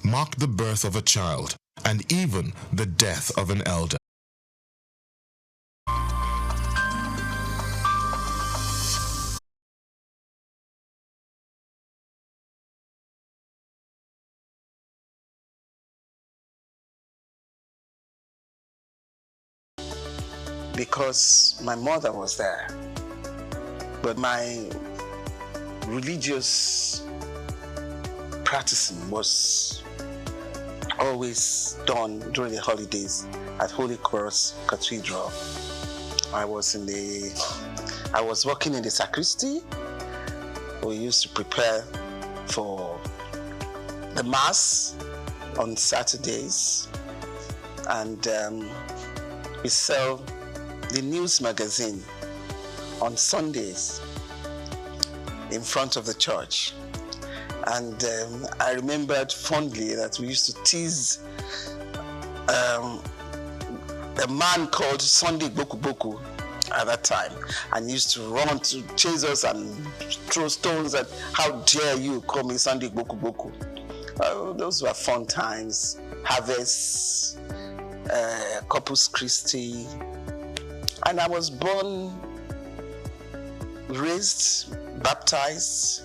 mark the birth of a child and even the death of an elder. Because my mother was there, but my religious practicing was always done during the holidays at Holy Cross Cathedral. I was working in the sacristy. We used to prepare for the Mass on Saturdays, and we sell the news magazine on Sundays in front of the church. And I remembered fondly that we used to tease a man called Sunday Boku Boku at that time, and he used to run to chase us and throw stones at, how dare you call me Sunday Boku Boku. Those were fun times. Harvest, Corpus Christi. And I was born, raised, baptized,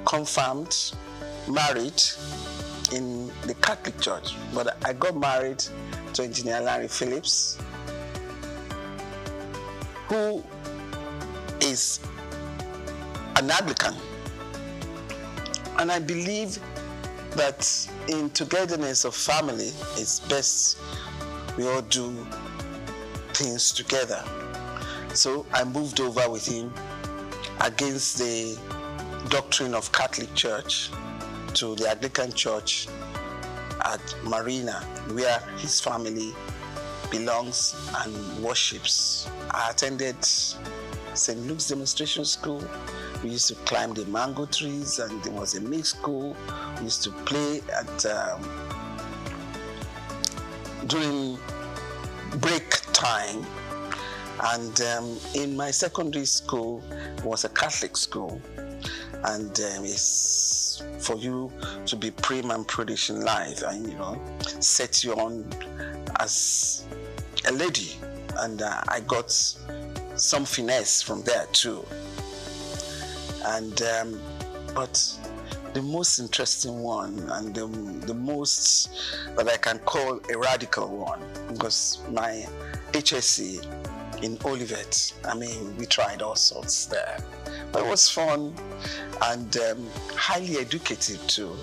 confirmed, married in the Catholic Church. But I got married to Engineer Larry Phillips, who is an Anglican. And I believe that in togetherness of family, it's best we all do things together. So I moved over with him against the doctrine of Catholic Church to the Anglican Church at Marina, where his family belongs and worships. I attended St. Luke's Demonstration School. We used to climb the mango trees, and there was a mixed school. We used to play at during break time. And in my secondary school was a Catholic school, and it's for you to be prim and prudish in life, and set you on as a lady. And I got some finesse from there too. And but the most interesting one, and the most that I can call a radical one, was my HSC in Olivet. I mean, we tried all sorts there. But it was fun and highly educative too.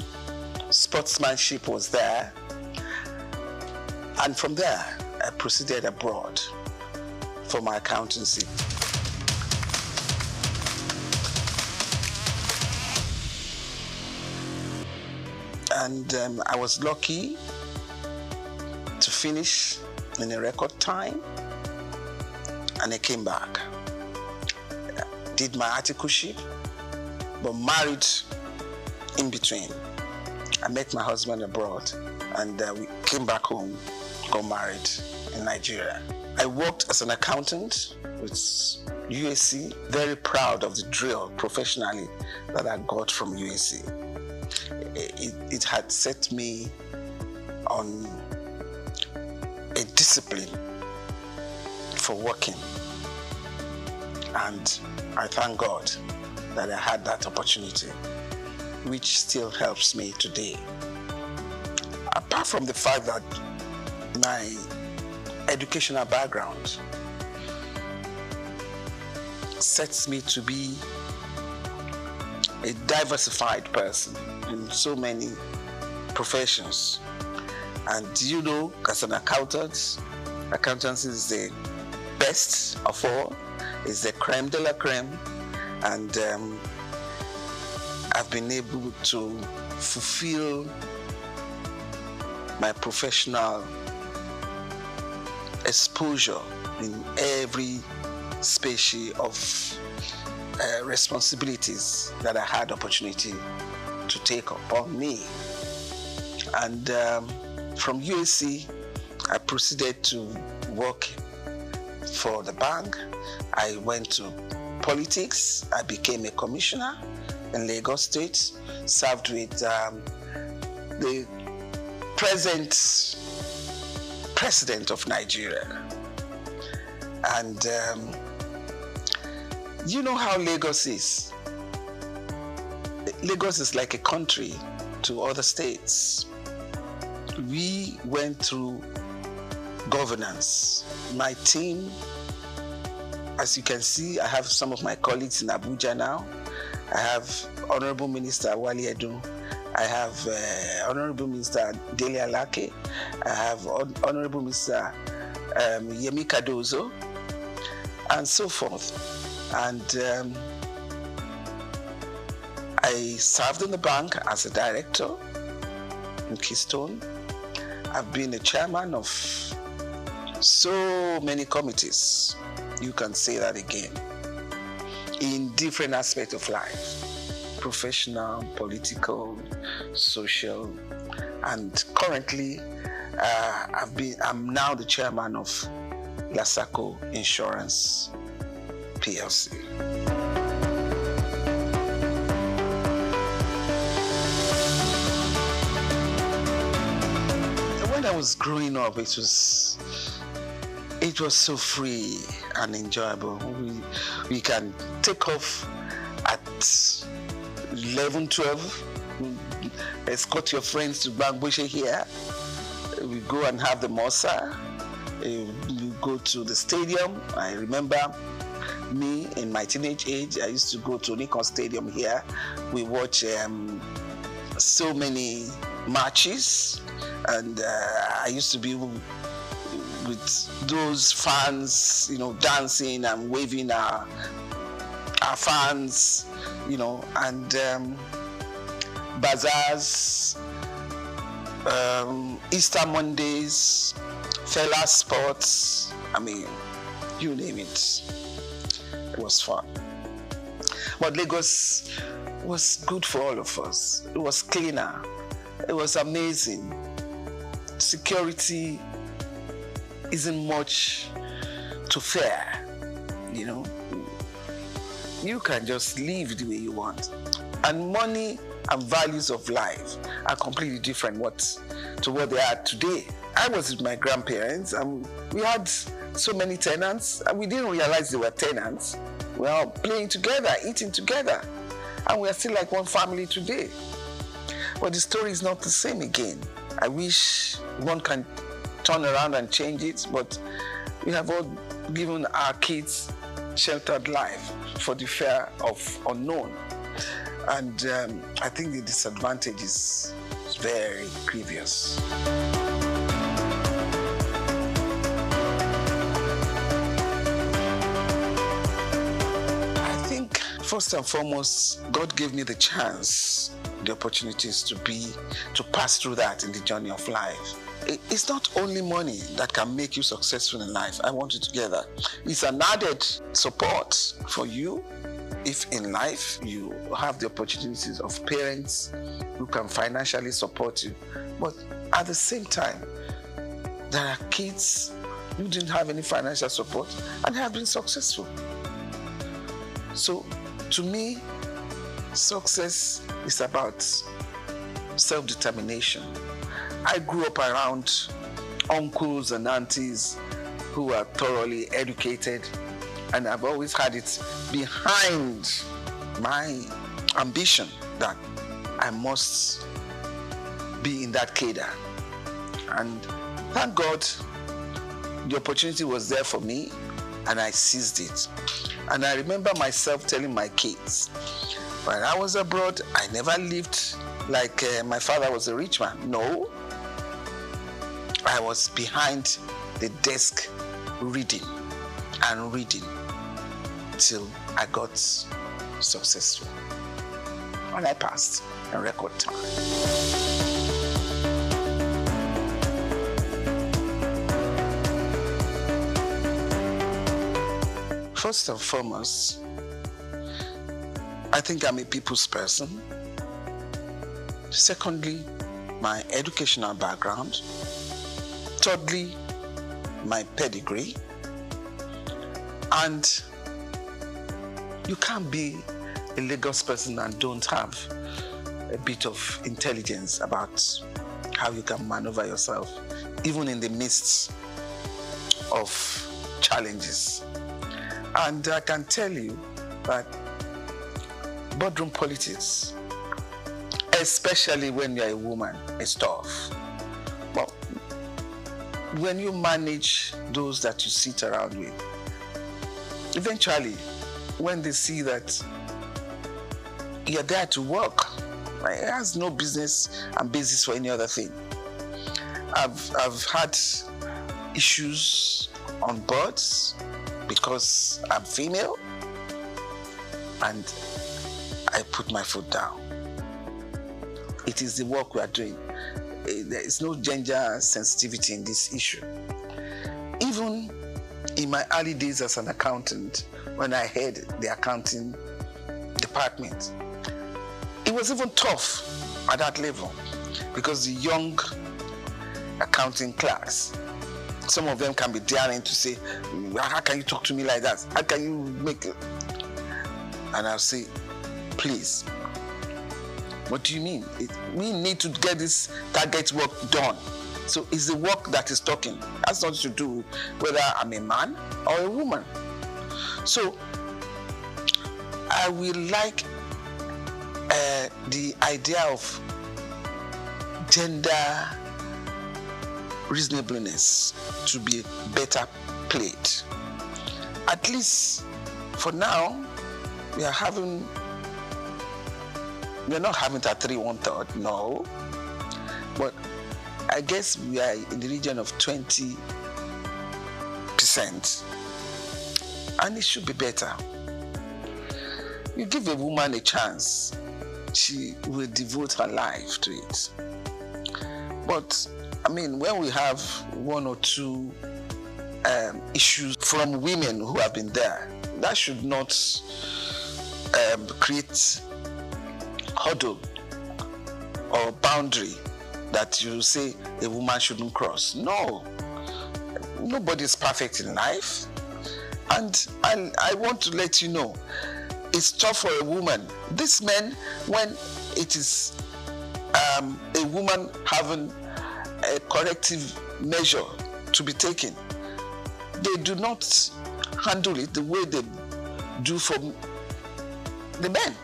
Sportsmanship was there. And from there, I proceeded abroad for my accountancy. And I was lucky to finish in a record time. And I came back, did my articleship, but married in between. I met my husband abroad, and we came back home, got married in Nigeria. I worked as an accountant with USC, very proud of the drill professionally that I got from USC. It had set me on a discipline for working, and I thank God that I had that opportunity, which still helps me today. Apart from the fact that my educational background sets me to be a diversified person in so many professions. And as an accountant, accountancy is the best of all, is the creme de la creme, and I've been able to fulfill my professional exposure in every species of responsibilities that I had opportunity to take upon me. And from USC, I proceeded to work for the bank. I went to politics. I became a commissioner in Lagos State, served with the present president of Nigeria. And you know how Lagos is. Lagos is like a country to other states. We went through governance. My team, as you can see, I have some of my colleagues in Abuja now. I have Honorable Minister Wali Edun. I have Honorable Minister Dele Alake. I have Honorable Minister Yemi Cardozo, and so forth. And I served in the bank as a director in Keystone. I've been a chairman of so many committees. You can say that again. In different aspects of life. Professional, political, social, and currently I'm now the chairman of SOUQ Insurance PLC. When I was growing up, it was so free and enjoyable. We can take off at 11, 12, escort your friends to Bangboshe here. We go and have the Mosa. We go to the stadium. I remember me in my teenage age, I used to go to Nikon Stadium here. We watch so many matches, and I used to be with those fans, dancing and waving our fans, and bazaars, Easter Mondays, Fela Sports, you name it. It was fun. But Lagos was good for all of us. It was cleaner. It was amazing. Security isn't much to fear, You can just live the way you want. And money and values of life are completely different to what they are today. I was with my grandparents, and we had so many tenants, and we didn't realize they were tenants. We were all playing together, eating together, and we are still like one family today. But the story is not the same again. I wish one can turn around and change it, but we have all given our kids sheltered life for the fear of unknown. And I think the disadvantage is very grievous. I think first and foremost, God gave me the chance, the opportunities to pass through that in the journey of life. It's not only money that can make you successful in life. I want you to get that. It's an added support for you if in life you have the opportunities of parents who can financially support you. But at the same time, there are kids who didn't have any financial support and have been successful. So to me, success is about self-determination. I grew up around uncles and aunties who are thoroughly educated, and I've always had it behind my ambition that I must be in that cadre. And thank God the opportunity was there for me, and I seized it. And I remember myself telling my kids, when I was abroad, I never lived like my father was a rich man. No. I was behind the desk reading and reading till I got successful. And I passed in record time. First and foremost, I think I'm a people's person. Secondly, my educational background. Thirdly, my pedigree. And you can't be a Lagos person and don't have a bit of intelligence about how you can maneuver yourself, even in the midst of challenges. And I can tell you that boardroom politics, especially when you're a woman, is tough. But when you manage those that you sit around with, eventually, when they see that you're there to work, it has no business and basis for any other thing. I've had issues on boards because I'm female, and I put my foot down. It is the work we are doing. There is no gender sensitivity in this issue. Even in my early days as an accountant, when I head the accounting department, it was even tough at that level because the young accounting class, some of them can be daring to say, how can you talk to me like that? How can you make it? And I'll say, please, what do you mean? We need to get this target work done. So it's the work that is talking. That's nothing to do with whether I'm a man or a woman. So I will like the idea of gender reasonableness to be better played. At least for now, we are not having it at 3 1/3, no. But I guess we are in the region of 20%. And it should be better. You give a woman a chance, she will devote her life to it. But, I mean, when we have 1 or 2 issues from women who have been there, that should not create hurdle or boundary that you say a woman shouldn't cross. No, nobody's perfect in life. And I want to let you know, it's tough for a woman. These men, when it is a woman having a corrective measure to be taken, they do not handle it the way they do for the men.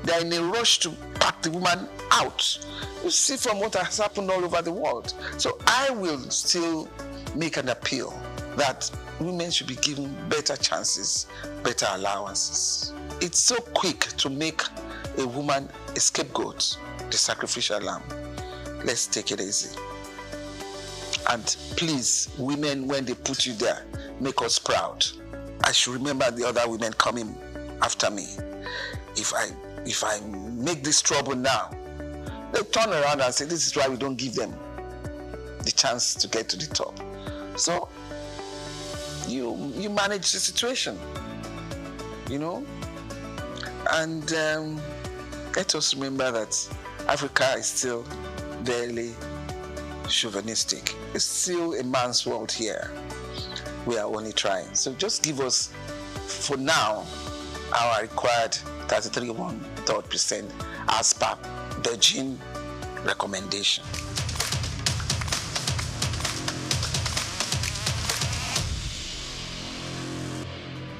They are in a rush to pack the woman out. You see from what has happened all over the world. So I will still make an appeal that women should be given better chances, better allowances. It's so quick to make a woman a scapegoat, the sacrificial lamb. Let's take it easy. And please, women, when they put you there, make us proud. I should remember the other women coming after me. If I make this trouble now, they turn around and say, this is why we don't give them the chance to get to the top. So you manage the situation, you know? And let us remember that Africa is still very chauvinistic. It's still a man's world here. We are only trying. So just give us, for now, our required 33 1/3% as per Beijing recommendation.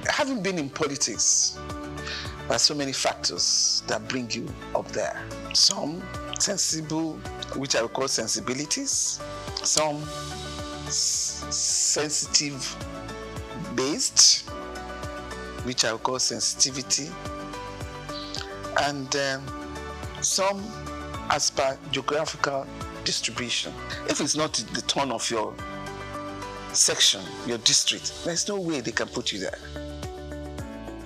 Having been in politics, there are so many factors that bring you up there. Some sensible, which I would call sensibilities, some sensitive based, which I would call sensitivity, and some as per geographical distribution. If it's not the turn of your section, your district, there's no way they can put you there.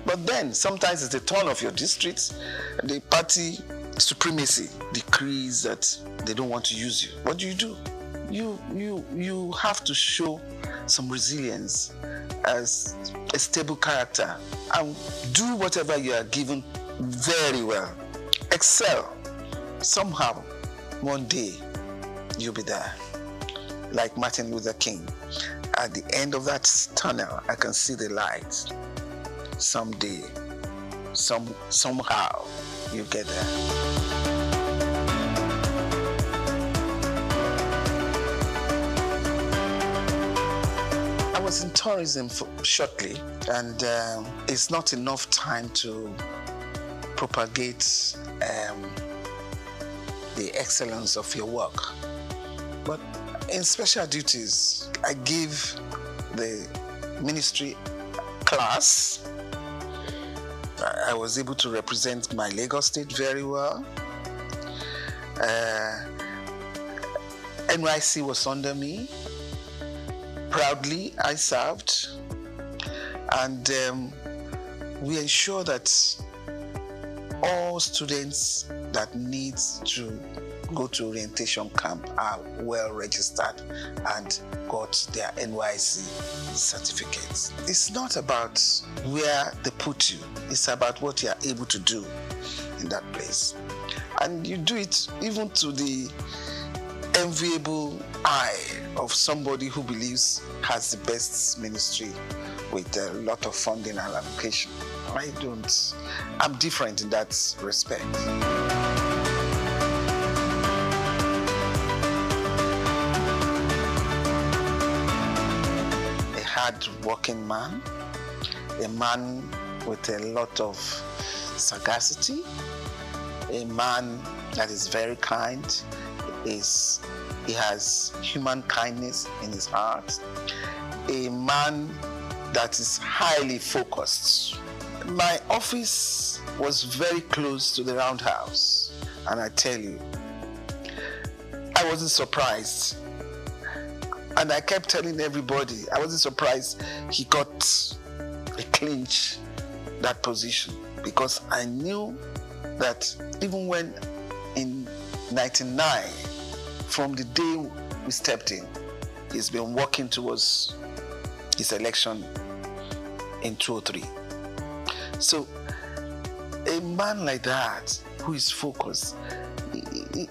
But then sometimes it's the turn of your district, the party supremacy decrees that they don't want to use you. What do? You have to show some resilience as a stable character and do whatever you are given very well. Excel. Somehow, one day, you'll be there. Like Martin Luther King. At the end of that tunnel, I can see the light. Someday, somehow, you get there. was in tourism shortly, and it's not enough time to propagate the excellence of your work. But in special duties, I give the ministry class. I was able to represent my Lagos State very well. NYC was under me. Proudly, I served. And we ensure that all students that need to go to orientation camp are well registered and got their NYC certificates. It's not about where they put you, it's about what you are able to do in that place. And you do it even to the enviable eye of somebody who believes has the best ministry with a lot of funding and allocation. I'm different in that respect. A hard-working man, a man with a lot of sagacity, a man that is very kind, he has human kindness in his heart, a man that is highly focused. My office was very close to the Roundhouse, and I tell you, I wasn't surprised. And I kept telling everybody, I wasn't surprised he got a clinch that position, because I knew that even when in 99, from the day we stepped in, he's been working towards his election in 2003. So a man like that who is focused,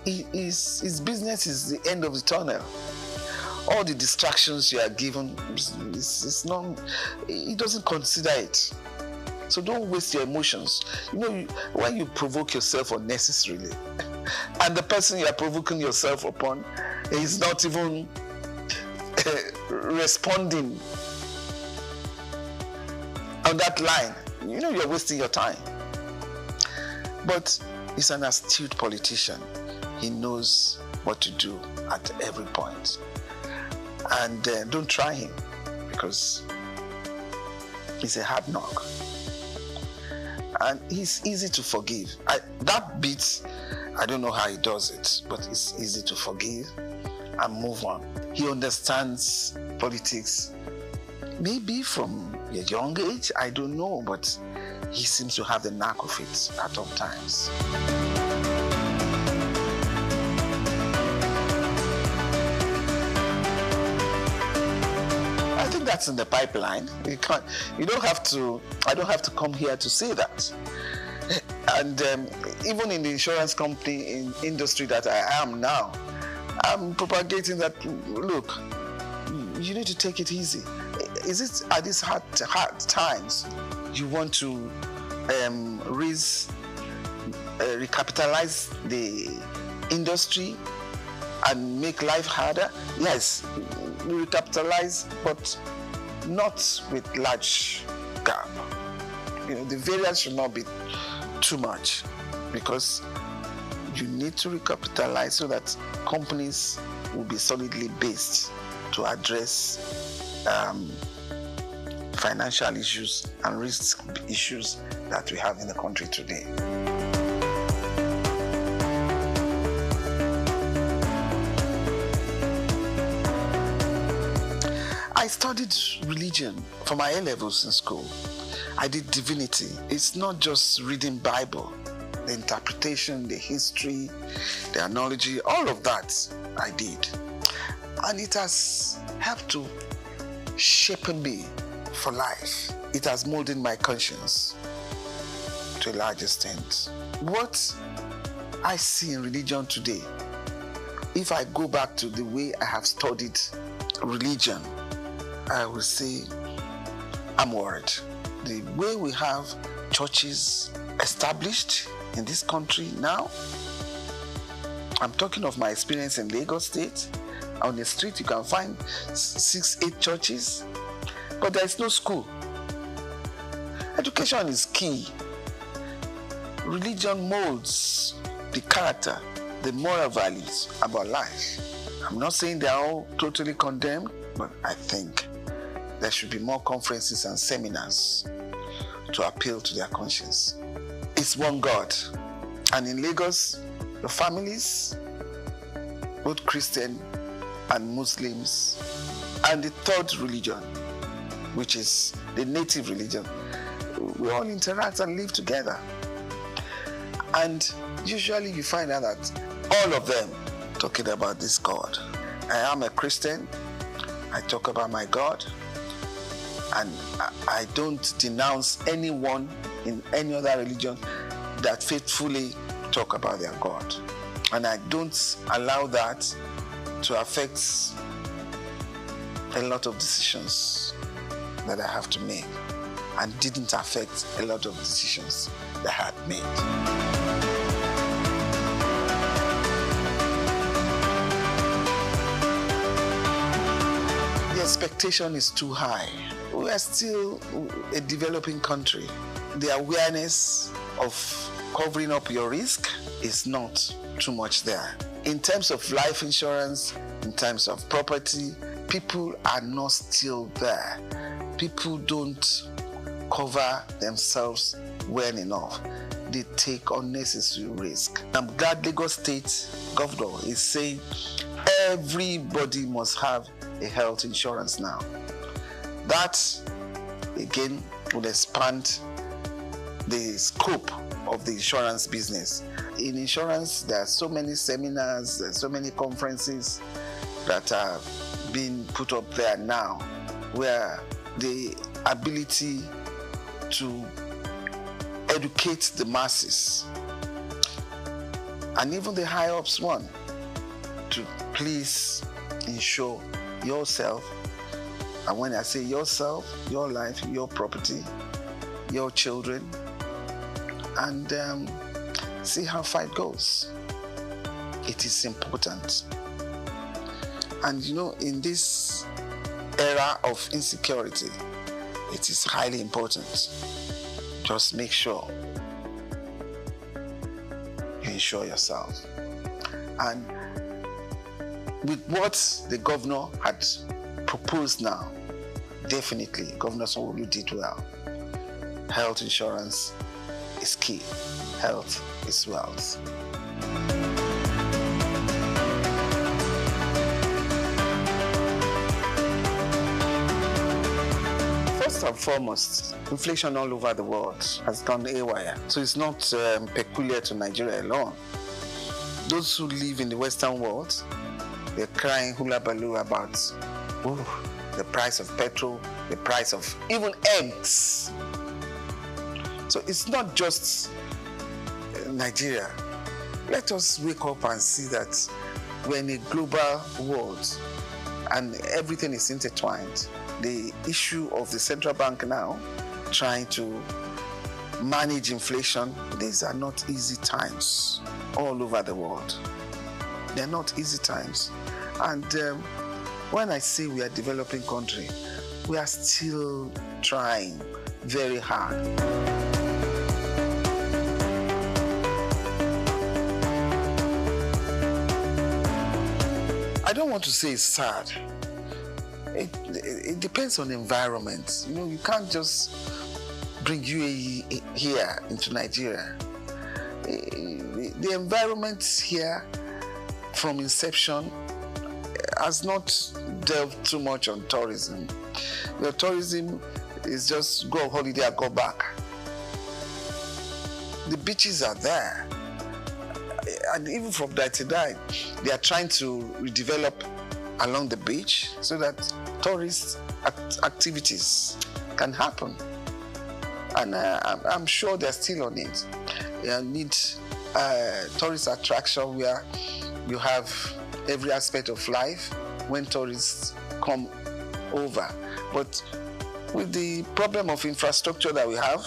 his business is the end of the tunnel. All the distractions you are given, it's not, he doesn't consider it. So don't waste your emotions. You know, when you provoke yourself unnecessarily, and the person you are provoking yourself upon is not even responding on that line, you know you're wasting your time. But he's an astute politician. He knows what to do at every point. And don't try him, because he's a hard knock. And he's easy to forgive. That bit, I don't know how he does it, but it's easy to forgive and move on. He understands politics, maybe from a young age, I don't know, but he seems to have the knack of it at all times. I think that's in the pipeline. I don't have to come here to say that. And even in the insurance company industry that I am now, I'm propagating that, look, you need to take it easy. Is it at these hard times you want to recapitalize the industry and make life harder? Yes, we recapitalize, but not with large gap. You know, the variance should not be too much, because you need to recapitalize so that companies will be solidly based to address financial issues and risk issues that we have in the country today. I studied religion for my A-levels in school. I did divinity. It's not just reading Bible. The interpretation, the history, the analogy, all of that I did. And it has helped to shape me for life. It has molded my conscience to a large extent. What I see in religion today, if I go back to the way I have studied religion, I will say I'm worried. The way we have churches established in this country now, I'm talking of my experience in Lagos State. On the street, you can find 6, 8 churches. but there is no school. Education is key. Religion molds the character, the moral values about life. I'm not saying they are all totally condemned, but I think there should be more conferences and seminars to appeal to their conscience. It's one God. And in Lagos, the families, both Christian and Muslims, and the third religion, which is the native religion, we all interact and live together. And usually you find out that all of them talking about this God. I am a Christian. I talk about my God. And I don't denounce anyone in any other religion that faithfully talk about their God. And I don't allow that to affect a lot of decisions that I have to make, and didn't affect a lot of decisions that I had made. The expectation is too high. We are still a developing country. The awareness of covering up your risk is not too much there. In terms of life insurance, in terms of property, people are not still there. People don't cover themselves well enough. They take unnecessary risk. I'm glad Lagos State Governor is saying everybody must have a health insurance now. That, again, would expand the scope of the insurance business. In insurance, there are so many seminars, there are so many conferences that are being put up there now, where the ability to educate the masses, and even the high-ups one, to please insure yourself. And when I say yourself, your life, your property, your children, and see how far it goes. It is important. And you know, in this era of insecurity, it is highly important. Just make sure you insure yourself. And with what the governor had proposed now, definitely Governor Sanwo-Olu did well. Health insurance is key. Health is wealth. First and foremost, inflation all over the world has gone haywire. So it's not peculiar to Nigeria alone. Those who live in the Western world, they're crying hula baloo about the price of petrol, the price of even eggs. So it's not just Nigeria. Let us wake up and see that we're in a global world and everything is intertwined. The issue of the central bank now trying to manage inflation, these are not easy times all over the world. They're not easy times. And when I say we are a developing country, we are still trying very hard. I don't want to say it's sad. It depends on the environment. You know, you can't just bring UAE here into Nigeria. The environment here from inception has not delved too much on tourism. The tourism is just go on holiday and go back. The beaches are there. And even from that to that, they are trying to redevelop along the beach so that tourist activities can happen. And I'm sure they're still on it. You need tourist attraction where you have every aspect of life when tourists come over. But with the problem of infrastructure that we have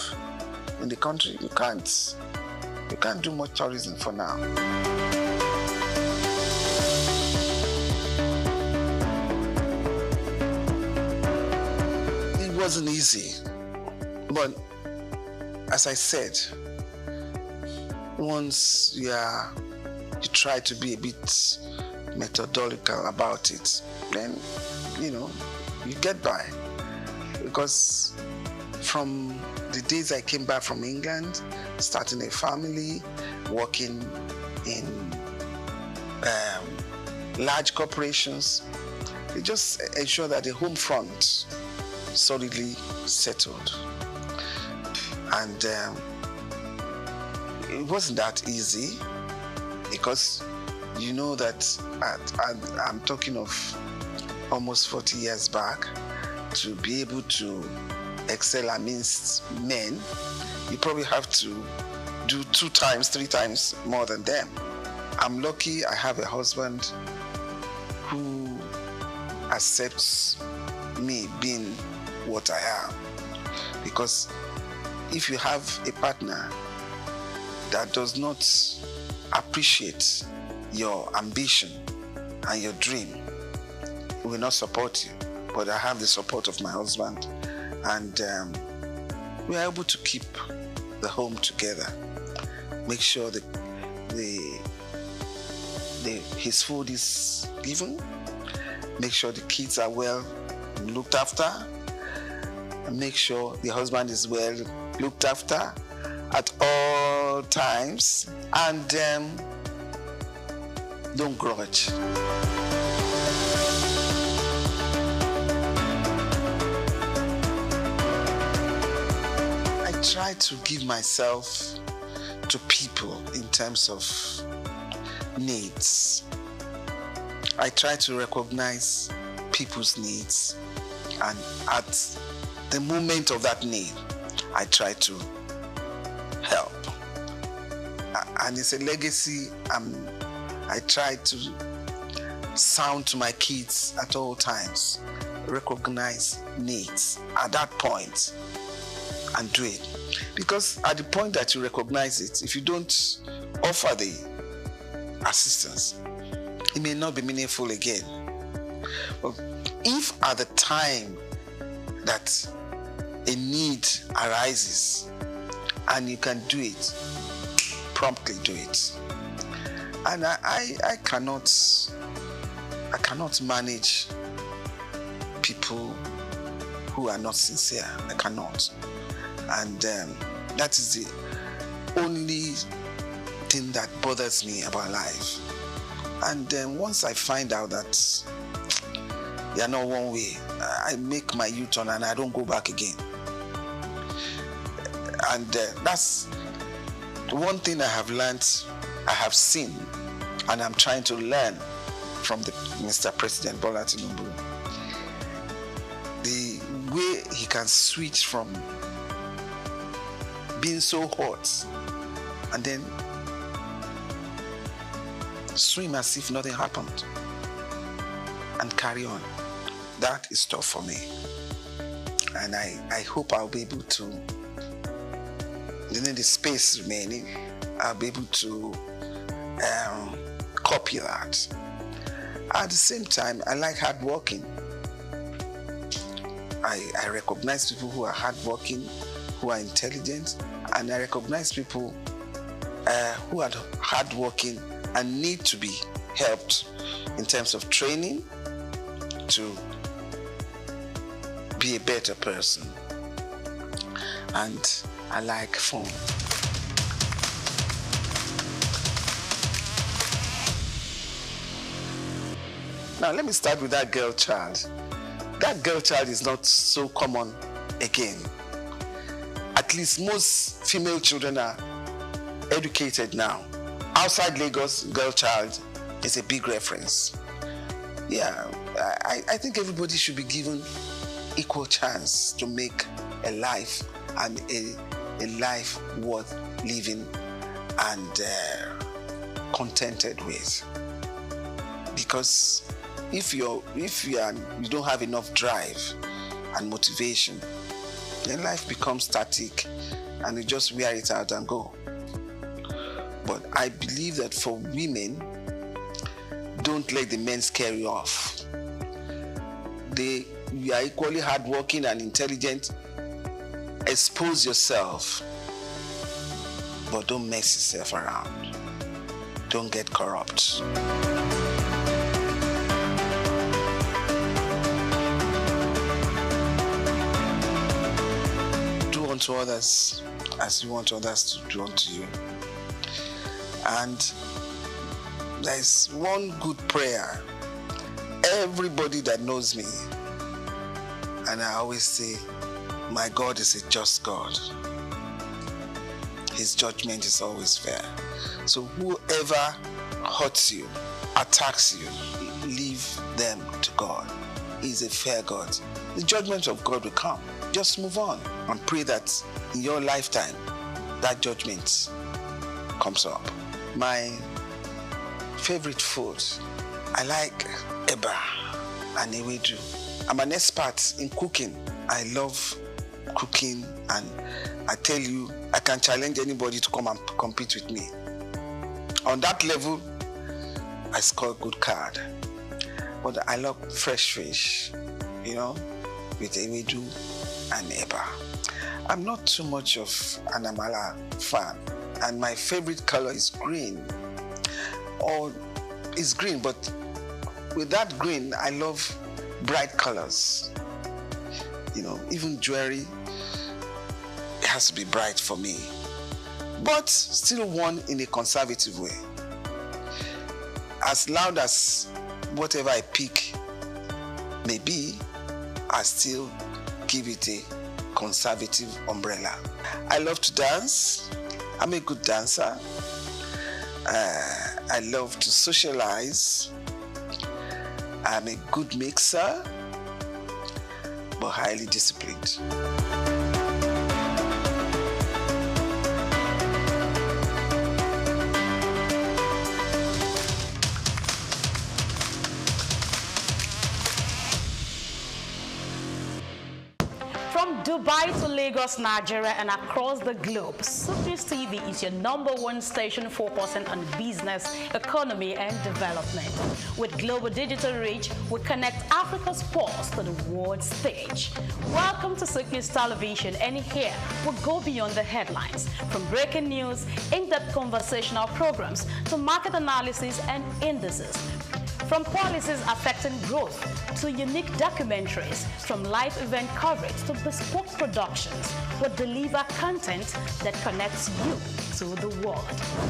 in the country, you can't do much tourism for now. The wasn't easy, but as I said, once you try to be a bit methodological about it, then you get by. Because from the days I came back from England, starting a family, working in large corporations, they just ensure that the home front solidly settled. And it wasn't that easy, because you know that I'm talking of almost 40 years back. To be able to excel amidst men, you probably have to do 2 times, 3 times more than them. I'm lucky I have a husband who accepts me being what I am. Because if you have a partner that does not appreciate your ambition and your dream, he will not support you. But I have the support of my husband, and we are able to keep the home together. Make sure that his food is given. Make sure the kids are well looked after. And make sure the husband is well looked after at all times. And don't grudge. I try to give myself to people in terms of needs. I try to recognize people's needs, and at the moment of that need, I try to help. And it's a legacy I try to sound to my kids at all times. Recognize needs at that point and do it. Because at the point that you recognize it, if you don't offer the assistance, it may not be meaningful again. But if at the time that a need arises and you can do it, promptly do it. And I cannot manage people who are not sincere. I cannot. And that is the only thing that bothers me about life. And once I find out that they are not one way, I make my U-turn and I don't go back again. And that's one thing I have learned, I have seen, and I'm trying to learn from Mr. President Bola Tinubu. The way he can switch from being so hot and then swim as if nothing happened and carry on. That is tough for me. And I hope I'll be able to, within the space remaining, I'll be able to copy that. At the same time, I like hardworking. I recognize people who are hardworking, who are intelligent, and I recognize people who are hardworking and need to be helped in terms of training to be a better person. And I like fun. Now let me start with that girl child. That girl child is not so common again. At least most female children are educated now. Outside Lagos, girl child is a big reference. Yeah, I think everybody should be given equal chance to make a life, and a life worth living and contented with. Because if you don't have enough drive and motivation, then life becomes static and you just wear it out and go. But I believe that for women, don't let the men scare you off. They you are equally hardworking and intelligent, expose yourself. But don't mess yourself around. Don't get corrupt. Do unto others as you want others to do unto you. And there's one good prayer. Everybody that knows me, and I always say, my God is a just God. His judgment is always fair. So whoever hurts you, attacks you, leave them to God. He's a fair God. The judgment of God will come. Just move on and pray that in your lifetime, that judgment comes up. My favorite food, I like eba and ewedu. I'm an expert in cooking. I love cooking, and I tell you, I can challenge anybody to come and compete with me. On that level, I score a good card. But I love fresh fish, with ewedu and eba. I'm not too much of an amala fan, and my favorite color is green. Or it's green, but with that green, I love bright colors. Even jewelry, it has to be bright for me, but still worn in a conservative way. As loud as whatever I pick may be, I still give it a conservative umbrella. I love to dance. I'm a good dancer. I love to socialize. I'm a good mixer, but highly disciplined. From Dubai to Lagos, Nigeria, and across the globe, SOUQ News TV is your #1 station focusing on business, economy, and development. With global digital reach, we connect Africa's pulse to the world stage. Welcome to SOUQ News Television, and here we go beyond the headlines. From breaking news, in-depth conversational programs, to market analysis and indices. From policies affecting growth to unique documentaries, from live event coverage to bespoke productions, we deliver content that connects you to the world.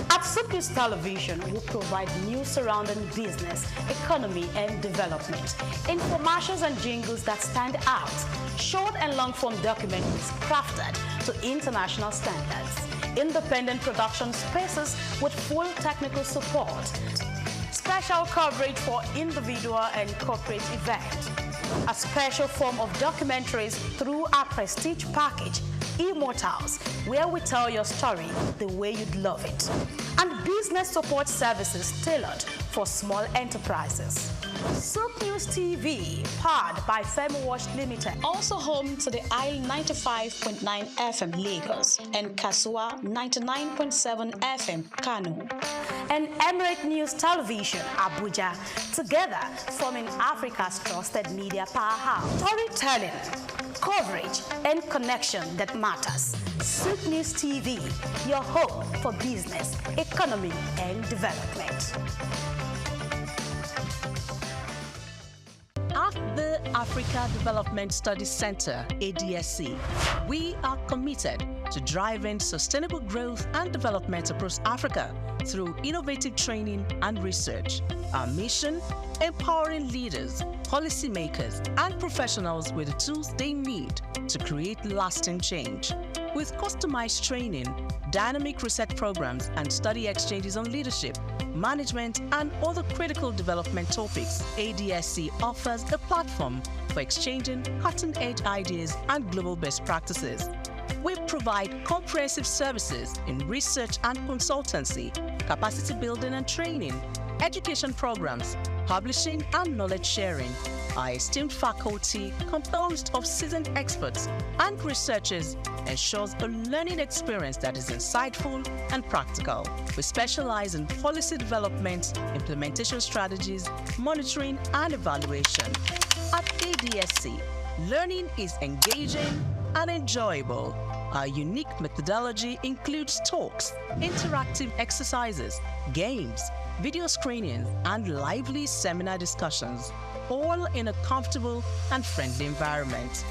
At SOUQ News Television, we provide news surrounding business, economy, and development, infomercials and jingles that stand out, short and long-form documentaries crafted to international standards, independent production spaces with full technical support, special coverage for individual and corporate events, a special form of documentaries through our prestige package, Immortals, where we tell your story the way you'd love it, and business support services tailored for small enterprises. SOUQ News TV, powered by FemWatch Limited, also home to the Isle 95.9 FM Lagos and Kasua 99.7 FM Kano, and Emirate News Television Abuja, together forming Africa's trusted media powerhouse. Storytelling, coverage, and connection that matters. SOUQ News TV, your home for business, economy, and development. At the Africa Development Studies Center, ADSC, we are committed to driving sustainable growth and development across Africa through innovative training and research. Our mission: empowering leaders, policymakers, and professionals with the tools they need to create lasting change. With customized training, dynamic research programs, and study exchanges on leadership, management, and other critical development topics, ADSC offers a platform for exchanging cutting-edge ideas and global best practices. We provide comprehensive services in research and consultancy, capacity building and training, education programs, publishing and knowledge sharing, Our esteemed faculty, composed of seasoned experts and researchers, ensures a learning experience that is insightful and practical. We specialize in policy development, implementation strategies, monitoring, and evaluation. At ADSC, learning is engaging and enjoyable. Our unique methodology includes talks, interactive exercises, games, video screenings, and lively seminar discussions, all in a comfortable and friendly environment.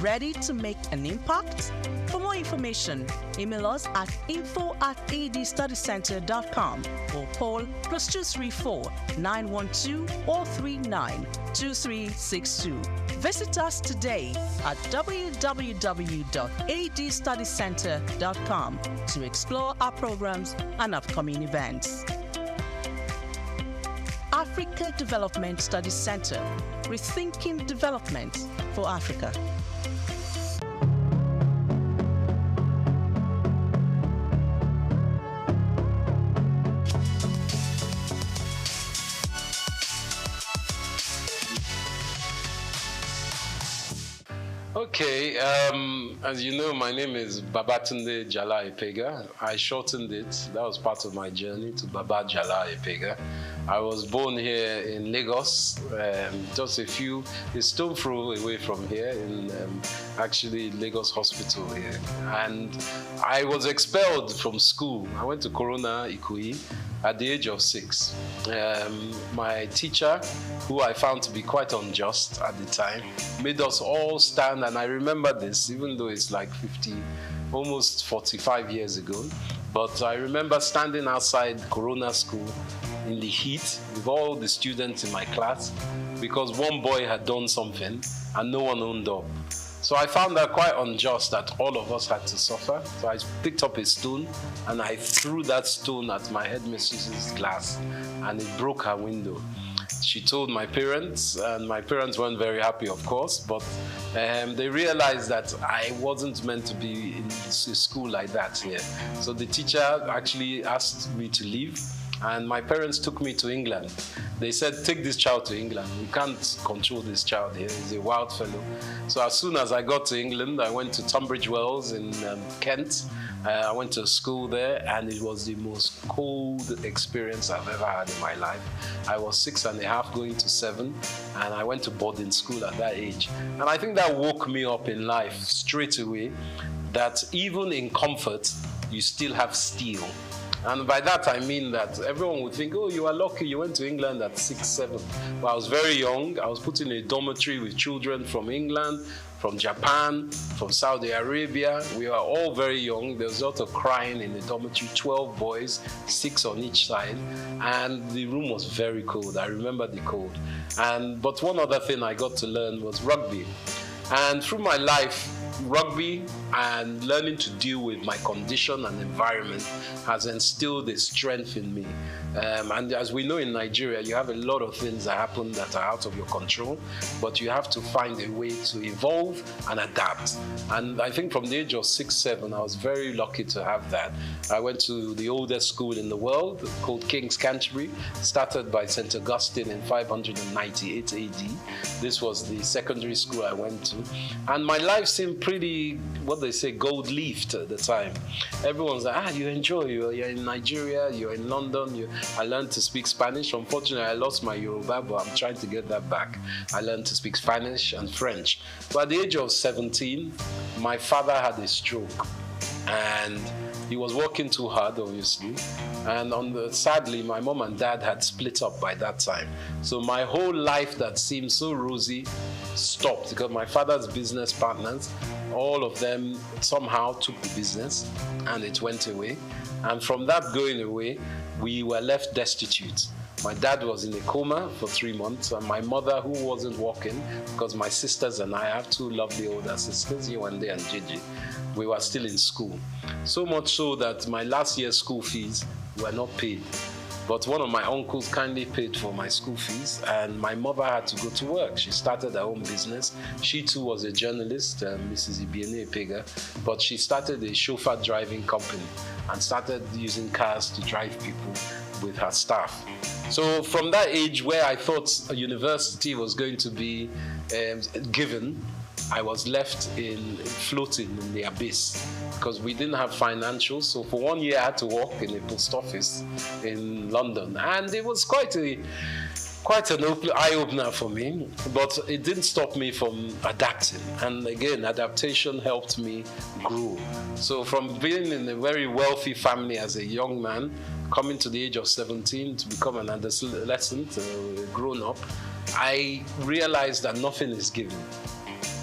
Ready to make an impact? For more information, email us at info@adstudycenter.com or call +234 912 439 2362. Visit us today at www.adstudycenter.com to explore our programs and upcoming events. Africa Development Studies Center, rethinking development for Africa. Okay, as you know, my name is Babatunde Jala Epega. I shortened it. That was part of my journey to Baba Jala Epega. I was born here in Lagos, just a stone throw away from here, in actually Lagos Hospital here. And I was expelled from school. I went to Corona Ikoyi at the age of 6. My teacher, who I found to be quite unjust at the time, made us all stand, and I remember this, even though it's like almost 45 years ago. But I remember standing outside Corona School in the heat with all the students in my class because one boy had done something and no one owned up. So I found that quite unjust that all of us had to suffer. So I picked up a stone and I threw that stone at my headmistress's glass and it broke her window. She told my parents, and my parents weren't very happy, of course, but they realized that I wasn't meant to be in school like that here. So the teacher actually asked me to leave, and my parents took me to England. They said, take this child to England. We can't control this child here. He's a wild fellow. So as soon as I got to England, I went to Tunbridge Wells in Kent. I went to school there, and it was the most cold experience I've ever had in my life. I was 6.5 going to 7, and I went to boarding school at that age. And I think that woke me up in life straight away, that even in comfort, you still have steel. And by that, I mean that everyone would think, oh, you are lucky, you went to England at 6, 7. Well, I was very young. I was put in a dormitory with children from England, from Japan, from Saudi Arabia. We were all very young. There was a lot of crying in the dormitory, 12 boys, 6 on each side. And the room was very cold. I remember the cold. But one other thing I got to learn was rugby. And through my life, rugby and learning to deal with my condition and environment has instilled a strength in me. And as we know in Nigeria, you have a lot of things that happen that are out of your control, but you have to find a way to evolve and adapt. And I think from the age of 6, 7, I was very lucky to have that. I went to the oldest school in the world called King's Canterbury, started by St. Augustine in 598 AD. This was the secondary school I went to. And my life seemed pretty, what they say, gold-leafed at the time. Everyone's like, you enjoy, you're in Nigeria, you're in London. I learned to speak Spanish. Unfortunately, I lost my Yoruba, but I'm trying to get that back. I learned to speak Spanish and French. But at the age of 17, my father had a stroke. And he was working too hard, obviously. And sadly, my mom and dad had split up by that time. So my whole life that seemed so rosy stopped because my father's business partners, all of them somehow took the business and it went away. And from that going away, we were left destitute. My dad was in a coma for 3 months, and my mother, who wasn't working, because my sisters and I have 2 lovely older sisters, Yewande and Gigi, we were still in school. So much so that my last year's school fees were not paid. But one of my uncles kindly paid for my school fees, and my mother had to go to work. She started her own business. She too was a journalist, Mrs. Ibiene Epega, but she started a chauffeur driving company and started using cars to drive people with her staff. So from that age where I thought a university was going to be given, I was left floating in the abyss because we didn't have financials. So for 1 year I had to work in a post office in London, and it was quite an eye-opener for me, but it didn't stop me from adapting. And again, adaptation helped me grow. So from being in a very wealthy family as a young man, coming to the age of 17 to become an adolescent, grown-up, I realized that nothing is given.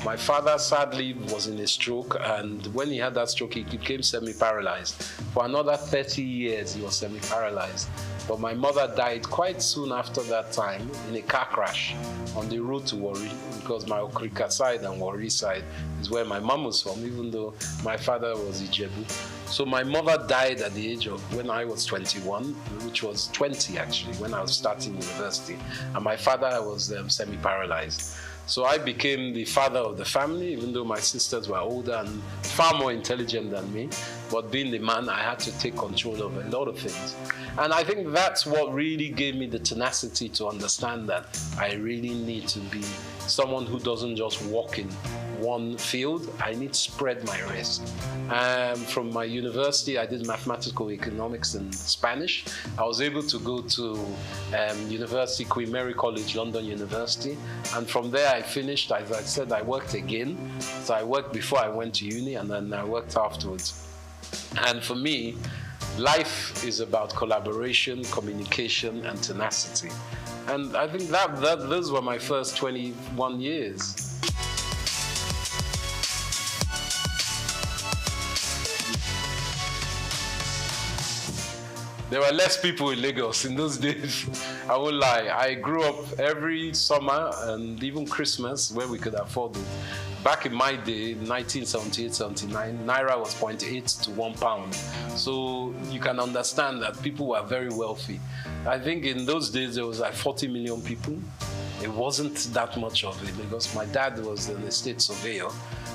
My father sadly was in a stroke, and when he had that stroke, he became semi-paralyzed. For another 30 years, he was semi-paralyzed. But my mother died quite soon after that time in a car crash on the road to Warri, because my Okrika side and Warri side is where my mom was from, even though my father was Ijebu. So my mother died at the age of when I was 21, which was 20 actually, when I was starting university. And my father was semi-paralyzed. So I became the father of the family, even though my sisters were older and far more intelligent than me. But being the man, I had to take control of a lot of things. And I think that's what really gave me the tenacity to understand that I really need to be someone who doesn't just walk in one field. I need to spread my risk. From my university, I did mathematical economics and Spanish. I was able to go to University, Queen Mary College, London University. And from there I finished. As I said, I worked again. So I worked before I went to uni, and then I worked afterwards. And for me, life is about collaboration, communication, and tenacity. And I think that those were my first 21 years. There were less people in Lagos in those days. I won't lie. I grew up every summer and even Christmas where we could afford it. Back in my day, 1978-79, Naira was 0.8 to £1. So you can understand that people were very wealthy. I think in those days there was like 40 million people. It wasn't that much of it because my dad was an estate surveyor.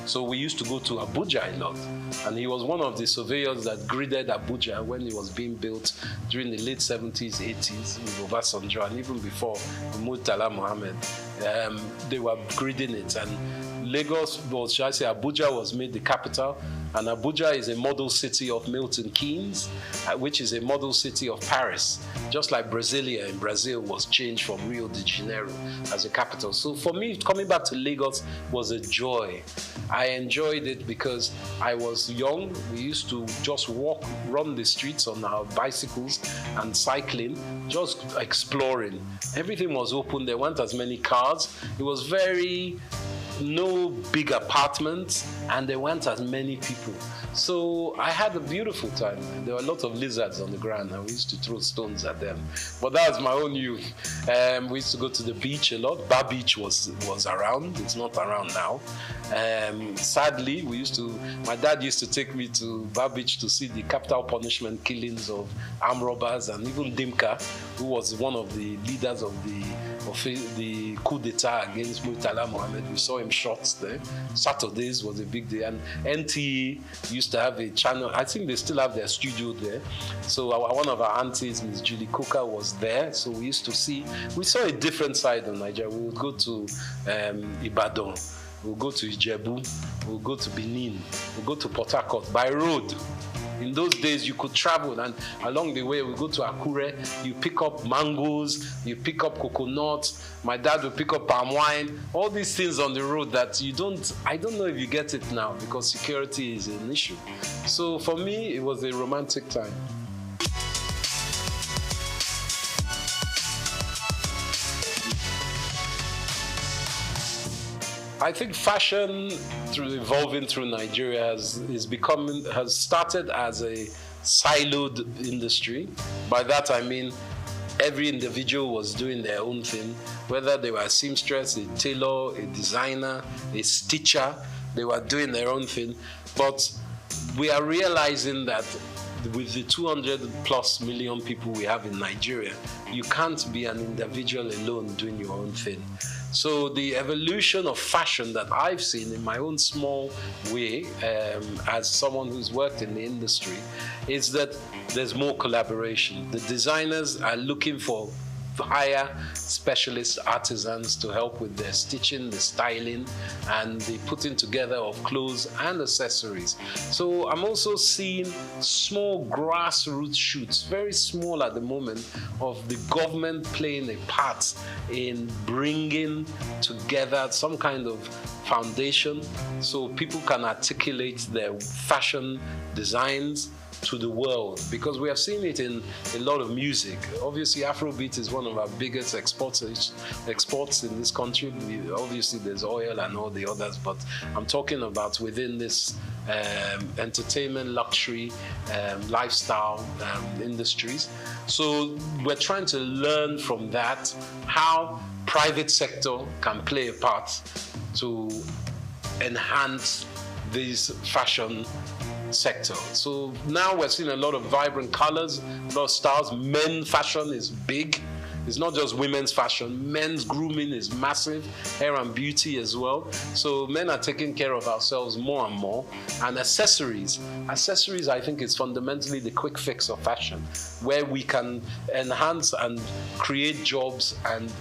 So we used to go to Abuja a lot. And he was one of the surveyors that gridded Abuja when it was being built during the late 70s, 80s with Obasanjo, and even before Murtala Mohammed. They were gridding it. And Lagos, or should I say Abuja, was made the capital. And Abuja is a model city of Milton Keynes, which is a model city of Paris. Just like Brasilia in Brazil was changed from Rio de Janeiro as a capital. So for me, coming back to Lagos was a joy. I enjoyed it because I was young. We used to just walk, run the streets on our bicycles and cycling, just exploring. Everything was open. There weren't as many cars. It was no big apartments, and there weren't as many people. So I had a beautiful time. There were a lot of lizards on the ground, and we used to throw stones at them. But that was my own youth. We used to go to the beach a lot. Bar Beach was around. It's not around now. Sadly, my dad used to take me to Bar Beach to see the capital punishment killings of armed robbers, and even Dimka, who was one of the leaders of the coup d'etat against Murtala Mohammed. We saw him shot there. Saturdays was a big day, and NTA used to have a channel. I think they still have their studio there. So one of our aunties, Ms. Julie Coker, was there. So we saw a different side of Nigeria. We would go to Ibadan, we'll go to Ijebu, we'll go to Benin, we'll go to Port Harcourt by road. In those days, you could travel, and along the way, we go to Akure, you pick up mangoes, you pick up coconuts, my dad will pick up palm wine, all these things on the road that I don't know if you get it now because security is an issue. So for me, it was a romantic time. I think fashion, evolving through Nigeria, has started as a siloed industry. By that I mean every individual was doing their own thing, whether they were a seamstress, a tailor, a designer, a stitcher, they were doing their own thing. But we are realizing that with the 200+ million people we have in Nigeria, you can't be an individual alone doing your own thing. So the evolution of fashion that I've seen in my own small way, as someone who's worked in the industry, is that there's more collaboration. The designers are looking for hire specialist artisans to help with their stitching, the styling, and the putting together of clothes and accessories. So I'm also seeing small grassroots shoots, very small at the moment, of the government playing a part in bringing together some kind of foundation so people can articulate their fashion designs to the world, because we have seen it in a lot of music. Obviously, Afrobeat is one of our biggest exports in this country. Obviously, there's oil and all the others, but I'm talking about within this entertainment, luxury, lifestyle industries. So we're trying to learn from that how private sector can play a part to enhance these fashion sector. So now we're seeing a lot of vibrant colors, a lot of styles. Men's fashion is big. It's not just women's fashion. Men's grooming is massive, hair and beauty as well. So men are taking care of ourselves more and more. And accessories. Accessories, I think, is fundamentally the quick fix of fashion, where we can enhance and create jobs and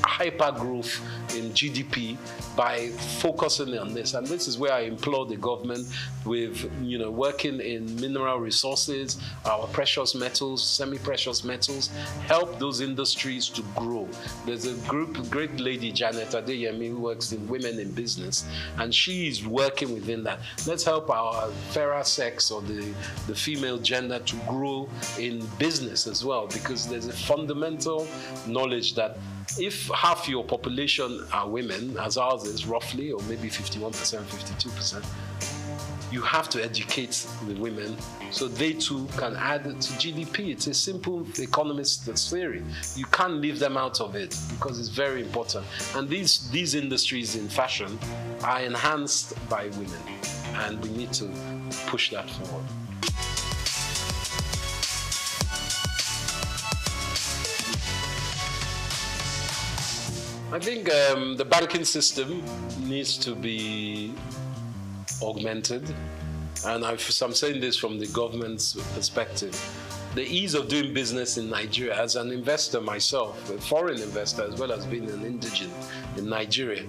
hyper growth in GDP by focusing on this. And this is where I implore the government with, working in mineral resources, our precious metals, semi-precious metals, help those industries to grow. There's a great lady, Janet Adeyemi, who works in Women in Business, and she is working within that. Let's help our fairer sex or the female gender to grow in business as well, because there's a fundamental knowledge that if half your population are women, as ours is roughly, or maybe 51%, 52%, you have to educate the women so they too can add to GDP. It's a simple economist theory. You can't leave them out of it because it's very important. And these industries in fashion are enhanced by women, and we need to push that forward. I think the banking system needs to be augmented, and I'm saying this from the government's perspective. The ease of doing business in Nigeria, as an investor myself, a foreign investor as well as being an indigent in Nigeria,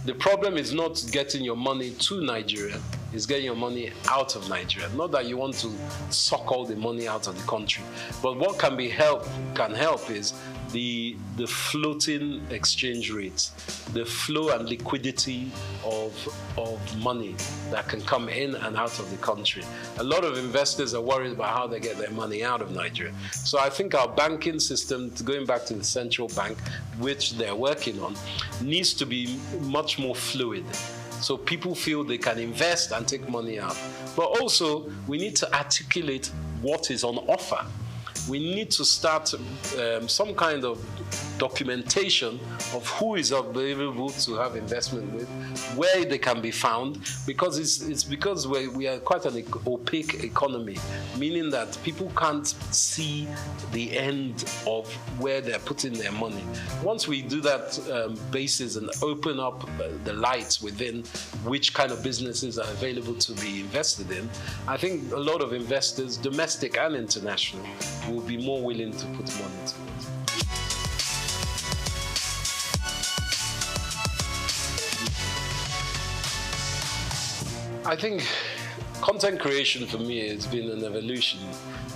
the problem is not getting your money to Nigeria, it's getting your money out of Nigeria. Not that you want to suck all the money out of the country, but what can help is the floating exchange rates, the flow and liquidity of money that can come in and out of the country. A lot of investors are worried about how they get their money out of Nigeria. So I think our banking system, going back to the central bank, which they're working on, needs to be much more fluid, so people feel they can invest and take money out. But also, we need to articulate what is on offer. We need to start some kind of documentation of who is available to have investment with, where they can be found, because it's because we are quite an opaque economy, meaning that people can't see the end of where they're putting their money. Once we do that basis and open up the lights within which kind of businesses are available to be invested in, I think a lot of investors, domestic and international, will be more willing to put money to it. I think content creation for me has been an evolution.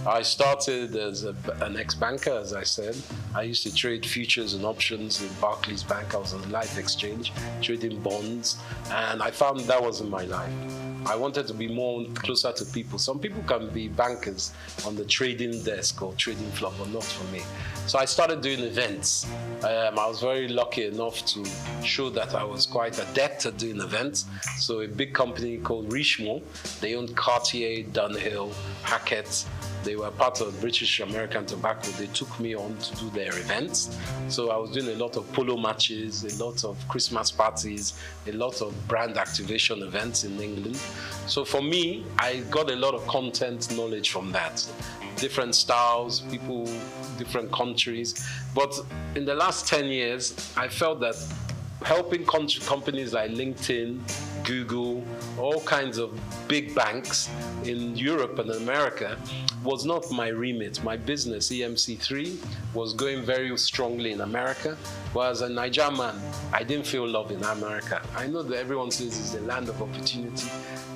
I started as an ex-banker, as I said. I used to trade futures and options in Barclays Bank. I was on the Life Exchange, trading bonds, and I found that wasn't my life. I wanted to be more closer to people. Some people can be bankers on the trading desk or trading floor, but not for me. So I started doing events. I was very lucky enough to show that I was quite adept at doing events. So a big company called Richemont, they owned Cartier, Dunhill, Hackett, They were part of British American Tobacco. They took me on to do their events. So I was doing a lot of polo matches, a lot of Christmas parties, a lot of brand activation events in England. So for me, I got a lot of content knowledge from that. Different styles, people, different countries. But in the last 10 years, I felt that helping companies like LinkedIn, Google, all kinds of big banks in Europe and America was not my remit. My business, EMC3, was going very strongly in America. But as a Nigerian man, I didn't feel love in America. I know that everyone says it's the land of opportunity,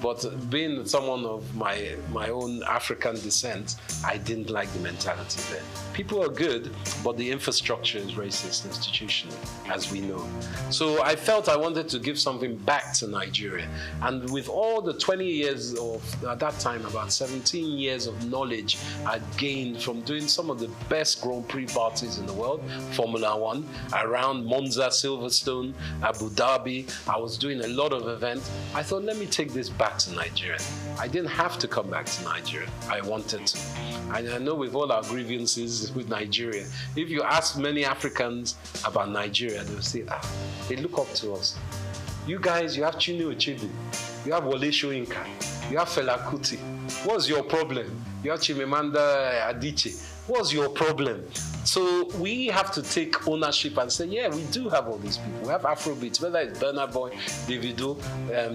but being someone of my own African descent, I didn't like the mentality there. People are good, but the infrastructure is racist institutionally, as we know. So I felt I wanted to give something back to Nigeria. And with all the 20 years of, at that time, about 17 years of knowledge I'd gained from doing some of the best Grand Prix parties in the world, Formula One, around Monza, Silverstone, Abu Dhabi. I was doing a lot of events. I thought, let me take this back to Nigeria. I didn't have to come back to Nigeria. I wanted to. And I know with all our grievances with Nigeria, if you ask many Africans about Nigeria, they'll say, they look up to us. You guys, you have Chinua Achebe, you have Wole Soyinka, you have Fela Kuti. What's your problem? You have Chimamanda Adichie. What's your problem? So we have to take ownership and say, yeah, we do have all these people. We have Afrobeats, whether it's Burna Boy, Davido,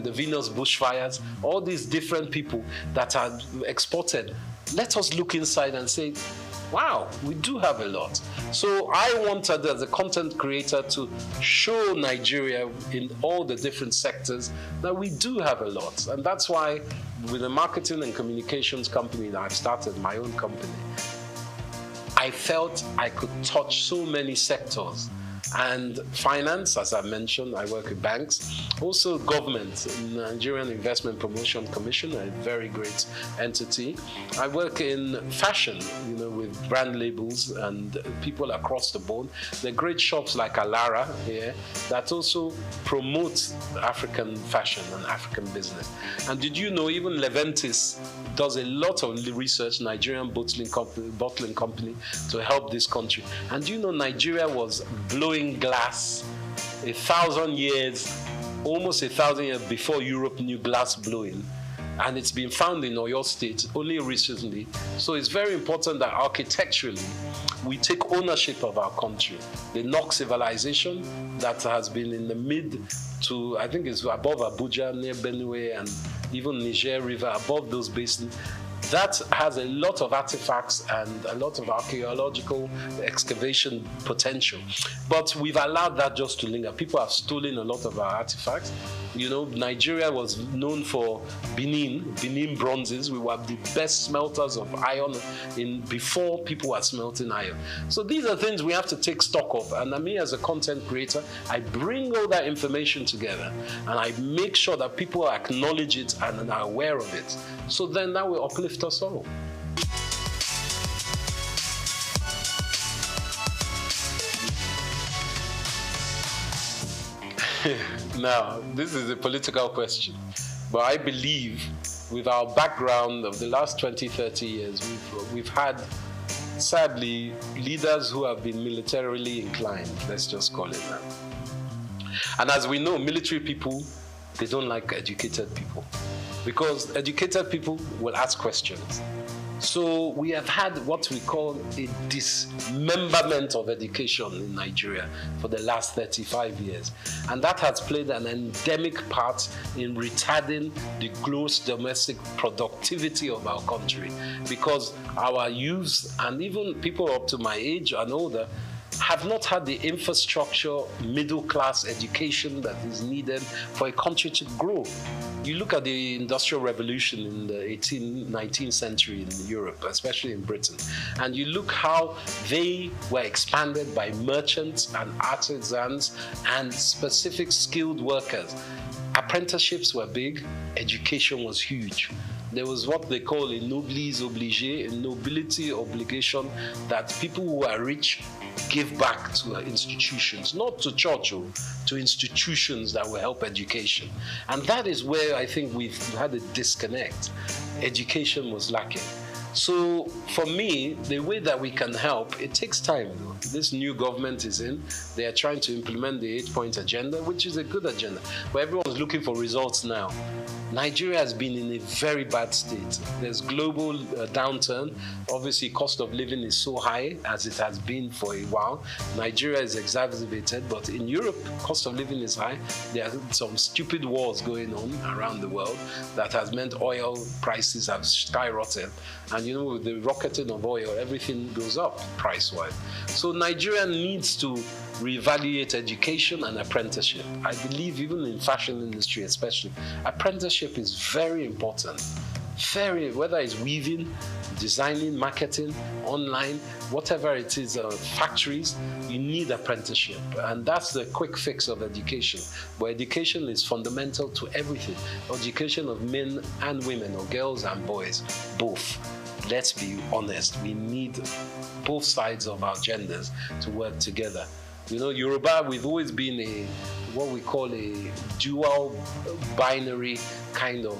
the Venus Bushfires, all these different people that are exported. Let us look inside and say, wow, we do have a lot. So I wanted, as a content creator, to show Nigeria in all the different sectors that we do have a lot. And that's why with the marketing and communications company that I've started, my own company, I felt I could touch so many sectors. And finance, as I mentioned, I work with banks. Also government, Nigerian Investment Promotion Commission, a very great entity. I work in fashion, with brand labels and people across the board. There are great shops like Alara here that also promote African fashion and African business. And did you know even Leventis does a lot of research, Nigerian bottling company, to help this country. And do you know Nigeria was blowing glass 1,000 years, almost 1,000 years before Europe knew glass blowing, and it's been found in Oyo State only recently. So it's very important that architecturally we take ownership of our country. The Nok civilization that has been in the mid to, I think it's above Abuja, near Benue, and even Niger River, above those basins, that has a lot of artifacts and a lot of archaeological excavation potential. But we've allowed that just to linger. People have stolen a lot of our artifacts. Nigeria was known for Benin bronzes. We were the best smelters of iron before people were smelting iron. So these are things we have to take stock of. And me as a content creator, I bring all that information together and I make sure that people acknowledge it and are aware of it. So then that will uplift us all. Now, this is a political question, but I believe with our background of the last 20, 30 years, we've had, sadly, leaders who have been militarily inclined, let's just call it that. And as we know, military people, they don't like educated people, because educated people will ask questions. So we have had what we call a dismemberment of education in Nigeria for the last 35 years. And that has played an endemic part in retarding the gross domestic productivity of our country, because our youths and even people up to my age and older have not had the infrastructure, middle-class education that is needed for a country to grow. You look at the Industrial Revolution in the 19th century in Europe, especially in Britain, and you look how they were expanded by merchants and artisans and specific skilled workers. Apprenticeships were big, education was huge. There was what they call a noblesse obligée, a nobility obligation, that people who are rich give back to institutions, not to church, to institutions that will help education. And that is where I think we've had a disconnect. Education was lacking. So for me, the way that we can help, it takes time. This new government is in. They are trying to implement the 8-point agenda, which is a good agenda. But everyone's looking for results now. Nigeria has been in a very bad state. There's global downturn. Obviously, cost of living is so high as it has been for a while. Nigeria is exacerbated, but in Europe, cost of living is high. There are some stupid wars going on around the world that has meant oil prices have skyrocketed. And you know, with the rocketing of oil, everything goes up price-wise. So Nigeria needs to reevaluate education and apprenticeship. I believe even in fashion industry especially, apprenticeship is very important. Whether it's weaving, designing, marketing, online, whatever it is, factories, you need apprenticeship. And that's the quick fix of education. But education is fundamental to everything. Education of men and women, or girls and boys, both. Let's be honest, we need both sides of our genders to work together. You know, Yoruba, we've always been what we call a dual binary kind of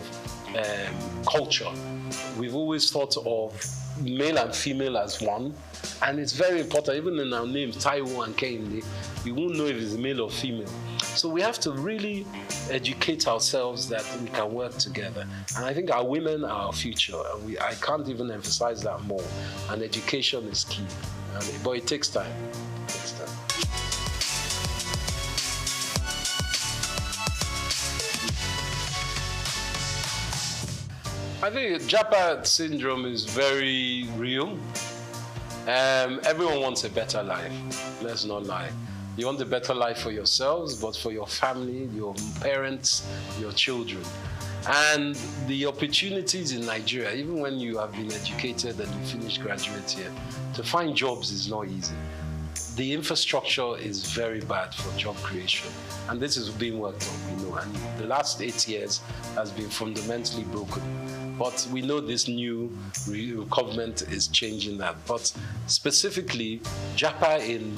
culture. We've always thought of male and female as one, and it's very important. Even in our names, Taiwo and Kehinde, you won't know if it's male or female. So we have to really educate ourselves that we can work together. And I think our women are our future. I can't even emphasize that more. And education is key. But it takes time. I think Japa syndrome is very real. Everyone wants a better life. Let's not lie. You want a better life for yourselves, but for your family, your parents, your children. And the opportunities in Nigeria, even when you have been educated and you finish graduate here, to find jobs is not easy. The infrastructure is very bad for job creation. And this is being worked on, we know. And the last 8 years has been fundamentally broken. But we know this new government is changing that. But specifically, Japa in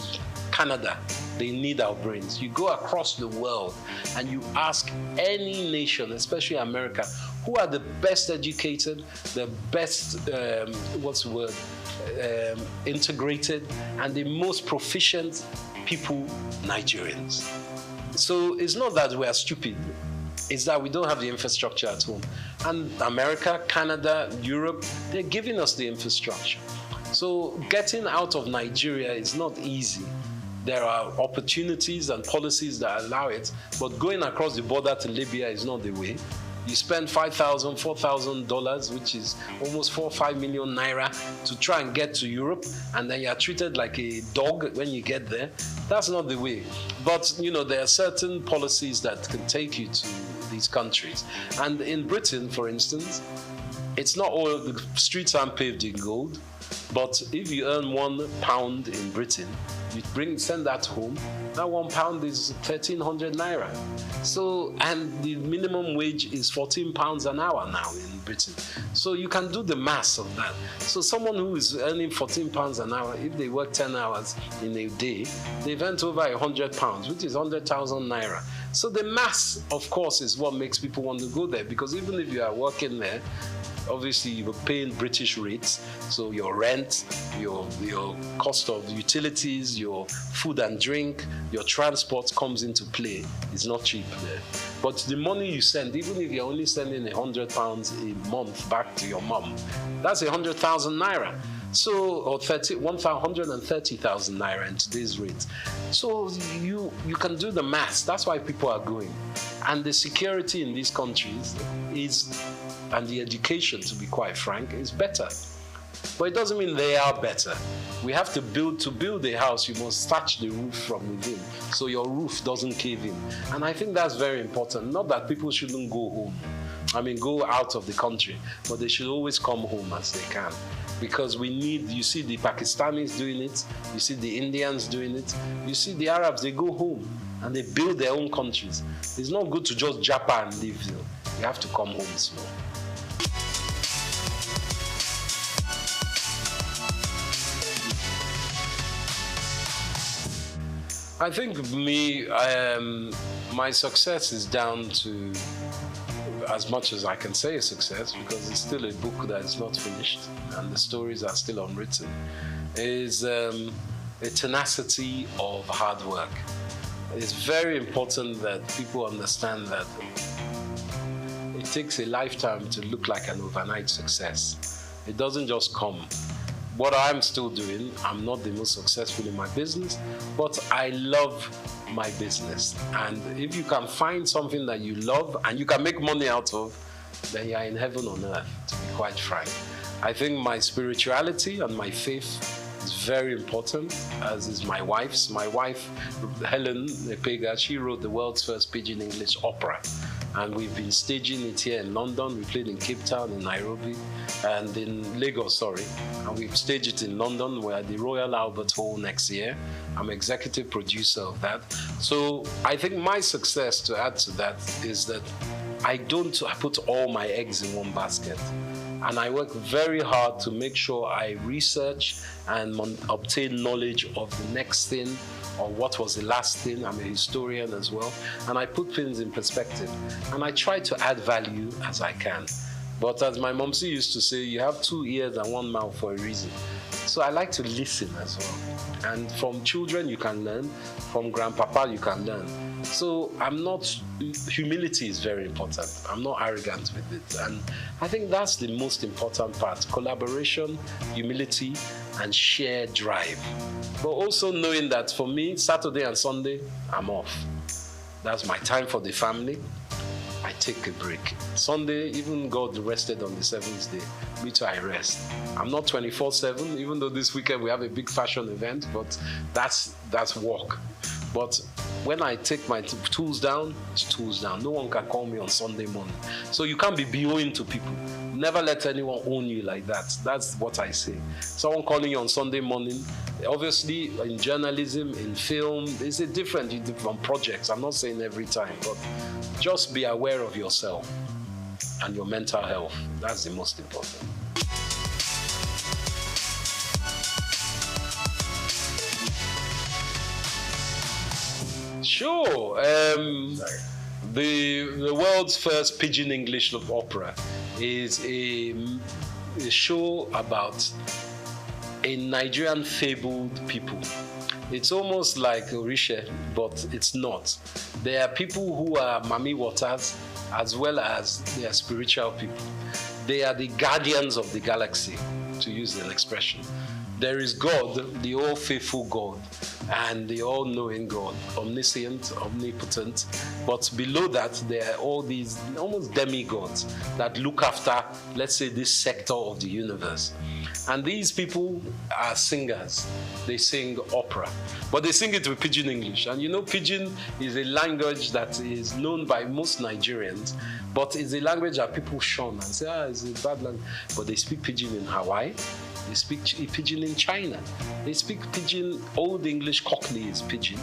Canada, they need our brains. You go across the world and you ask any nation, especially America, who are the best educated, the best, integrated, and the most proficient people, Nigerians. So it's not that we are stupid. It's that we don't have the infrastructure at home. And America, Canada, Europe, they're giving us the infrastructure. So getting out of Nigeria is not easy. There are opportunities and policies that allow it, but going across the border to Libya is not the way. You spend $5,000, $4,000, which is almost 4 or 5 million naira, to try and get to Europe, and then you're treated like a dog when you get there. That's not the way. But, you know, there are certain policies that can take you to these countries. And in Britain, for instance, it's not all, the streets aren't paved in gold, but if you earn £1 in Britain, you send that home, that £1 is 1,300 naira. So, and the minimum wage is £14 an hour now in Britain. So you can do the maths of that. So someone who is earning £14 an hour, if they work 10 hours in a day, they've earned over £100, which is 100,000 naira. So the maths, of course, is what makes people want to go there, because even if you are working there, obviously you're paying British rates, so your rent, your cost of utilities, your food and drink, your transport comes into play. It's not cheap there. But the money you send, even if you're only sending £100 a month back to your mom, that's 100,000 naira. So, or 130,000 naira in today's rate. So you can do the maths. That's why people are going. And the security in these countries is, and the education, to be quite frank, is better. But it doesn't mean they are better. We have to build a house, you must thatch the roof from within, so your roof doesn't cave in. And I think that's very important. Not that people shouldn't go home. I mean, go out of the country, but they should always come home as they can. Because we need, you see the Pakistanis doing it, you see the Indians doing it, you see the Arabs, they go home and they build their own countries. It's not good to just japa and live. You have to come home as well. I think my success is down to, as much as I can say a success, because it's still a book that is not finished and the stories are still unwritten, is a tenacity of hard work. It's very important that people understand that it takes a lifetime to look like an overnight success. It doesn't just come. What I'm still doing, I'm not the most successful in my business, but I love my business. And if you can find something that you love and you can make money out of, then you're in heaven on earth, to be quite frank. I think my spirituality and my faith is very important, as is my wife's. My wife, Helen Epega, she wrote the world's first Pidgin English opera. And we've been staging it here in London. We played in Cape Town, in Nairobi, and in Lagos, sorry. And we've staged it in London. We're at the Royal Albert Hall next year. I'm executive producer of that. So I think my success, to add to that, is that I put all my eggs in one basket. And I work very hard to make sure I research and obtain knowledge of the next thing, or what was the last thing. I'm a historian as well. And I put things in perspective. And I try to add value as I can. But as my momsy used to say, you have 2 ears and 1 mouth for a reason. So I like to listen as well. And from children you can learn, from grandpapa you can learn. So humility is very important. I'm not arrogant with it. And I think that's the most important part. Collaboration, humility, and shared drive. But also knowing that for me, Saturday and Sunday, I'm off. That's my time for the family. I take a break. Sunday, even God rested on the 7th day. Me too, I rest. I'm not 24/7, even though this weekend we have a big fashion event, but that's work. But when I take my tools down, it's tools down. No one can call me on Sunday morning. So you can't be BOing to people. Never let anyone own you like that. That's what I say. Someone calling you on Sunday morning, obviously in journalism, in film, it's a different projects. I'm not saying every time, but just be aware of yourself and your mental health. That's the most important. Sure. The world's first Pidgin English opera is a show about a Nigerian fabled people. It's almost like Orisha, but it's not. There are people who are Mami Waters, as well as they are spiritual people. They are the guardians of the galaxy, to use an expression. There is God, the all-faithful God, and the all-knowing God, omniscient, omnipotent. But below that, there are all these almost demigods that look after, let's say, this sector of the universe. And these people are singers. They sing opera. But they sing it with Pidgin English. And you know, Pidgin is a language that is known by most Nigerians, but it's a language that people shun and say, it's a bad language. But they speak Pidgin in Hawaii. They speak Pidgin in China. They speak Pidgin, Old English Cockney is Pidgin.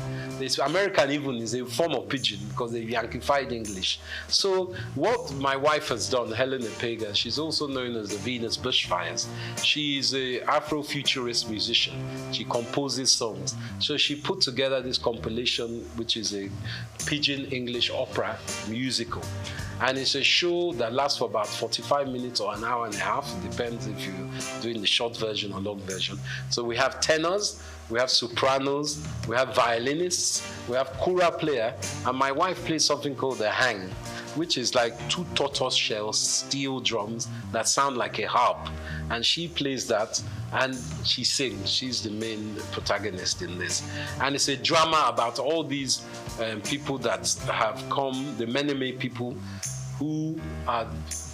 American even is a form of Pidgin because they Yankified English. So what my wife has done, Helen Epega, she's also known as the Venus Bushfires. She's an Afrofuturist musician. She composes songs. So she put together this compilation, which is a Pidgin English opera musical. And it's a show that lasts for about 45 minutes or an hour and a half. It depends if you're doing the short version or long version. So we have tenors, we have sopranos, we have violinists, we have kura player, and my wife plays something called the hang, which is like 2 tortoiseshell steel drums that sound like a harp. And she plays that and she sings. She's the main protagonist in this. And it's a drama about all these people that have come, the many people who are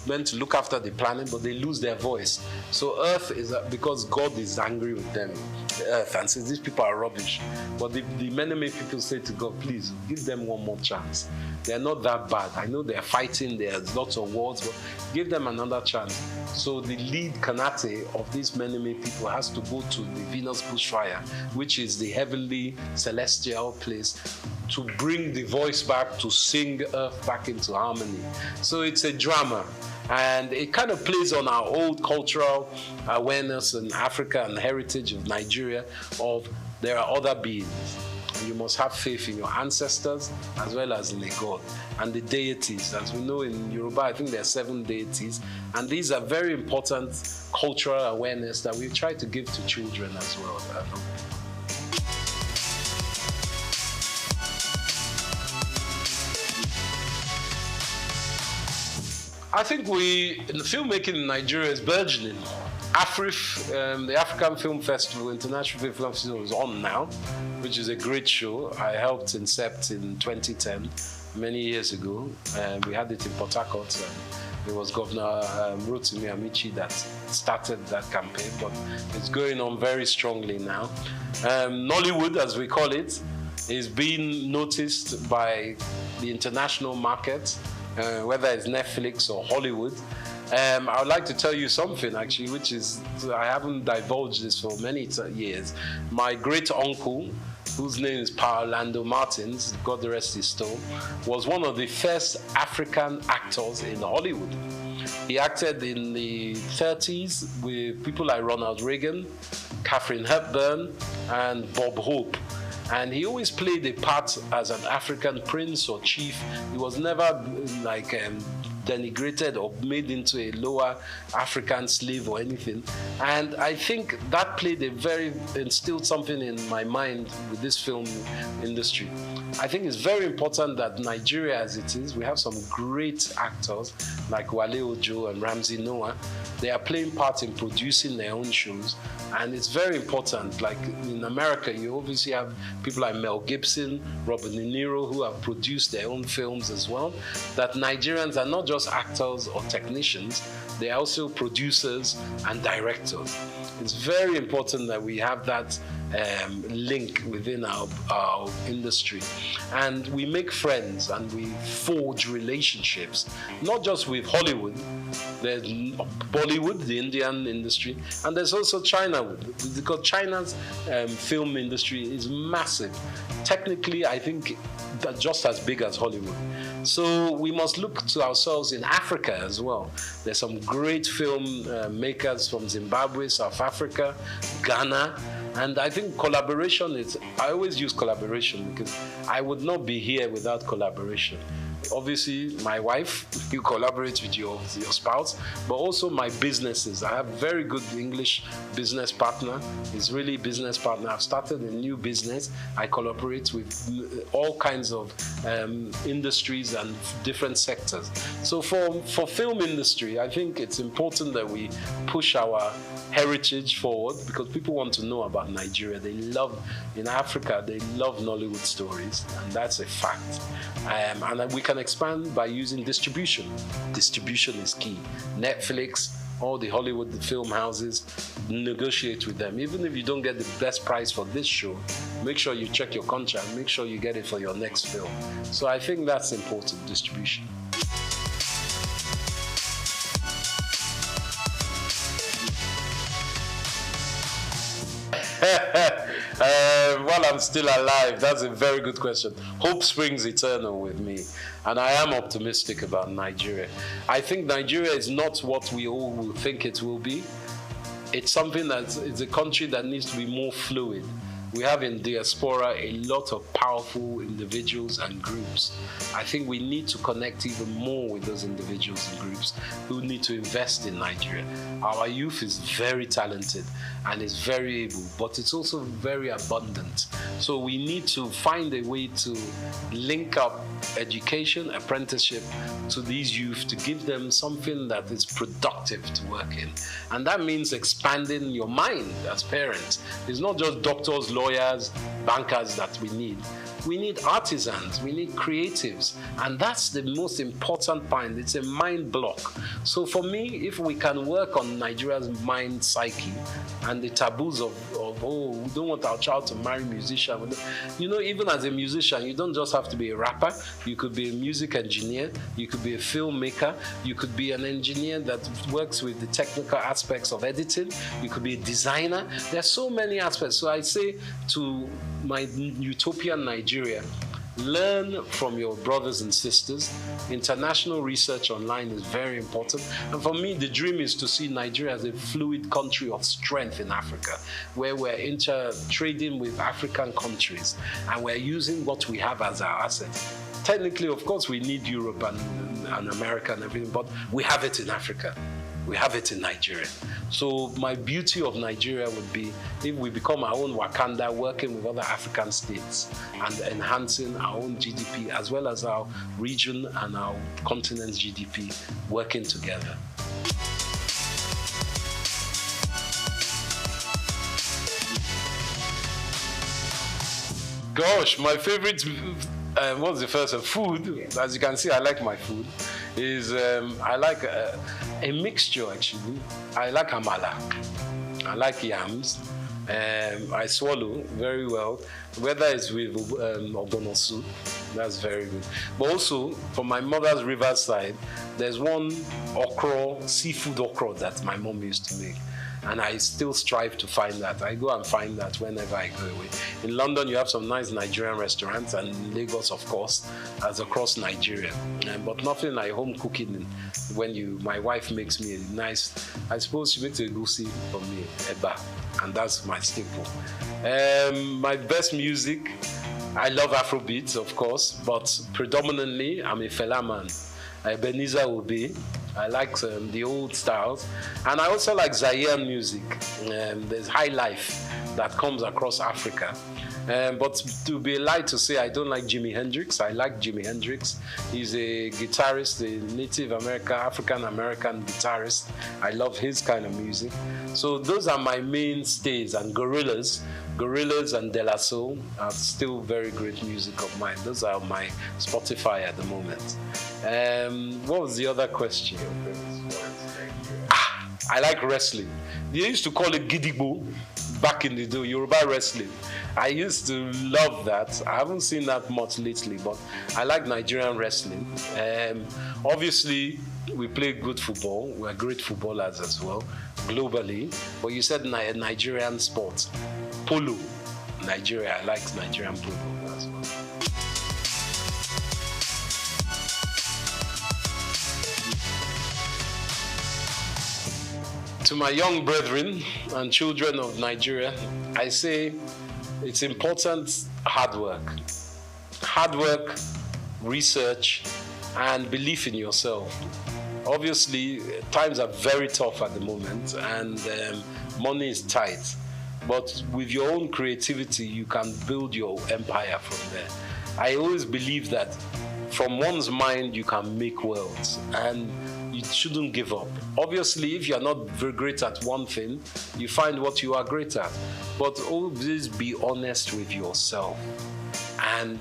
meant to look after the planet, but they lose their voice. So Earth is, because God is angry with them, the Earth, and says these people are rubbish. But the many people say to God, please give them one more chance. They're not that bad. I know they're fighting, there's lots of wars, but give them another chance. So the lead Kanate of these many people has to go to the Venus Bushfire, which is the heavenly celestial place, to bring the voice back, to sing Earth back into harmony. So it's a drama. And it kind of plays on our old cultural awareness in Africa and heritage of Nigeria of there are other beings. And you must have faith in your ancestors as well as in the God and the deities. As we know in Yoruba, I think there are 7 deities. And these are very important cultural awareness that we try to give to children as well. I think the filmmaking in Nigeria is burgeoning. AFRIF, the African Film Festival, International Film Festival, is on now, which is a great show. I helped incept in 2010, many years ago. We had it in Port Harcourt. It was Governor Rotimi Amici that started that campaign, but it's going on very strongly now. Nollywood, as we call it, is being noticed by the international market, whether it's Netflix or Hollywood. I would like to tell you something, actually, which is, I haven't divulged this for many years. My great uncle, whose name is Orlando Martins, God rest his soul, was one of the first African actors in Hollywood. He acted in the 30s with people like Ronald Reagan, Katharine Hepburn, and Bob Hope. And he always played a part as an African prince or chief. He was never like denigrated or made into a lower African slave or anything. And I think that instilled something in my mind with this film industry. I think it's very important that Nigeria, as it is, we have some great actors like Wale Ojo and Ramsey Noah. They are playing part in producing their own shows. And it's very important. Like in America, you obviously have people like Mel Gibson, Robert De Niro, who have produced their own films as well. That Nigerians are not just actors or technicians, they are also producers and directors. It's very important that we have that link within our industry. And we make friends and we forge relationships, not just with Hollywood. There's Bollywood, the Indian industry, and there's also China, because China's film industry is massive. Technically, I think that just as big as Hollywood. So we must look to ourselves in Africa as well. There's some great film makers from Zimbabwe, South Africa, Ghana, and I think collaboration I always use collaboration because I would not be here without collaboration. Obviously, my wife, you collaborate with your spouse, but also my businesses. I have very good English business partner. He's really a business partner. I've started a new business. I collaborate with all kinds of industries and different sectors. So for film industry, I think it's important that we push our heritage forward because people want to know about Nigeria. In Africa, they love Nollywood stories, and that's a fact. And we can expand by using distribution. Distribution is key. Netflix, all the Hollywood film houses, negotiate with them. Even if you don't get the best price for this show, make sure you check your contract, make sure you get it for your next film. So I think that's important, distribution. While I'm still alive, that's a very good question. Hope springs eternal with me, and I am optimistic about Nigeria. I think Nigeria is not what we all will think it will be. It's it's a country that needs to be more fluid. We have in diaspora a lot of powerful individuals and groups. I think we need to connect even more with those individuals and groups who need to invest in Nigeria. Our youth is very talented and is very able, but it's also very abundant. So we need to find a way to link up education, apprenticeship to these youth to give them something that is productive to work in. And that means expanding your mind as parents. It's not just doctors, lawyers, bankers that we need. We need artisans, we need creatives, and that's the most important point. It's a mind block. So for me, if we can work on Nigeria's mind psyche and the taboos of we don't want our child to marry a musician. You know, even as a musician, you don't just have to be a rapper. You could be a music engineer, you could be a filmmaker, you could be an engineer that works with the technical aspects of editing, you could be a designer. There's so many aspects. So I say to my utopian Nigeria, Learn from your brothers and sisters. International research online is very important. And for me, the dream is to see Nigeria as a fluid country of strength in Africa, where we're trading with African countries and we're using what we have as our asset. Technically, of course, we need Europe and America and everything, but we have it in Africa. We have it in Nigeria. So my beauty of Nigeria would be if we become our own Wakanda, working with other African states and enhancing our own GDP as well as our region and our continent's GDP working together. Gosh, my favorite, what's the first one? Food. As you can see, I like my food. I like a mixture actually. I like amala. I like yams. I swallow very well. Whether it's with ogbono soup, that's very good. But also, from my mother's riverside, there's one seafood okra that my mom used to make. And I still strive to find that. I go and find that whenever I go away. In London, you have some nice Nigerian restaurants, and in Lagos, of course, as across Nigeria. But nothing like home cooking. When my wife makes me a nice, I suppose she makes a goosey for me, eba, and that's my staple. My best music, I love Afrobeats, of course, but predominantly, I'm a Fela man. Ebenezer Obey. I like the old styles. And I also like Zaire music. There's high life that comes across Africa. But to be light to say I don't like Jimi Hendrix. I like Jimi Hendrix. He's a guitarist, a Native American, African-American guitarist. I love his kind of music. So those are my mainstays. And Gorillaz and De La Soul are still very great music of mine. Those are my Spotify at the moment. What was the other question? I like wrestling. They used to call it Gidigbo back in the day, Yoruba wrestling. I used to love that. I haven't seen that much lately, but I like Nigerian wrestling. Obviously, we play good football. We're great footballers as well, globally. But you said Nigerian sports. Polo. Nigeria, I like Nigerian polo as well. To my young brethren and children of Nigeria, I say it's important hard work, research, and belief in yourself. Obviously, times are very tough at the moment, and money is tight. But with your own creativity, you can build your empire from there. I always believe that from one's mind, you can make worlds, and you shouldn't give up. Obviously, if you're not very great at one thing, you find what you are great at. But always be honest with yourself and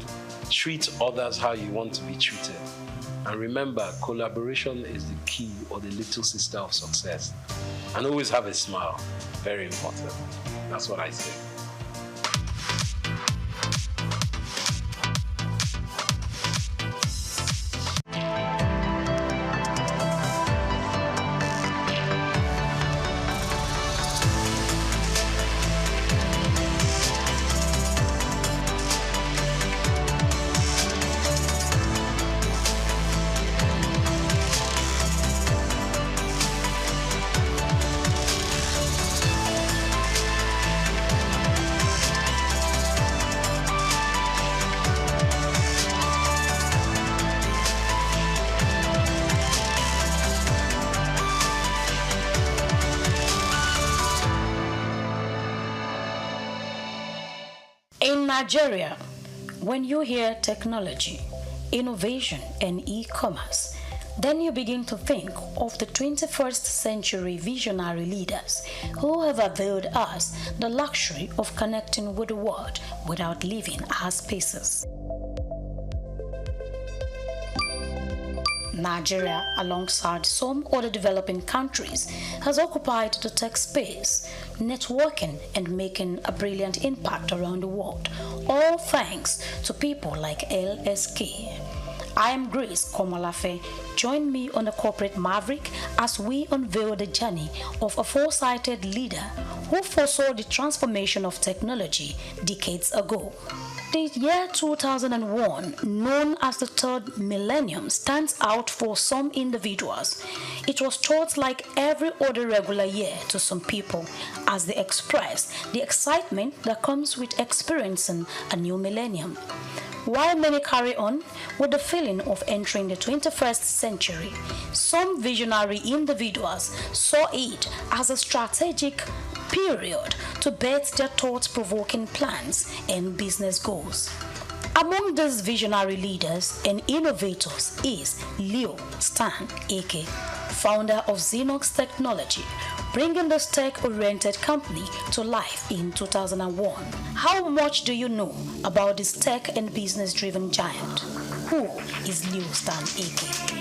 treat others how you want to be treated. And remember, collaboration is the key or the little sister of success. And always have a smile. Very important. That's what I say. In Nigeria, when you hear technology, innovation, and e-commerce, then you begin to think of the 21st century visionary leaders who have availed us the luxury of connecting with the world without leaving our spaces. Nigeria, alongside some other developing countries, has occupied the tech space, networking and making a brilliant impact around the world, all thanks to people like LSK. I am Grace Komolafe. Join me on the Corporate Maverick as we unveil the journey of a foresighted leader who foresaw the transformation of technology decades ago. The year 2001, known as the third millennium, stands out for some individuals. It was thought like every other regular year to some people, as they expressed the excitement that comes with experiencing a new millennium. While many carry on with the feeling of entering the 21st century, some visionary individuals saw it as a strategic period to bet their thought-provoking plans and business goals. Among these visionary leaders and innovators is Leo Stan Eke, founder of SOUQ Technology, bringing this tech-oriented company to life in 2001. How much do you know about this tech and business-driven giant? Who is Leo Stan Eke?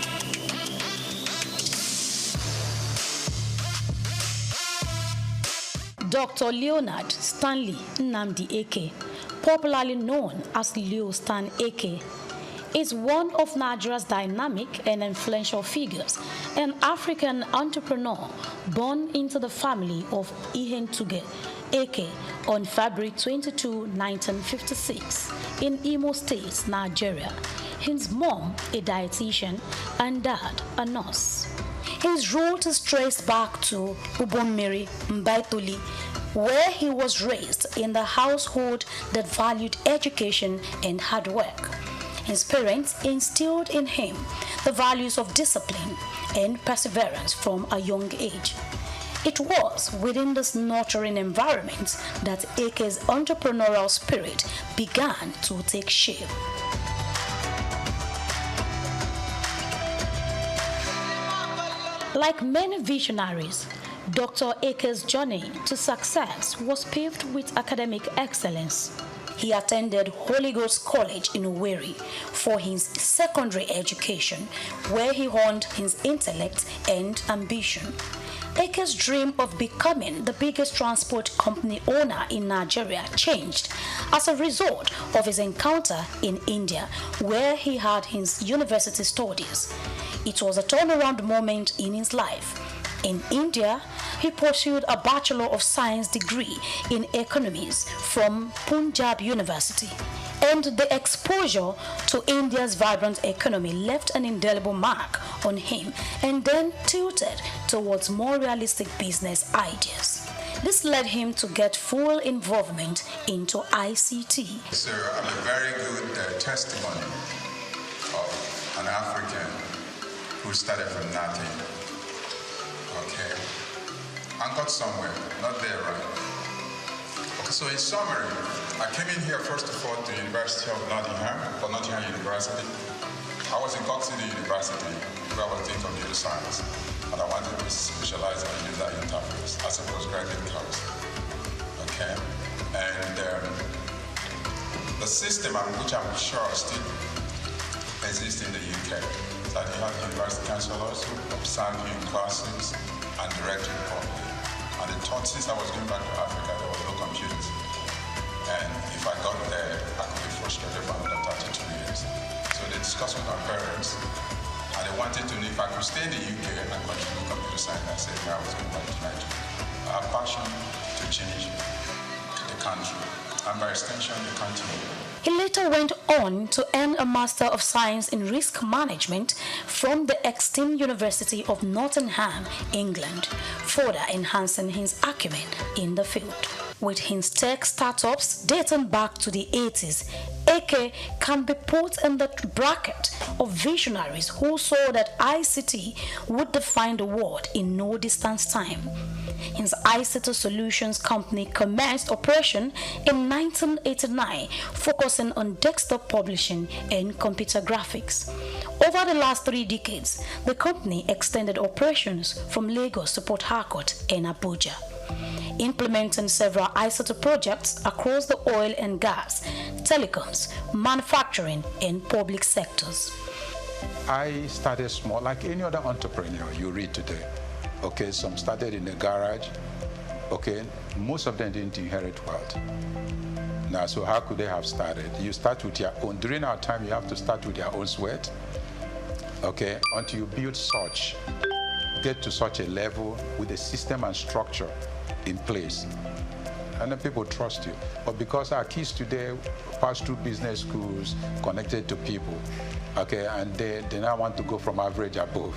Dr. Leonard Stanley Nnamdi Eke, popularly known as Leo Stan Eke, is one of Nigeria's dynamic and influential figures, an African entrepreneur born into the family of Ihentuge Eke on February 22, 1956 in Imo State, Nigeria. His mom, a dietitian, and dad, a nurse. His root is traced back to Ubonmiri Mbaitoli, where he was raised in the household that valued education and hard work. His parents instilled in him the values of discipline and perseverance from a young age. It was within this nurturing environment that Eke's entrepreneurial spirit began to take shape. Like many visionaries, Dr. Eke's journey to success was paved with academic excellence. He attended Holy Ghost College in Owerri for his secondary education, where he honed his intellect and ambition. Eke's dream of becoming the biggest transport company owner in Nigeria changed as a result of his encounter in India, where he had his university studies. It was a turnaround moment in his life. In India, he pursued a Bachelor of Science degree in economics from Punjab University, and the exposure to India's vibrant economy left an indelible mark on him and then tilted towards more realistic business ideas. This led him to get full involvement into ICT. So I'm a very good testimony of an African who started from nothing, okay, and got somewhere, not there, right? Okay, so in summary, I came in here first of all to the University of Nottingham, or Nottingham University. I was in Cork City University, where I was doing computer science, and I wanted to specialize in user interface as a postgraduate course, okay? And the system, which I'm sure still exists in the UK, that you have university counselors who observe you in classes and direct you properly. And the thought, since I was going back to Africa, there was no computers. And if I got there, I could be frustrated for another 32 years. So they discussed with my parents, and they wanted to know if I could stay in the UK and continue computer science. I said, no, I was going back to Nigeria. I have passion to change the country, and by extension, the continent. He later went on to earn a Master of Science in Risk Management from the Exton University of Nottingham, England, further enhancing his acumen in the field. With his tech startups dating back to the 80s, Eke can be put in the bracket of visionaries who saw that ICT would define the world in no distant time. His ICT Solutions company commenced operation in 1989, focusing on desktop publishing and computer graphics. Over the last 3 decades, the company extended operations from Lagos to Port Harcourt and Abuja, implementing several ICT projects across the oil and gas, telecoms, manufacturing, and public sectors. I started small, like any other entrepreneur you read today. Okay, some started in the garage. Okay, most of them didn't inherit wealth. Now, so how could they have started? You start with your own. During our time, you have to start with your own sweat. Okay, until you build such, get to such a level with a system and structure in place. and then people trust you. But because our kids today pass through business schools connected to people, okay, and they now want to go from average above,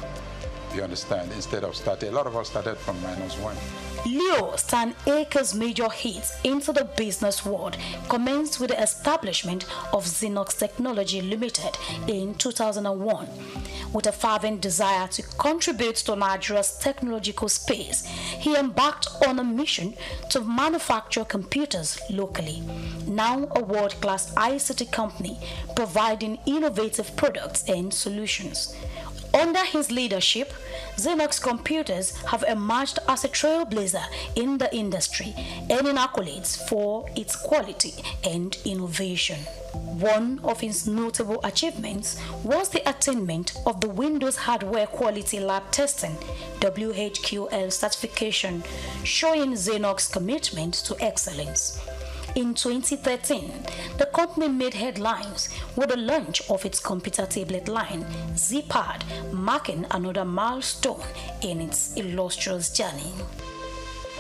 you understand, instead of starting. A lot of us started from -1. Leo Stan Akers' major hits into the business world commenced with the establishment of SOUQ Technology Limited in 2001. With a fervent desire to contribute to Nigeria's technological space, he embarked on a mission to manufacture computers locally. Now a world-class ICT company providing innovative products and solutions. Under his leadership, SOUQ Computers have emerged as a trailblazer in the industry, earning accolades for its quality and innovation. One of his notable achievements was the attainment of the Windows Hardware Quality Lab Testing WHQL certification, showing SOUQ's commitment to excellence. In 2013, the company made headlines with the launch of its computer tablet line, ZPad, marking another milestone in its illustrious journey.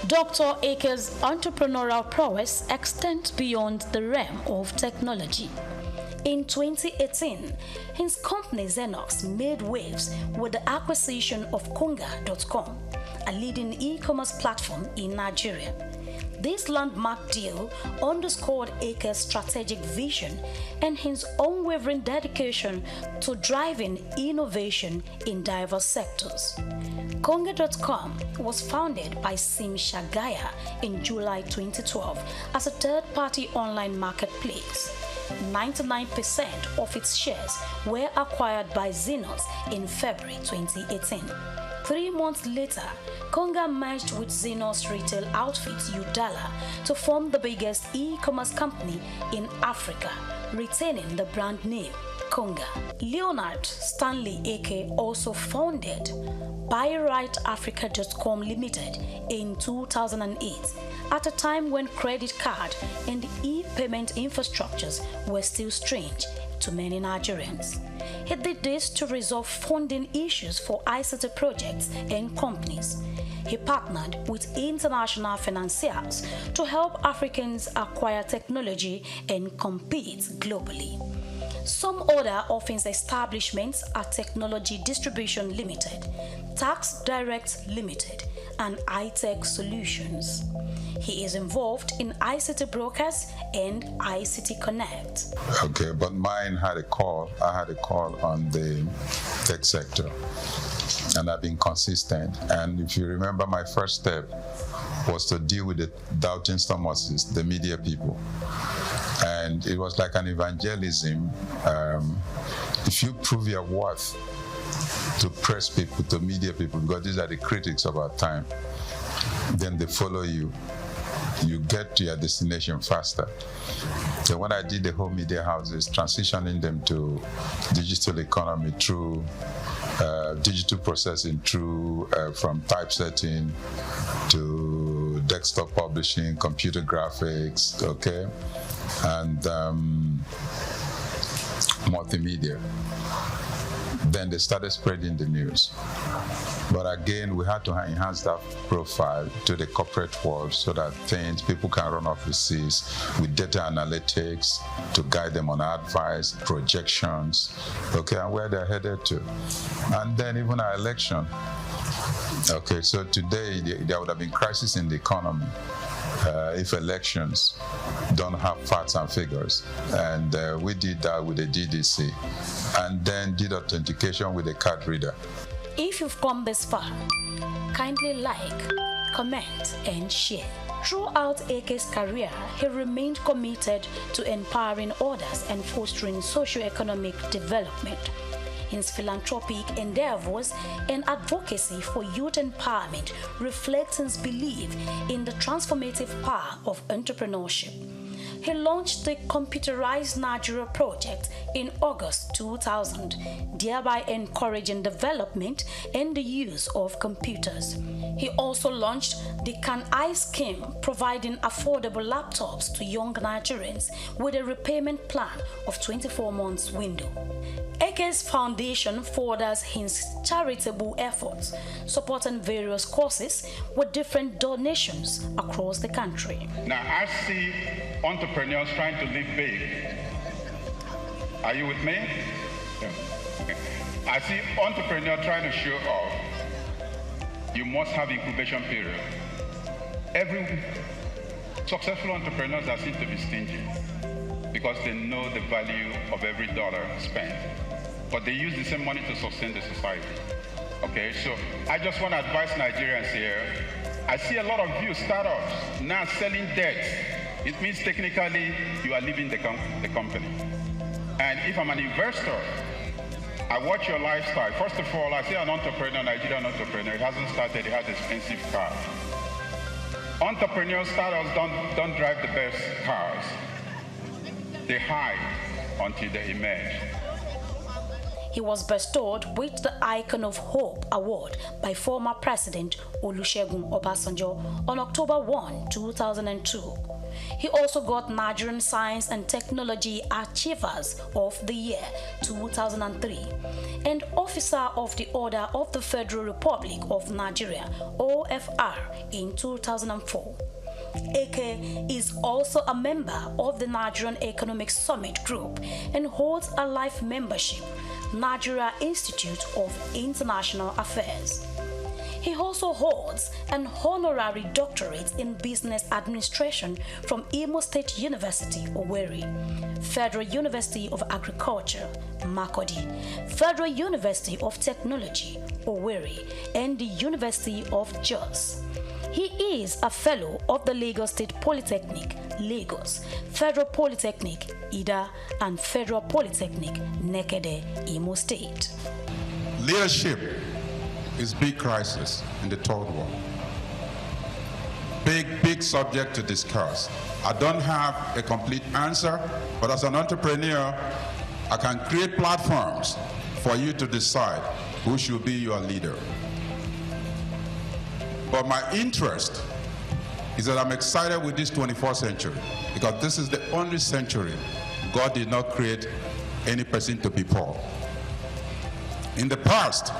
Dr. Akers' entrepreneurial prowess extends beyond the realm of technology. In 2018, his company SOUQ made waves with the acquisition of Konga.com, a leading e-commerce platform in Nigeria. This landmark deal underscored Akers' strategic vision and his unwavering dedication to driving innovation in diverse sectors. Konga.com was founded by Sim Shagaya in July 2012 as a third-party online marketplace. 99% of its shares were acquired by SOUQ in February 2018. 3 months later, Konga merged with SOUQ's retail outfit Udala to form the biggest e-commerce company in Africa, retaining the brand name Konga. Leonard Stanley Ake also founded BuyRightAfrica.com Limited in 2008, at a time when credit card and e-payment infrastructures were still strange to many Nigerians. He did this to resolve funding issues for ICT projects and companies. He partnered with international financiers to help Africans acquire technology and compete globally. Some other of his establishments are Technology Distribution Limited, Tax Direct Limited, and iTech Solutions. He is involved in ICT Brokers and ICT Connect. Okay, but mine had a call. I had a call on the tech sector, and I've been consistent. And if you remember, my first step was to deal with the doubting Thomases, the media people. And it was like an evangelism. If you prove your worth to press people, to media people, because these are the critics of our time, then they follow you. You get to your destination faster. So when I did the whole media houses, transitioning them to digital economy through digital processing, through from typesetting to desktop publishing, computer graphics, okay, and multimedia. Then they started spreading the news. But again, we had to enhance that profile to the corporate world so that people can run offices with data analytics to guide them on advice, projections, okay, and where they're headed to. And then even our election. Okay, so today there would have been crisis in the economy if elections don't have facts and figures. And we did that with the DDC, and then did authentication with a card reader. If you've come this far, kindly like, comment, and share. Throughout Ake's career, he remained committed to empowering others and fostering socio-economic development. His philanthropic endeavors and advocacy for youth empowerment reflect his belief in the transformative power of entrepreneurship. he launched the Computerized Nigeria project in August 2000, thereby encouraging development and the use of computers. He also launched the Can I scheme, providing affordable laptops to young Nigerians with a repayment plan of 24 months window. Eke's foundation furthers his charitable efforts, supporting various causes with different donations across the country. Now, I see entrepreneurs trying to live big. Are you with me? Yeah. Okay. I see entrepreneurs trying to show off. You must have incubation period. Every successful entrepreneurs are seen to be stingy because they know the value of every dollar spent. But they use the same money to sustain the society. Okay, so I just want to advise Nigerians here. I see a lot of you startups now selling debt. It means technically you are leaving the company. And if I'm an investor, I watch your lifestyle. First of all, I see an entrepreneur, Nigerian entrepreneur. He hasn't started, he has an expensive car. Entrepreneurs, startups don't drive the best cars. They hide until they emerge. He was bestowed with the Icon of Hope Award by former President Olusegun Obasanjo on October 1, 2002. He also got Nigerian Science and Technology Achievers of the Year 2003 and Officer of the Order of the Federal Republic of Nigeria (OFR) in 2004. Eke is also a member of the Nigerian Economic Summit Group and holds a life membership, Nigeria Institute of International Affairs. He also holds an honorary doctorate in business administration from Imo State University, Owerri, Federal University of Agriculture, Makurdi, Federal University of Technology, Owerri, and the University of Jos. He is a fellow of the Lagos State Polytechnic, Lagos, Federal Polytechnic, Ida, and Federal Polytechnic, Nekede, Imo State. Leadership is big crisis in the third world. Big subject to discuss. I don't have a complete answer, but as an entrepreneur, I can create platforms for you to decide who should be your leader. But my interest is that I'm excited with this 21st century because this is the only century God did not create any person to be poor. In the past,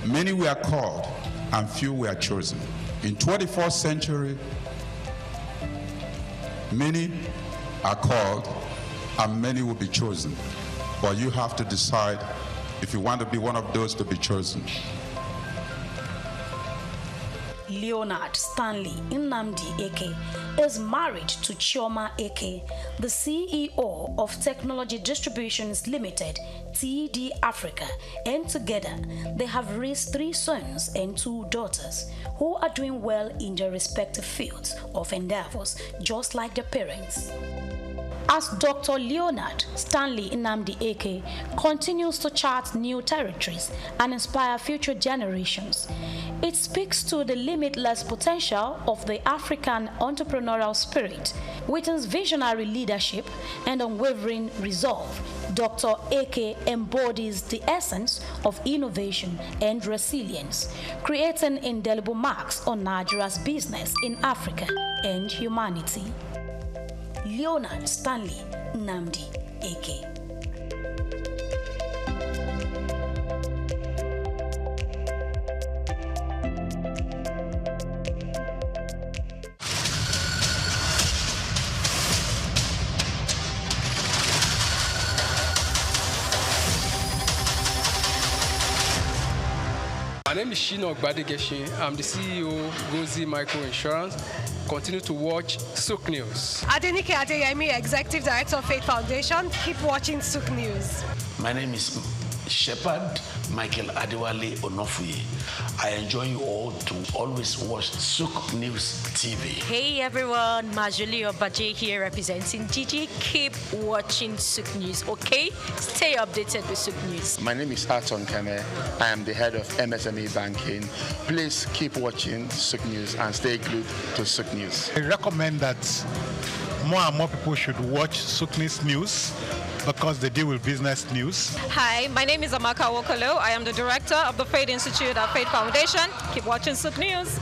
many were called and few were chosen. In 21st century, many are called and many will be chosen. But you have to decide if you want to be one of those to be chosen. Leonard Stanley Nnamdi Eke is married to Chioma Eke, the CEO of Technology Distributions Limited, TD Africa, and together they have raised 3 sons and 2 daughters who are doing well in their respective fields of endeavors, just like their parents. As Dr. Leonard Stanley Nnamdi Eke continues to chart new territories and inspire future generations, it speaks to the limitless potential of the African entrepreneurial spirit. With his visionary leadership and unwavering resolve, Dr. Eke embodies the essence of innovation and resilience, creating indelible marks on Nigeria's business in Africa and humanity. Leonard Stanley Nnamdi Eke. My name is Shino Ogbadegeshin. I'm the CEO of Gozi Micro Insurance. Continue to watch SOUQ News. Adenike Adeyemi, Executive Director of Faith Foundation. Keep watching SOUQ News. My name is Shepherd Michael Adewale Onofuye. I enjoy you all to always watch SOUQ News TV. Hey everyone, Majuli Obaje here representing Gigi. Keep watching SOUQ News, okay? Stay updated with SOUQ News. My name is Harton Kene. I am the head of MSME Banking. Please keep watching SOUQ News and stay glued to SOUQ News. I recommend that more and more people should watch SOUQ News because they deal with business news. Hi, my name is Amaka Wokolo. I am the director of the Faith Institute at Faith Foundation. Keep watching SOUQ News.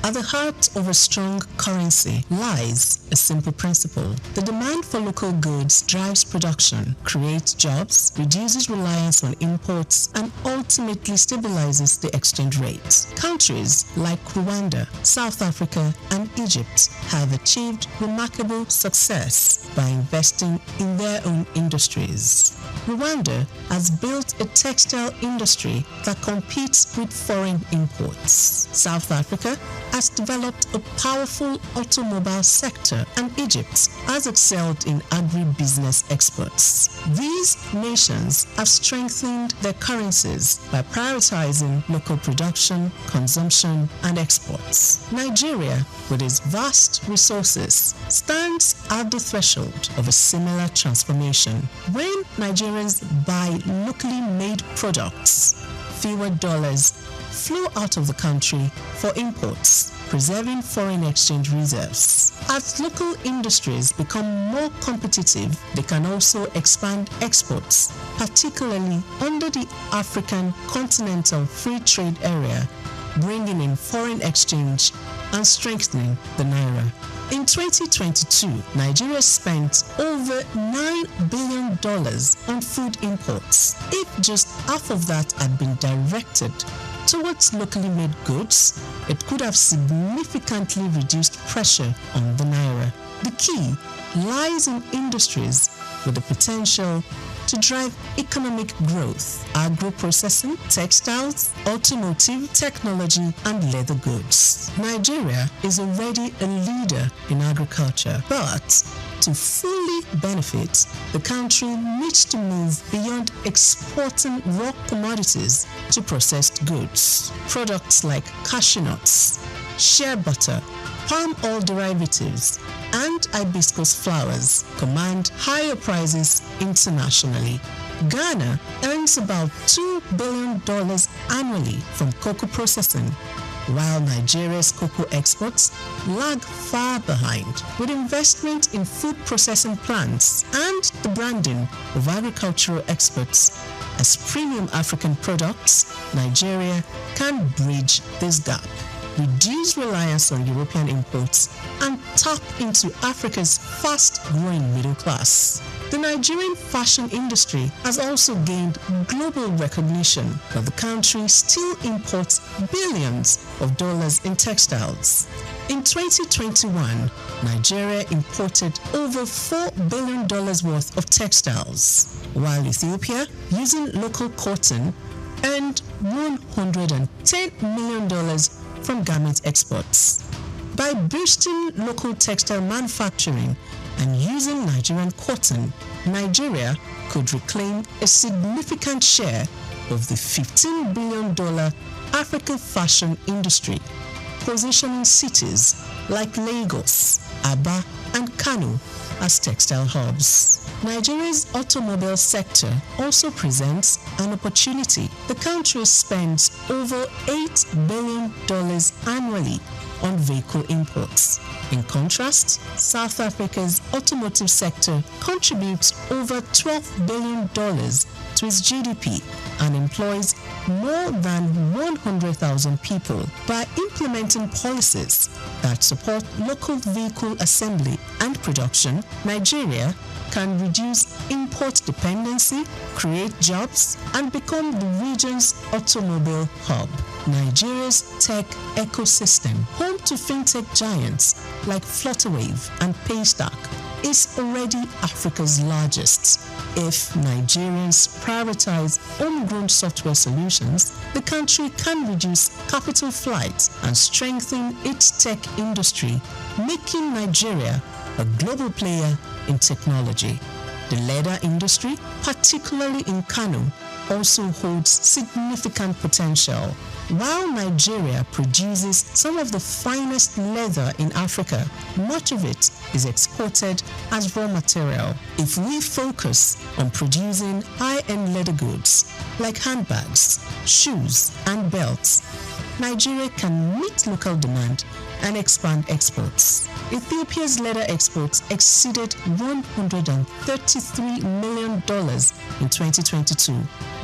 At the heart of a strong currency lies a simple principle. The demand for local goods drives production, creates jobs, reduces reliance on imports, and ultimately stabilizes the exchange rate. Countries like Rwanda, South Africa, and Egypt have achieved remarkable success by investing in their own industries. Rwanda has built a textile industry that competes with foreign imports. South Africa has developed a powerful automobile sector, and Egypt has excelled in agribusiness exports. These nations have strengthened their currencies by prioritizing local production, consumption, and exports. Nigeria, with its vast resources, stands at the threshold of a similar transformation. When Nigerians buy locally made products, fewer dollars flow out of the country for imports, preserving foreign exchange reserves. As local industries become more competitive, they can also expand exports, particularly under the African Continental Free Trade Area, bringing in foreign exchange and strengthening the naira. In 2022, Nigeria spent over $9 billion on food imports. If just half of that had been directed towards locally made goods, it could have significantly reduced pressure on the naira. The key lies in industries with the potential to drive economic growth: agro-processing, textiles, automotive, technology, and leather goods. Nigeria is already a leader in agriculture, but to fully benefit, the country needs to move beyond exporting raw commodities to processed goods. Products like cashew nuts, shea butter, palm oil derivatives, and hibiscus flowers command higher prices internationally. Ghana earns about $2 billion annually from cocoa processing, while Nigeria's cocoa exports lag far behind. With investment in food processing plants and the branding of agricultural exports as premium African products, Nigeria can bridge this gap, reduce reliance on European imports, and tap into Africa's fast-growing middle class. The Nigerian fashion industry has also gained global recognition, but the country still imports billions of dollars in textiles. In 2021, Nigeria imported over $4 billion worth of textiles, while Ethiopia, using local cotton, earned $110 million from garment exports. By boosting local textile manufacturing and using Nigerian cotton, Nigeria could reclaim a significant share of the $15 billion African fashion industry, positioning cities like Lagos, Aba, and Kano as textile hubs. Nigeria's automobile sector also presents an opportunity. The country spends over $8 billion annually on vehicle imports. In contrast, South Africa's automotive sector contributes over $12 billion to its GDP and employs more than 100,000 people. By implementing policies that support local vehicle assembly and production, Nigeria can reduce import dependency, create jobs, and become the region's automobile hub. Nigeria's tech ecosystem, home to fintech giants like Flutterwave and Paystack, is already Africa's largest. If Nigerians prioritize homegrown software solutions, the country can reduce capital flight and strengthen its tech industry, making Nigeria a global player in technology. The leather industry, particularly in Kano, also holds significant potential. While Nigeria produces some of the finest leather in Africa, much of it is exported as raw material. If we focus on producing high-end leather goods like handbags, shoes, and belts, Nigeria can meet local demand and expand exports. Ethiopia's leather exports exceeded $133 million in 2022,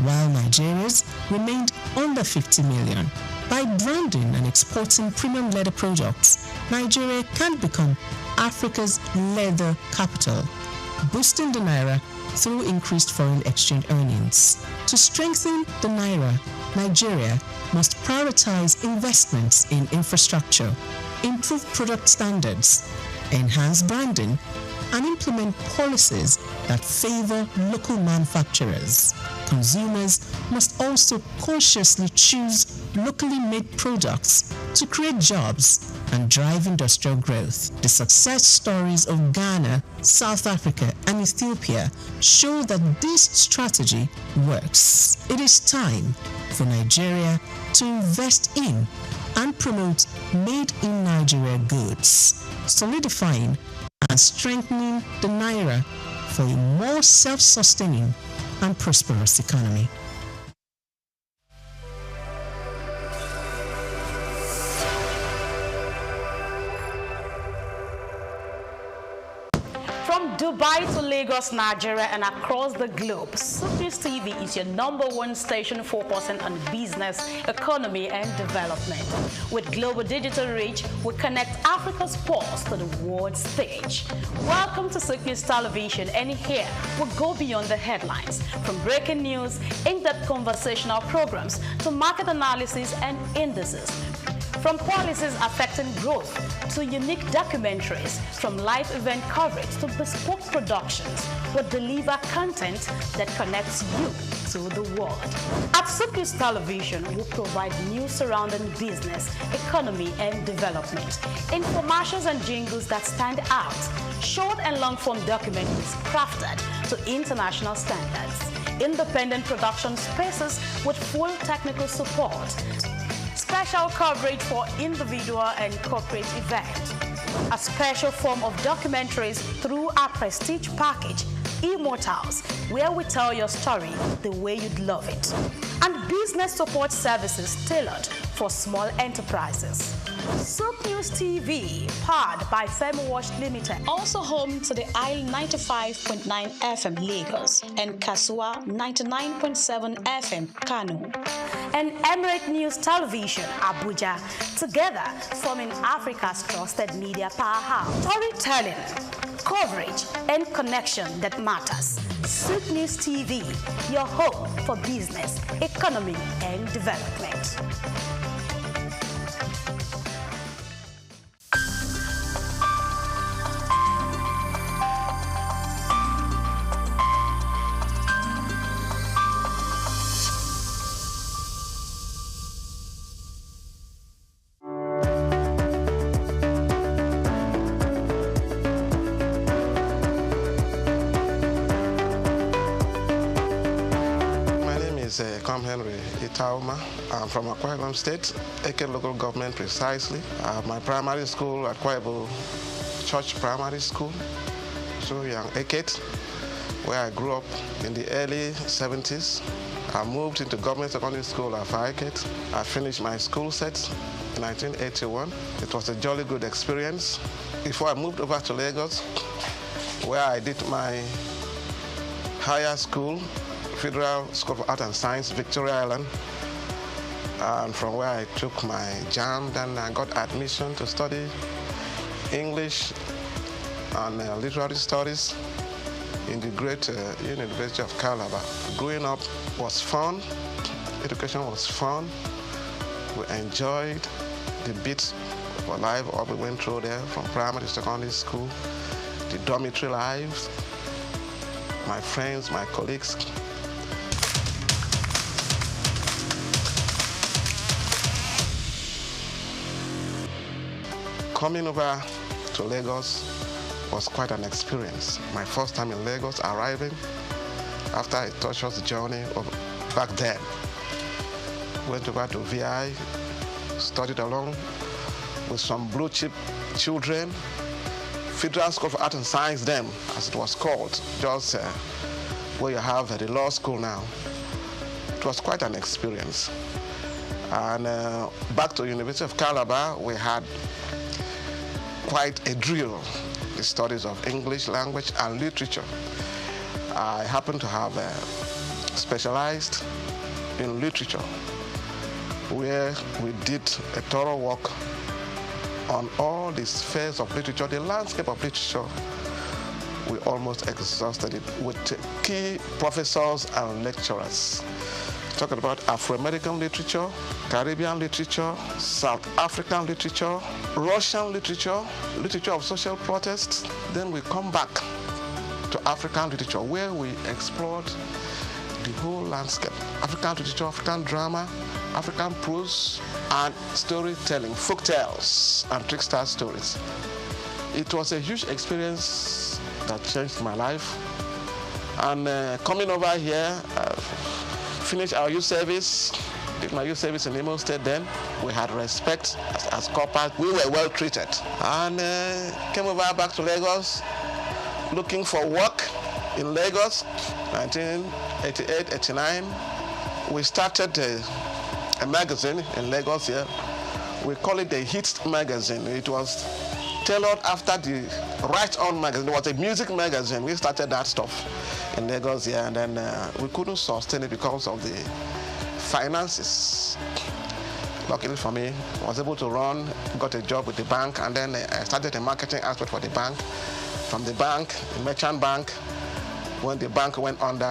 while Nigeria's remained under $50 million. By branding and exporting premium leather products, Nigeria can become Africa's leather capital, boosting the naira through increased foreign exchange earnings. To strengthen the naira, Nigeria must prioritize investments in infrastructure, improve product standards, enhance branding, and implement policies that favor local manufacturers. Consumers must also consciously choose locally made products to create jobs and drive industrial growth. The success stories of Ghana, South Africa, and Ethiopia show that this strategy works. It is time for Nigeria to invest in and promote made in Nigeria goods, solidifying and strengthening the naira for a more self-sustaining and prosperous economy. From Dubai to Lagos, Nigeria, and across the globe, SOUQ News TV is your #1 station focusing on business, economy, and development. With global digital reach, we connect Africa's pulse to the world stage. Welcome to SOUQ News Television, and here we go beyond the headlines. From breaking news, in-depth conversational programs, to market analysis and indices. From policies affecting growth to unique documentaries, from live event coverage to bespoke productions, we deliver content that connects you to the world. At SOUQ News Television, we provide news surrounding business, economy, and development, infomercials and jingles that stand out, short and long-form documentaries crafted to international standards, independent production spaces with full technical support, special coverage for individual and corporate events, a special form of documentaries through our prestige package, Immortals, where we tell your story the way you'd love it, and business support services tailored for small enterprises. SOUQ News TV, powered by FemWatch Limited, also home to the Isle 95.9 FM Lagos and Kasua 99.7 FM Kano, and Emirate News Television Abuja, together forming Africa's trusted media powerhouse. Storytelling, coverage, and connection that matters. SOUQ News TV, your home for business, economy, and development. Henry Itauma. I'm from Akwa Ibom State, Eke local government precisely. My primary school at Akwa Ibom Church Primary School, so young Eket, where I grew up in the early 70s. I moved into government secondary school at Eket. I finished my school set in 1981. It was a jolly good experience. Before I moved over to Lagos, where I did my higher school, Federal School of Art and Science, Victoria Island, and from where I took my JAM, then I got admission to study English and literary studies in the great University of Calabar. Growing up was fun, education was fun, we enjoyed the bits of life all we went through there, from primary to secondary school. the dormitory lives, my friends, my colleagues. Coming over to Lagos was quite an experience. My first time in Lagos, arriving after a tortuous journey back then. Went over to VI, studied along with some blue chip children, Federal School of Art and Science then, as it was called, just where you have the law school now. It was quite an experience. And back to University of Calabar, we had quite a drill, the studies of English language and literature. I happen to have specialized in literature, where we did a thorough work on all the spheres of literature, the landscape of literature. We almost exhausted it with key professors and lecturers. Talking about Afro-American literature, Caribbean literature, South African literature, Russian literature, literature of social protests. Then we come back to African literature, where we explored the whole landscape. African literature, African drama, African prose, and storytelling, folk tales, and trickster stories. It was a huge experience that changed my life. And coming over here, finished our youth service, did my youth service in Imo State then. We had respect as corporate. We were well treated. And came over back to Lagos, looking for work in Lagos, 1988, 89. We started a magazine in Lagos here. We call it the Hits magazine. It was tailored after the Right On magazine. It was a music magazine. We started that stuff in Lagos here, and then we couldn't sustain it because of the finances. Luckily for me, I was able to run, got a job with the bank, and then I started a marketing aspect for the bank. From the bank, the merchant bank, when the bank went under,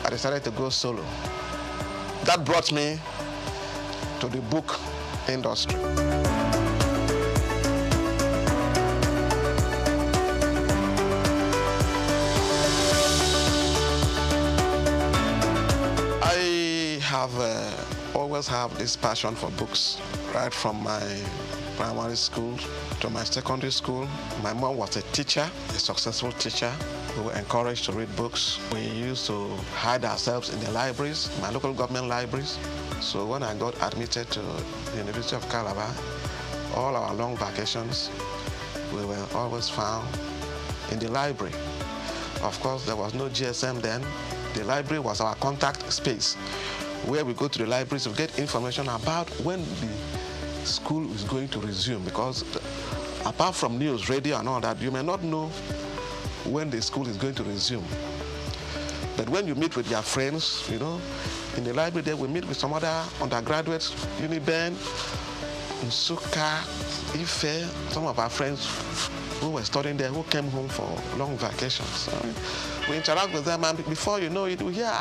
I decided to go solo. That brought me to the book industry. I have always have this passion for books, right from my primary school to my secondary school. My mom was a teacher, a successful teacher. We were encouraged to read books. We used to hide ourselves in the libraries, my local government libraries. So when I got admitted to the University of Calabar, all our long vacations, we were always found in the library. Of course, there was no GSM then. The library was our contact space, where we go to the libraries to get information about when the school is going to resume, because apart from news, radio and all that, you may not know when the school is going to resume. But when you meet with your friends, you know, in the library there, we meet with some other undergraduates, Uniben, SOUQ, Ife, some of our friends who were studying there, who came home for long vacations. We interact with them, and before you know it, we hear,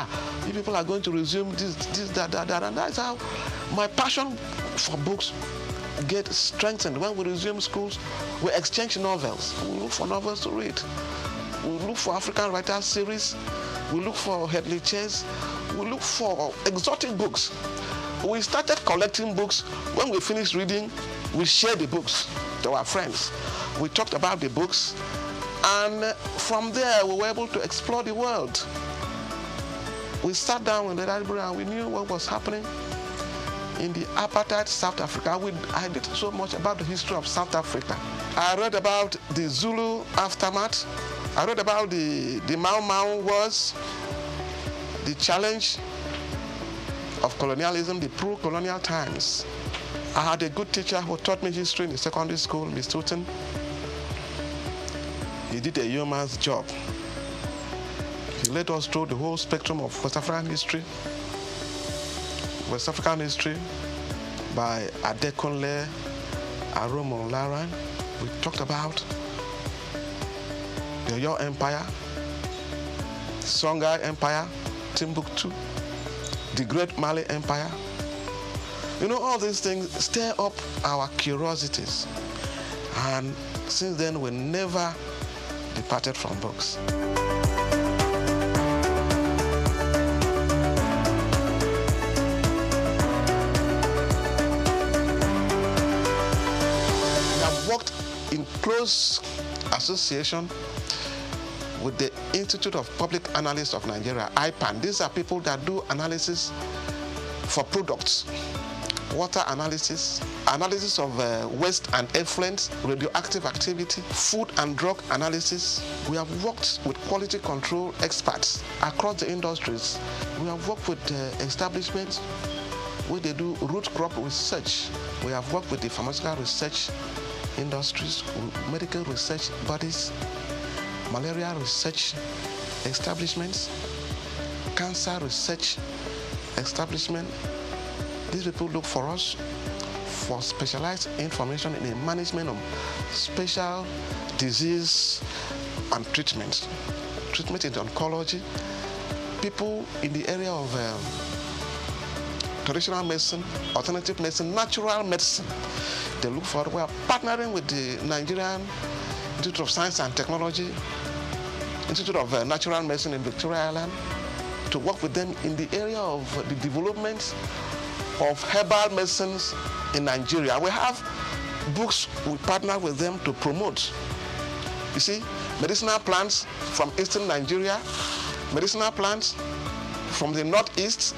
you people are going to resume this, that, and that's how my passion for books get strengthened. When we resume schools, we exchange novels. We look for novels to read. We look for African writers series. We look for Headley Chase. We look for exotic books. We started collecting books. When we finished reading, we shared the books to our friends. We talked about the books, and from there we were able to explore the world. We sat down in the library and we knew what was happening in the apartheid South Africa. I did so much about the history of South Africa. I read about the Zulu aftermath. I read about the Mau Mau Wars, the challenge of colonialism, the pro-colonial times. I had a good teacher who taught me history in the secondary school, Miss Tooten. He did a yeoman's job. He led us through the whole spectrum of West African history. West African history by Adekunle Aromolaran. We talked about the Oyo Empire, Songhai Empire, Timbuktu, the Great Mali Empire. You know, all these things stir up our curiosities. And since then, we never departed from books. We have worked in close association with the Institute of Public Analysts of Nigeria, IPAN. These are people that do analysis for products, water analysis, analysis of waste and effluent, radioactive activity, food and drug analysis. We have worked with quality control experts across the industries. We have worked with establishments where they do root crop research. We have worked with the pharmaceutical research industries, medical research bodies, malaria research establishments, cancer research establishment. These people look for us for specialized information in the management of special disease and treatment. Treatment in oncology. People in the area of traditional medicine, alternative medicine, natural medicine. They look for it. We are partnering with the Nigerian Institute of Science and Technology, Institute of Natural Medicine in Victoria Island, to work with them in the area of the development of herbal medicines in Nigeria. We have books we partner with them to promote. You see, medicinal plants from eastern Nigeria, medicinal plants from the northeast,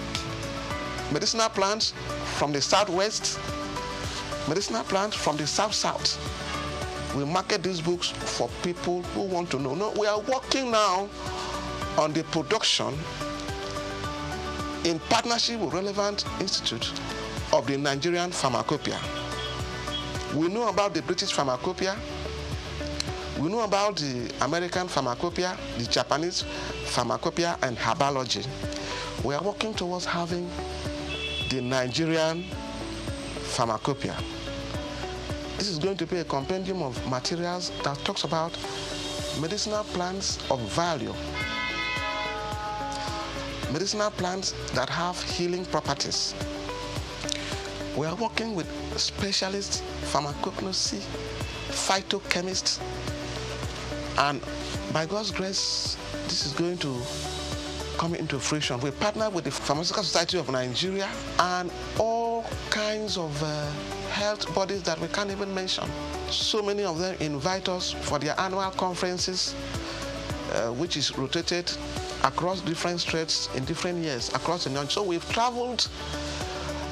medicinal plants from the southwest, medicinal plants from the south-south. We market these books for people who want to know. No, we are working now on the production in partnership with relevant institute of the Nigerian pharmacopoeia. We know about the British pharmacopoeia. We know about the American pharmacopoeia, the Japanese pharmacopoeia, and herbology. We are working towards having the Nigerian pharmacopoeia. This is going to be a compendium of materials that talks about medicinal plants of value, medicinal plants that have healing properties. We are working with specialists, pharmacognosy, phytochemists, and by God's grace, this is going to come into fruition. We partner with the Pharmaceutical Society of Nigeria and all kinds of health bodies that we can't even mention. So many of them invite us for their annual conferences, which is rotated across different states in different years across the nation. So we've traveled,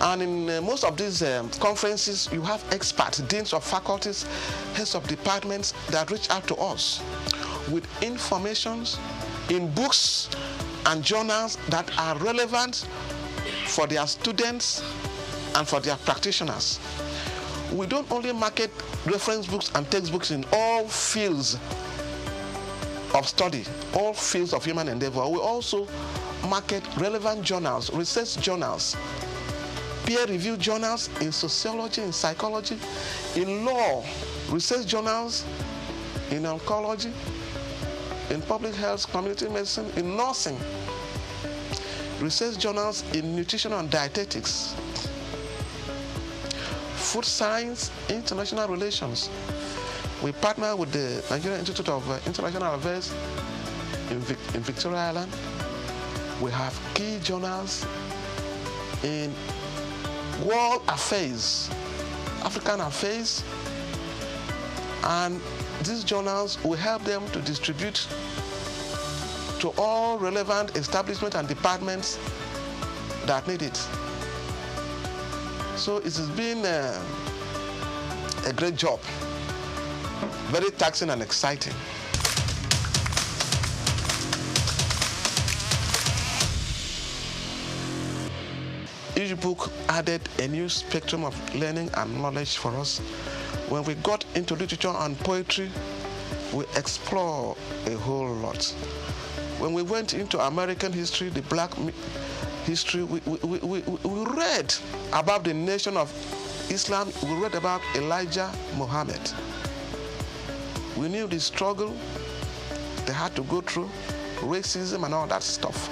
and in most of these conferences, you have experts, deans of faculties, heads of departments that reach out to us with informations in books and journals that are relevant for their students and for their practitioners. We don't only market reference books and textbooks in all fields of study, all fields of human endeavor. We also market relevant journals, research journals, peer-reviewed journals in sociology, in psychology, in law, research journals in oncology, in public health, community medicine, in nursing, research journals in nutrition and dietetics, food science, international relations. We partner with the Nigerian Institute of International Affairs in Victoria Island. We have key journals in world affairs, African affairs, and these journals will help them to distribute to all relevant establishments and departments that need it. So it has been a great job, very taxing and exciting. Each book added a new spectrum of learning and knowledge for us. When we got into literature and poetry, we explore a whole lot. When we went into American history, the black history, we read about the nation of Islam. We read about Elijah Muhammad. We knew the struggle they had to go through, racism and all that stuff.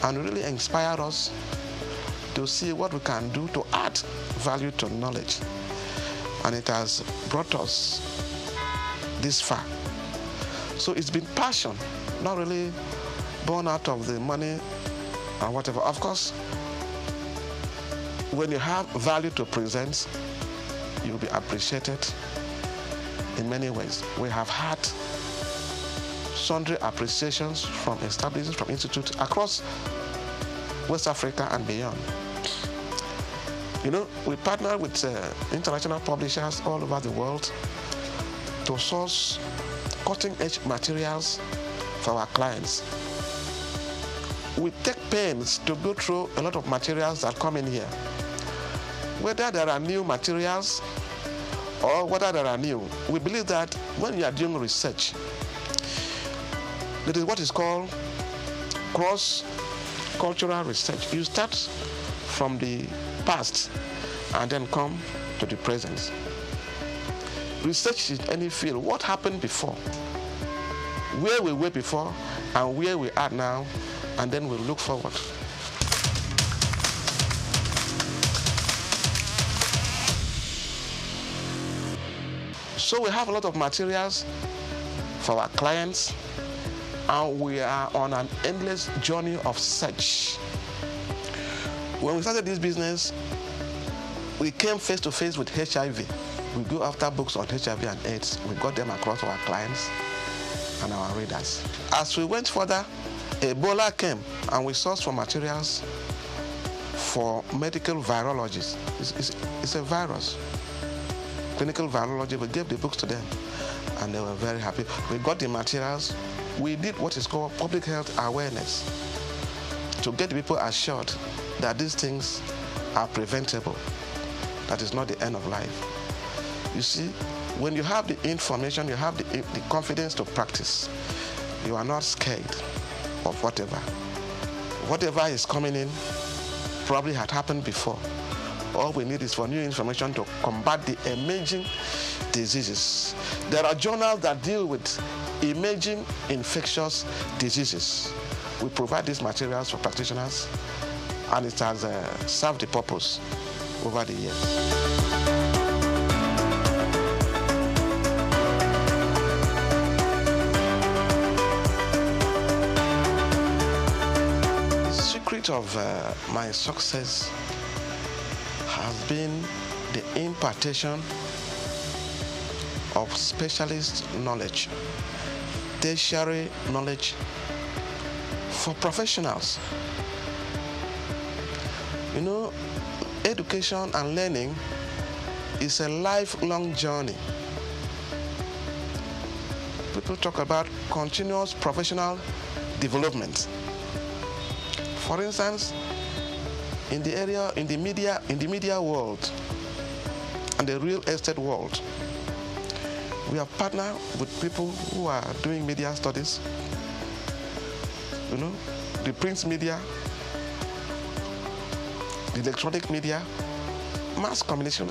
And it really inspired us to see what we can do to add value to knowledge. And it has brought us this far. So it's been passion, not really born out of the money and whatever. Of course, when you have value to present, you'll be appreciated in many ways. We have had sundry appreciations from establishments, from institutes across West Africa and beyond. You know, we partner with international publishers all over the world to source cutting-edge materials for our clients. We take pains to go through a lot of materials that come in here. Whether there are new materials or whether there are new, we believe that when you are doing research, there is what is called cross-cultural research. You start from the past and then come to the present. Research in any field, what happened before, where we were before and where we are now, and then we look forward. So we have a lot of materials for our clients, and we are on an endless journey of search. When we started this business, we came face to face with HIV. We go after books on HIV and AIDS. We got them across to our clients and our readers. As we went further, Ebola came, and we sourced for materials for medical virologists. It's a virus. Clinical virology, we gave the books to them, and they were very happy. We got the materials. We did what is called public health awareness to get people assured that these things are preventable. That is not the end of life. You see, when you have the information, you have the confidence to practice. You are not scared of whatever. Whatever is coming in probably had happened before. All we need is for new information to combat the emerging diseases. There are journals that deal with emerging infectious diseases. We provide these materials for practitioners, and it has served the purpose over the years. Of my success has been the impartation of specialist knowledge, tertiary knowledge for professionals. You know, education and learning is a lifelong journey. People talk about continuous professional development. For instance, in the media world and the real estate world, we have partnered with people who are doing media studies, you know, the print media, the electronic media, mass communication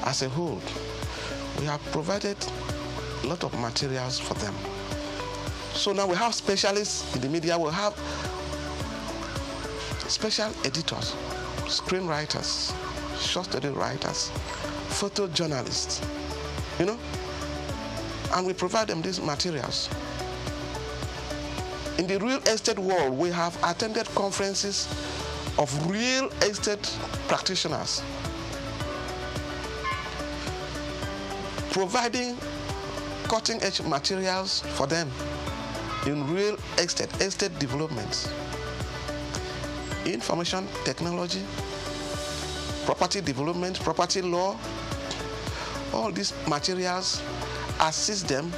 as a whole. We have provided a lot of materials for them. So now we have specialists in the media, we have special editors, screenwriters, short story writers, photojournalists, you know, and we provide them these materials. In the real estate world, we have attended conferences of real estate practitioners, providing cutting-edge materials for them in real estate developments, information technology, property development, property law. All these materials assist them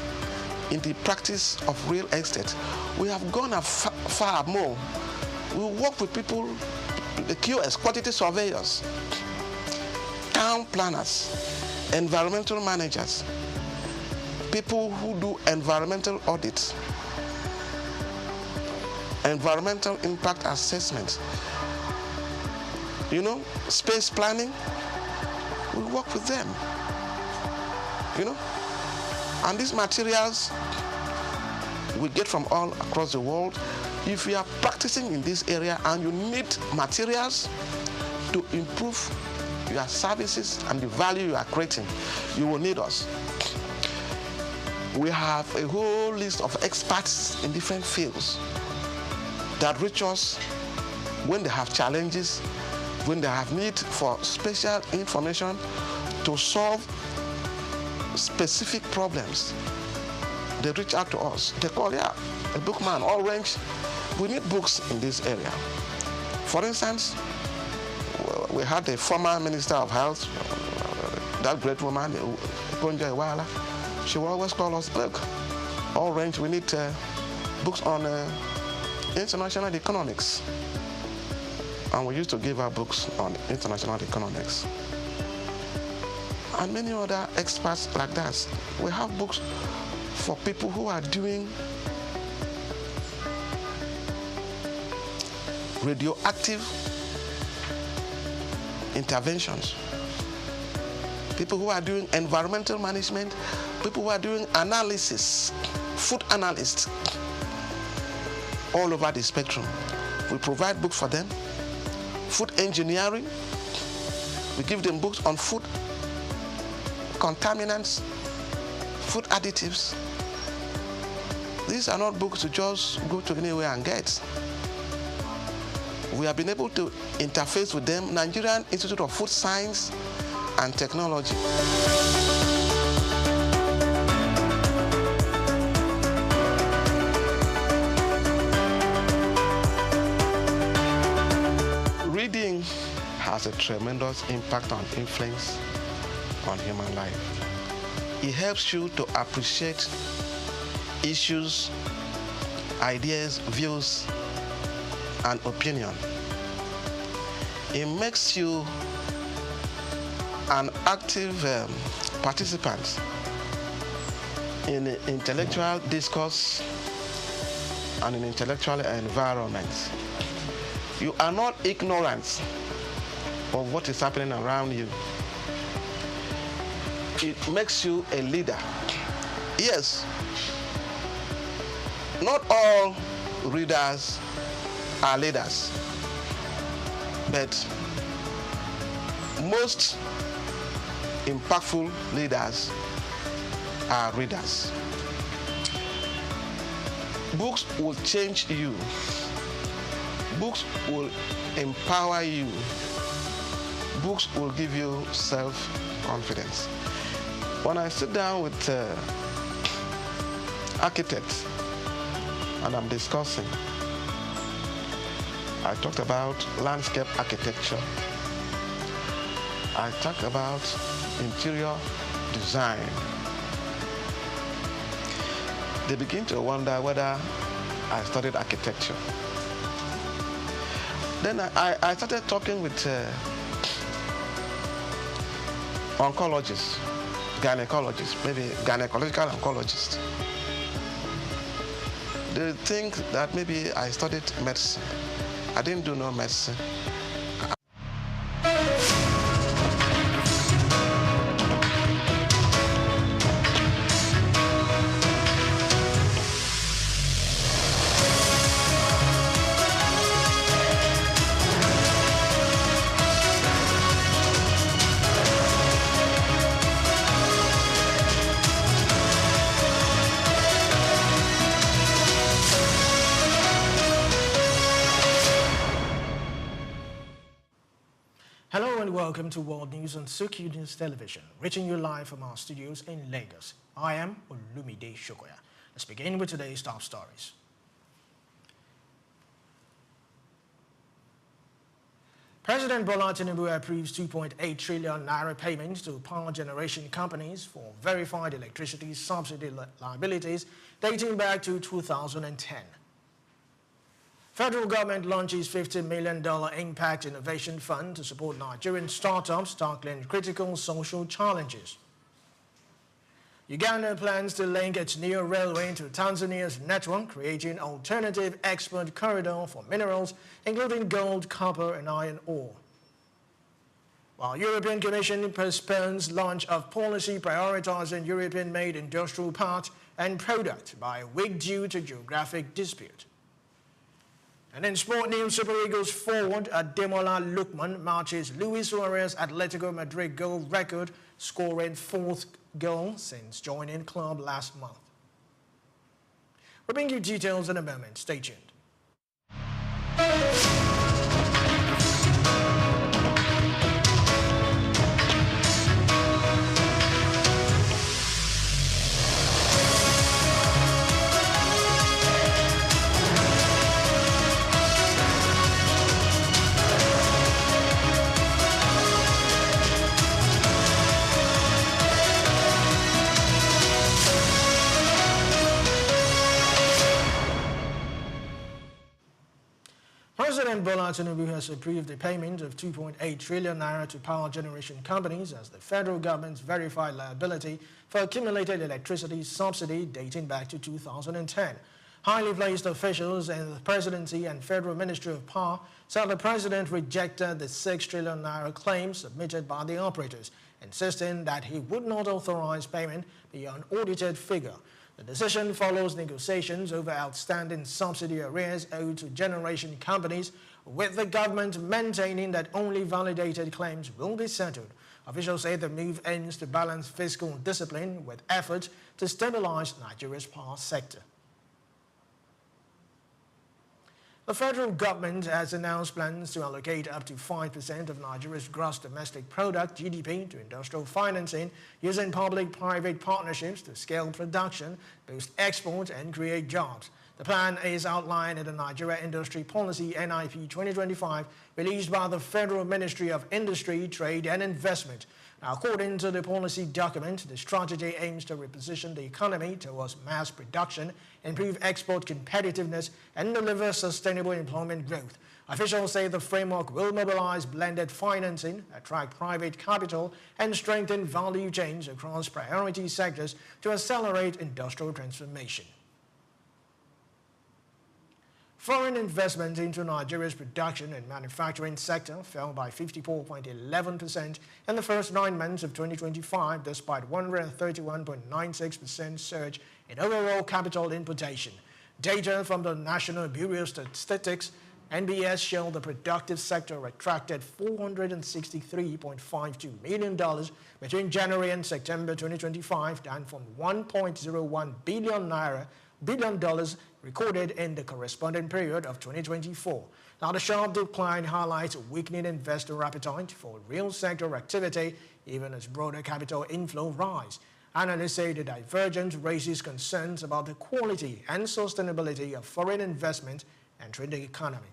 in the practice of real estate. We have gone far more. We work with people, the QS, quantity surveyors, town planners, environmental managers, people who do environmental audits, environmental impact assessment, you know, space planning. We work with them, you know. And these materials we get from all across the world. If you are practicing in this area and you need materials to improve your services and the value you are creating, you will need us. We have a whole list of experts in different fields that reach us when they have challenges, when they have need for special information to solve specific problems. They reach out to us. They call, yeah, a bookman, all range. We need books in this area. For instance, we had the former Minister of Health, that great woman, Gonja Iwala. She will always call us, look, all range, we need books on international economics. And we used to give her books on international economics. And many other experts like that. We have books for people who are doing radioactive interventions, people who are doing environmental management, people who are doing analysis, food analysts, all over the spectrum. We provide books for them. Food engineering, we give them books on food, contaminants, food additives. These are not books to just go to anywhere and get. We have been able to interface with them, Nigerian Institute of Food Science and Technology. Reading has a tremendous impact and influence on human life. It helps you to appreciate issues, ideas, views, and opinion. It makes you an active participant in intellectual discourse and in intellectual environment. You are not ignorant of what is happening around you. It makes you a leader. Yes, not all readers are leaders, but most impactful leaders are readers. Books will change you. Books will empower you. Books will give you self-confidence. When I sit down with architects and I'm discussing, I talked about landscape architecture. I talked about interior design. They begin to wonder whether I studied architecture. Then I started talking with oncologists, gynecologists, maybe gynecological oncologists. They think that maybe I studied medicine. I didn't do no medicine. Hello and welcome to World News on SOUQ News Television, reaching you live from our studios in Lagos. I am Olumide Shokoya. Let's begin with today's top stories. President Bola Tinubu approves 2.8 trillion naira payments to power generation companies for verified electricity subsidy liabilities dating back to 2010. Federal government launches $50 million Impact Innovation Fund to support Nigerian startups tackling critical social challenges. Uganda plans to link its new railway to Tanzania's network, creating alternative export corridor for minerals, including gold, copper, and iron ore. While European Commission postpones launch of policy prioritizing European-made industrial parts and product by a week due to geographic dispute. And in sport news, Super Eagles forward Ademola Lookman matches Luis Suarez Atletico Madrid goal record, scoring 4th goal since joining club last month. We'll bring you details in a moment. Stay tuned. President Bola Tinubu has approved the payment of 2.8 trillion naira to power generation companies as the federal government's verified liability for accumulated electricity subsidy dating back to 2010. Highly placed officials in the presidency and federal ministry of power said the president rejected the 6 trillion naira claim submitted by the operators, insisting that he would not authorize payment beyond audited figure. The decision follows negotiations over outstanding subsidy arrears owed to generation companies, with the government maintaining that only validated claims will be settled. Officials say the move aims to balance fiscal discipline with efforts to stabilize Nigeria's power sector. The federal government has announced plans to allocate up to 5% of Nigeria's gross domestic product, GDP, to industrial financing using public-private partnerships to scale production, boost export, and create jobs. The plan is outlined in the Nigeria Industry Policy NIP 2025, released by the Federal Ministry of Industry, Trade and Investment. Now, according to the policy document, the strategy aims to reposition the economy towards mass production, improve export competitiveness, and deliver sustainable employment growth. Officials say the framework will mobilize blended financing, attract private capital, and strengthen value chains across priority sectors to accelerate industrial transformation. Foreign investment into Nigeria's production and manufacturing sector fell by 54.11% in the first 9 months of 2025, despite 131.96% surge in overall capital importation. Data from the National Bureau of Statistics (NBS) show the productive sector attracted $463.52 million between January and September 2025, down from $1.01 billion recorded in the corresponding period of 2024. Now, the sharp decline highlights weakening investor appetite for real sector activity, even as broader capital inflow rise. Analysts say the divergence raises concerns about the quality and sustainability of foreign investment entering the economy.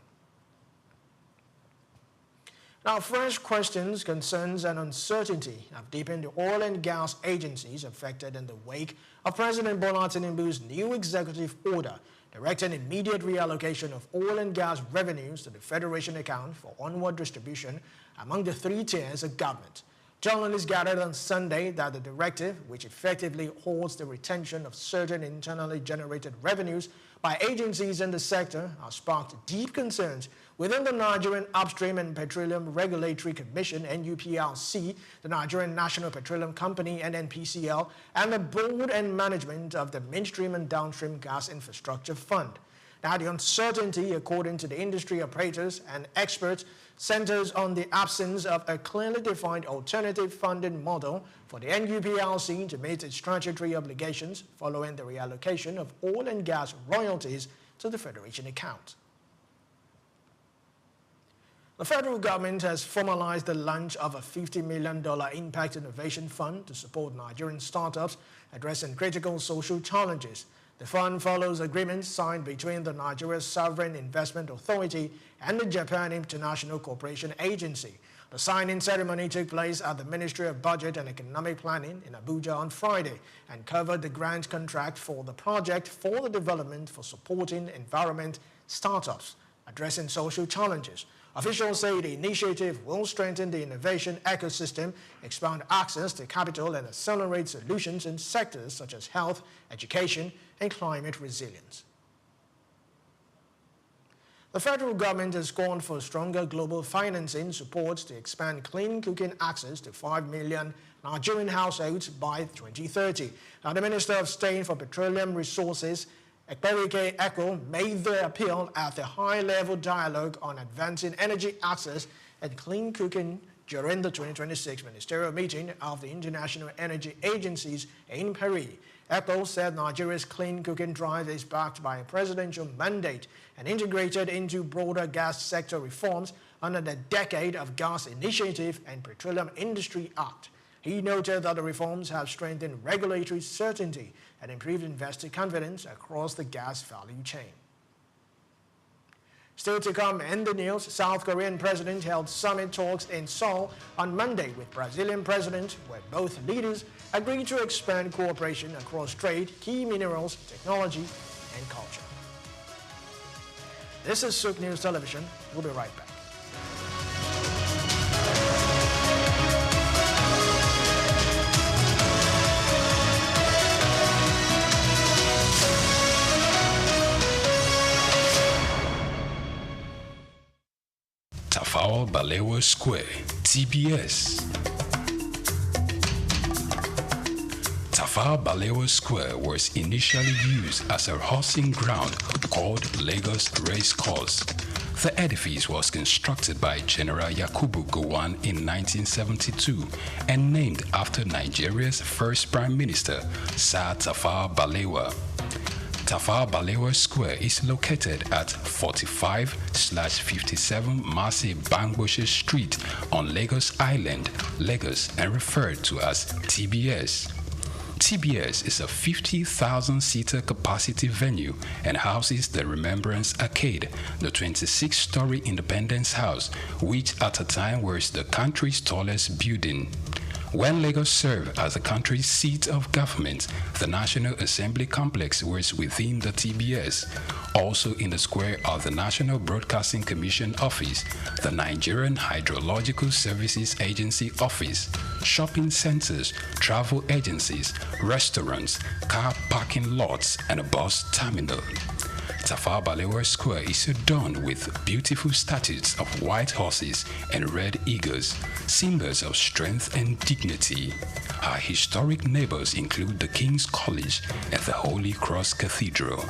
Now, fresh questions, concerns, and uncertainty have deepened the oil and gas agencies affected in the wake of President Bola Tinubu's new executive order directing immediate reallocation of oil and gas revenues to the Federation account for onward distribution among the 3 tiers of government. Journalists gathered on Sunday that the directive, which effectively holds the retention of certain internally generated revenues by agencies in the sector, has sparked deep concerns within the Nigerian Upstream and Petroleum Regulatory Commission (NUPRC), the Nigerian National Petroleum Company (NNPCL), and the board and management of the Midstream and Downstream Gas Infrastructure Fund. Now, the uncertainty, according to the industry operators and experts, centers on the absence of a clearly defined alternative funding model for the NUPRC to meet its statutory obligations following the reallocation of oil and gas royalties to the Federation account. The federal government has formalized the launch of a $50 million Impact Innovation Fund to support Nigerian startups addressing critical social challenges. The fund follows agreements signed between the Nigeria Sovereign Investment Authority and the Japan International Cooperation Agency. The signing ceremony took place at the Ministry of Budget and Economic Planning in Abuja on Friday and covered the grant contract for the project for the development for supporting environment startups addressing social challenges. Officials say the initiative will strengthen the innovation ecosystem, expand access to capital, and accelerate solutions in sectors such as health, education, and climate resilience. The federal government has called for stronger global financing support to expand clean cooking access to 5 million Nigerian households by 2030. Now, the Minister of State for Petroleum Resources, Ekperike Ekwo, made the appeal at the high-level dialogue on advancing energy access and clean cooking during the 2026 ministerial meeting of the International Energy Agencies in Paris. ECHO said Nigeria's clean cooking drive is backed by a presidential mandate and integrated into broader gas sector reforms under the Decade of Gas Initiative and Petroleum Industry Act. He noted that the reforms have strengthened regulatory certainty and improved investor confidence across the gas value chain. Still to come in the news, South Korean president held summit talks in Seoul on Monday with Brazilian president, where both leaders agreed to expand cooperation across trade, key minerals, technology, and culture. This is SOUQ News Television. We'll be right back. Tafawa Balewa Square, TBS. Tafawa Balewa Square was initially used as a horsing ground called Lagos Race Course. The edifice was constructed by General Yakubu Gowon in 1972 and named after Nigeria's first Prime Minister, Sir Tafawa Balewa. Tafawa Balewa Square is located at 45/57 Marcy Bangboshe Street on Lagos Island, Lagos, and referred to as TBS. TBS is a 50,000-seater capacity venue and houses the Remembrance Arcade, the 26-story Independence House, which at a time was the country's tallest building. When Lagos served as the country's seat of government, the National Assembly Complex was within the TBS. Also in the square are the National Broadcasting Commission Office, the Nigerian Hydrological Services Agency Office, shopping centers, travel agencies, restaurants, car parking lots, and a bus terminal. Tafawa Balewa Square is adorned with beautiful statues of white horses and red eagles, symbols of strength and dignity. Our historic neighbors include the King's College and the Holy Cross Cathedral.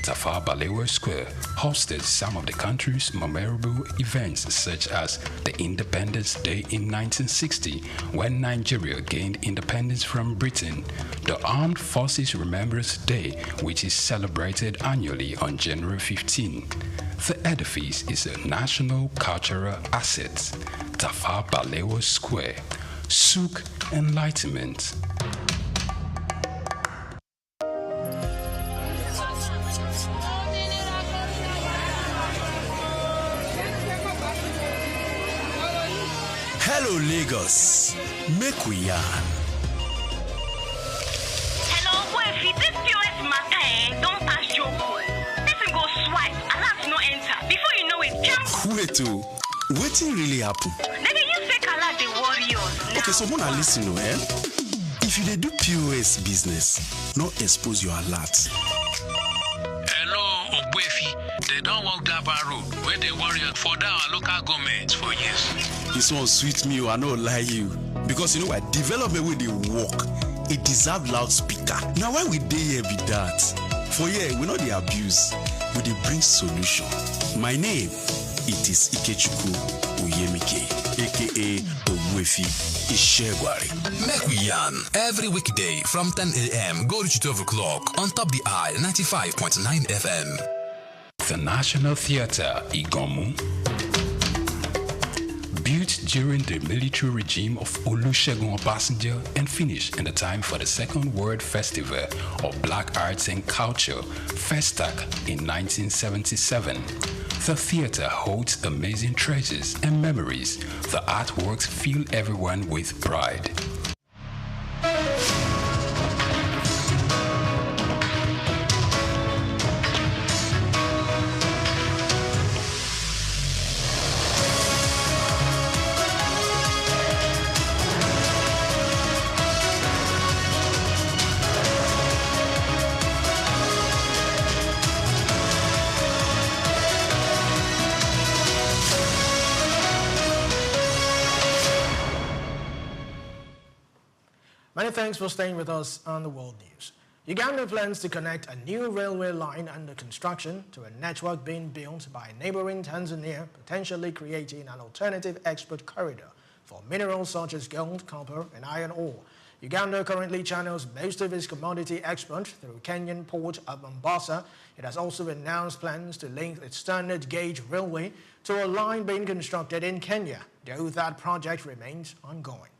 Tafawa Balewa Square hosted some of the country's memorable events, such as the Independence Day in 1960, when Nigeria gained independence from Britain, the Armed Forces Remembrance Day, which is celebrated annually on January 15. The edifice is a national cultural asset. Tafawa Balewa Square, SOUQ Enlightenment. Hello Lagos, make we yarn. Hello, boy, if this POS matter, don't pass your boy. Person go swipe, alert no enter. Before you know it, jump. Wait, wetin really happen? They use fake alert, the warriors. Okay, so wanna listen, If you dey do POS business, no expose your alert. Hello, Ogbefi. They don't walk Gaba Road where they worry for our local government for years. This one sweet me, I no lie you. Because you know what, development with the work, it deserve loudspeaker. Now why we dey here be that? For here, we know the abuse, we dey bring solution. My name, it is Ikechukwu Uyemike, aka Ogbefi Ishegwari. Make we yarn every weekday from 10 a.m. go to 12 o'clock on Top the Eye 95.9 FM. The National Theatre, Igomu, built during the military regime of Olusegun Obasanjo and finished in the time for the Second World Festival of Black Arts and Culture, FESTAC, in 1977. The theater holds amazing treasures and memories. The artworks fill everyone with pride. Many thanks for staying with us on the World News. Uganda plans to connect a new railway line under construction to a network being built by neighboring Tanzania, potentially creating an alternative export corridor for minerals such as gold, copper, and iron ore. Uganda currently channels most of its commodity export through Kenyan port of Mombasa. It has also announced plans to link its standard gauge railway to a line being constructed in Kenya, though that project remains ongoing.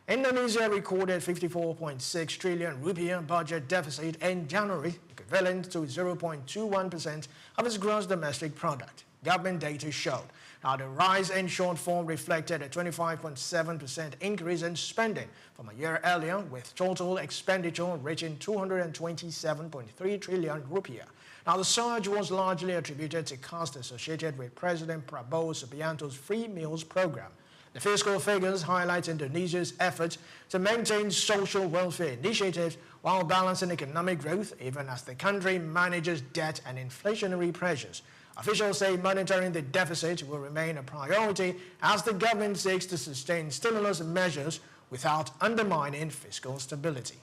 Indonesia recorded 54.6 trillion rupiah budget deficit in January, equivalent to 0.21% of its gross domestic product. Government data showed. Now, the rise in shortfall reflected a 25.7% increase in spending from a year earlier, with total expenditure reaching 227.3 trillion rupiah. Now, the surge was largely attributed to costs associated with President Prabowo Subianto's free meals program. The fiscal figures highlight Indonesia's efforts to maintain social welfare initiatives while balancing economic growth, even as the country manages debt and inflationary pressures. Officials say monitoring the deficit will remain a priority as the government seeks to sustain stimulus measures without undermining fiscal stability.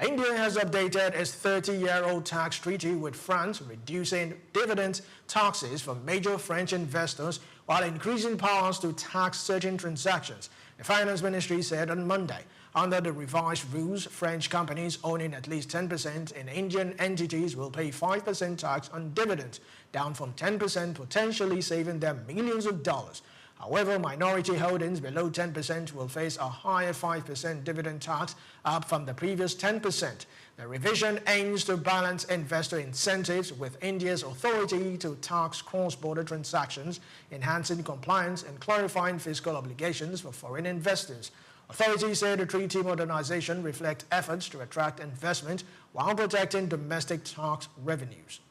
India has updated its 30-year-old tax treaty with France, reducing dividend taxes for major French investors while increasing powers to tax certain transactions, the Finance Ministry said on Monday. Under the revised rules, French companies owning at least 10% in Indian entities will pay 5% tax on dividends, down from 10%, potentially saving them millions of dollars. However, minority holdings below 10% will face a higher 5% dividend tax, up from the previous 10%. The revision aims to balance investor incentives with India's authority to tax cross-border transactions, enhancing compliance and clarifying fiscal obligations for foreign investors. Authorities say the treaty modernization reflects efforts to attract investment while protecting domestic tax revenues.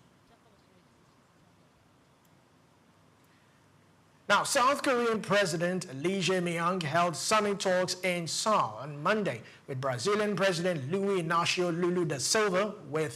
Now, South Korean President Lee Jae-myung held summit talks in Seoul on Monday with Brazilian President Luiz Inácio Lula da Silva, where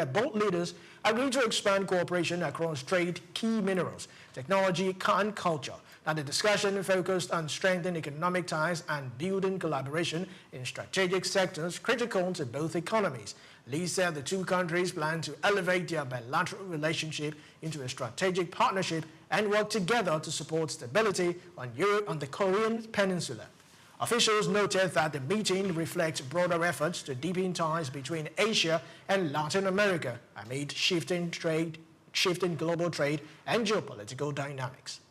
both leaders agreed to expand cooperation across trade, key minerals, technology, and culture. Now, the discussion focused on strengthening economic ties and building collaboration in strategic sectors critical to both economies. Lee said the two countries plan to elevate their bilateral relationship into a strategic partnership and work together to support stability on the Korean peninsula. Officials noted that the meeting reflects broader efforts to deepen ties between Asia and Latin America amid shifting global trade and geopolitical dynamics.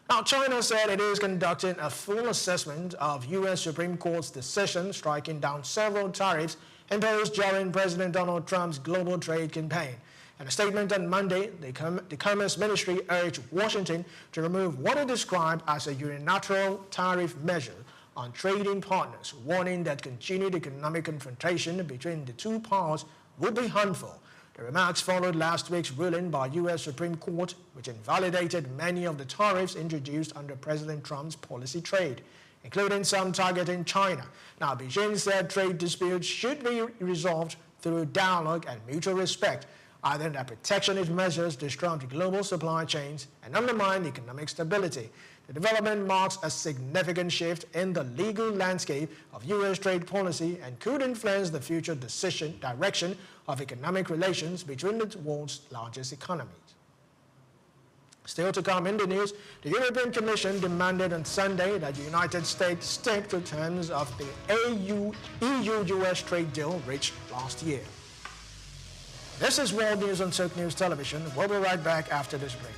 Now, China said it is conducting a full assessment of U.S. Supreme Court's decision striking down several tariffs imposed during President Donald Trump's global trade campaign. In a statement on Monday, the Commerce Ministry urged Washington to remove what it described as a unilateral tariff measure on trading partners, warning that continued economic confrontation between the two powers would be harmful. The remarks followed last week's ruling by U.S. Supreme Court, which invalidated many of the tariffs introduced under President Trump's policy trade, including some targeting China. Now, Beijing said trade disputes should be resolved through dialogue and mutual respect, adding that protectionist measures disrupt global supply chains and undermine economic stability. The development marks a significant shift in the legal landscape of U.S. trade policy and could influence the future direction of economic relations between the world's largest economies. Still to come in the news, the European Commission demanded on Sunday that the United States stick to terms of the EU-US trade deal reached last year. This is World News on SOUQ News Television. We'll be right back after this break.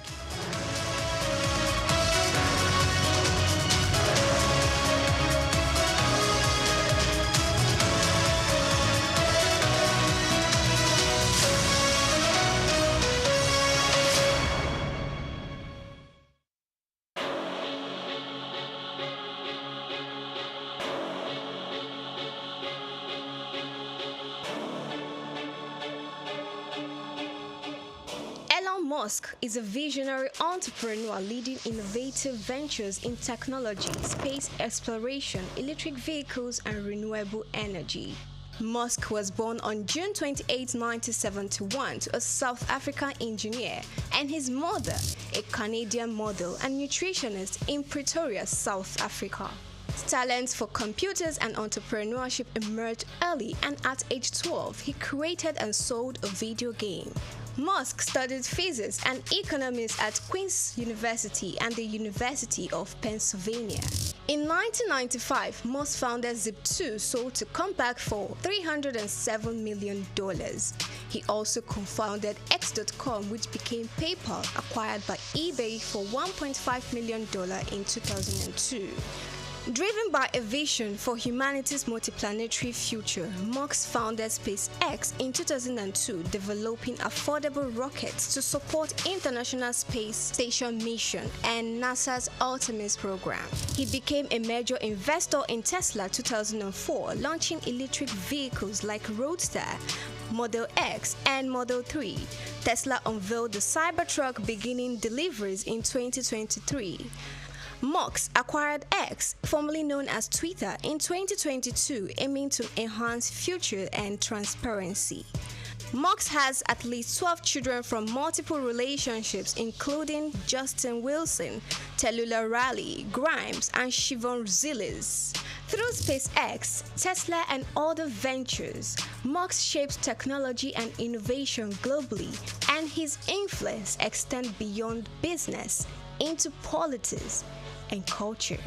Musk is a visionary entrepreneur leading innovative ventures in technology, space exploration, electric vehicles, and renewable energy. Musk was born on June 28, 1971 to a South African engineer and his mother, a Canadian model and nutritionist in Pretoria, South Africa. His talents for computers and entrepreneurship emerged early, and at age 12, he created and sold a video game. Musk studied physics and economics at Queen's University and the University of Pennsylvania. In 1995, Musk founded Zip2, sold to Compaq for $307 million. He also co-founded X.com, which became PayPal, acquired by eBay for $1.5 million in 2002. Driven by a vision for humanity's multiplanetary future, Musk founded SpaceX in 2002, developing affordable rockets to support International Space Station mission and NASA's Artemis program. He became a major investor in Tesla 2004, launching electric vehicles like Roadster, Model X, and Model 3. Tesla unveiled the Cybertruck, beginning deliveries in 2023. Musk acquired X, formerly known as Twitter, in 2022, aiming to enhance future and transparency. Musk has at least 12 children from multiple relationships, including Justin Wilson, Tallulah Riley, Grimes, and Siobhan Zilis. Through SpaceX, Tesla, and other ventures, Musk shapes technology and innovation globally, and his influence extends beyond business into politics and culture.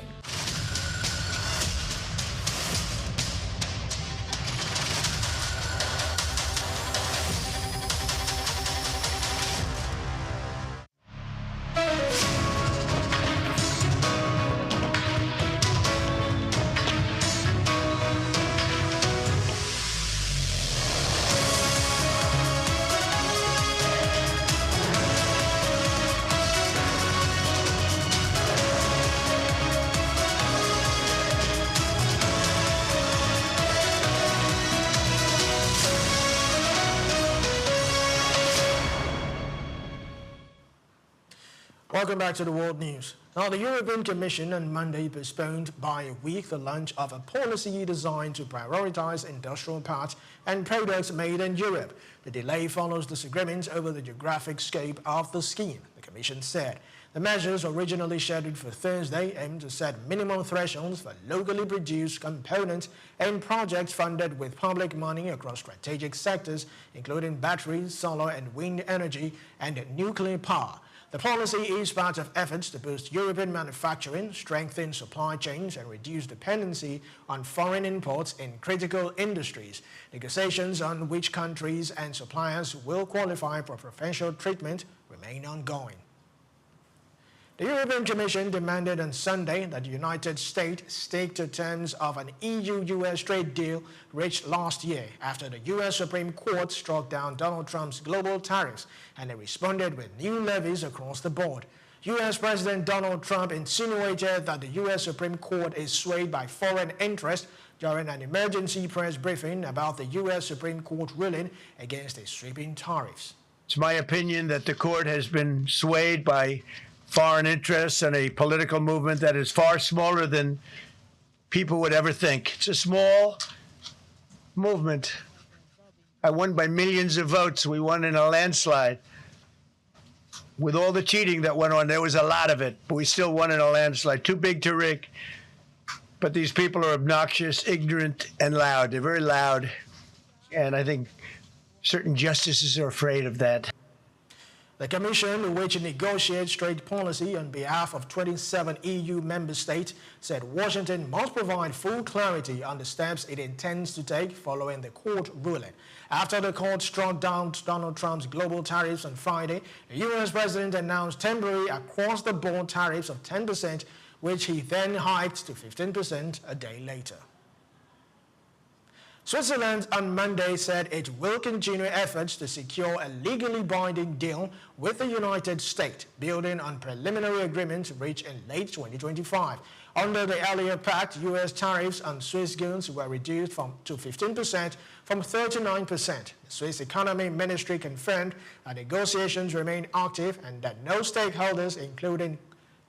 Welcome back to the World News. Now, the European Commission on Monday postponed by a week the launch of a policy designed to prioritize industrial parts and products made in Europe. The delay follows disagreements over the geographic scope of the scheme, the Commission said. The measures, originally scheduled for Thursday, aim to set minimum thresholds for locally produced components and projects funded with public money across strategic sectors, including batteries, solar and wind energy, and nuclear power. The policy is part of efforts to boost European manufacturing, strengthen supply chains, and reduce dependency on foreign imports in critical industries. Negotiations on which countries and suppliers will qualify for preferential treatment remain ongoing. The European Commission demanded on Sunday that the United States stick to terms of an EU-US trade deal reached last year after the U.S. Supreme Court struck down Donald Trump's global tariffs, and it responded with new levies across the board. U.S. President Donald Trump insinuated that the U.S. Supreme Court is swayed by foreign interest during an emergency press briefing about the U.S. Supreme Court ruling against the sweeping tariffs. It's my opinion that the court has been swayed by foreign interests and a political movement that is far smaller than people would ever think. It's a small movement. I won by millions of votes. We won in a landslide. With all the cheating that went on, there was a lot of it, but we still won in a landslide. Too big to rig. But these people are obnoxious, ignorant, and loud. They're very loud. And I think certain justices are afraid of that. The Commission, which negotiates trade policy on behalf of 27 EU member states, said Washington must provide full clarity on the steps it intends to take following the court ruling. After the court struck down Donald Trump's global tariffs on Friday, the U.S. president announced temporary across-the-board tariffs of 10%, which he then hiked to 15% a day later. Switzerland on Monday said it will continue efforts to secure a legally binding deal with the United States, building on preliminary agreements reached in late 2025. Under the earlier pact, U.S. tariffs on Swiss goods were reduced to 15% from 39%. The Swiss Economy Ministry confirmed that negotiations remain active and that no stakeholders, including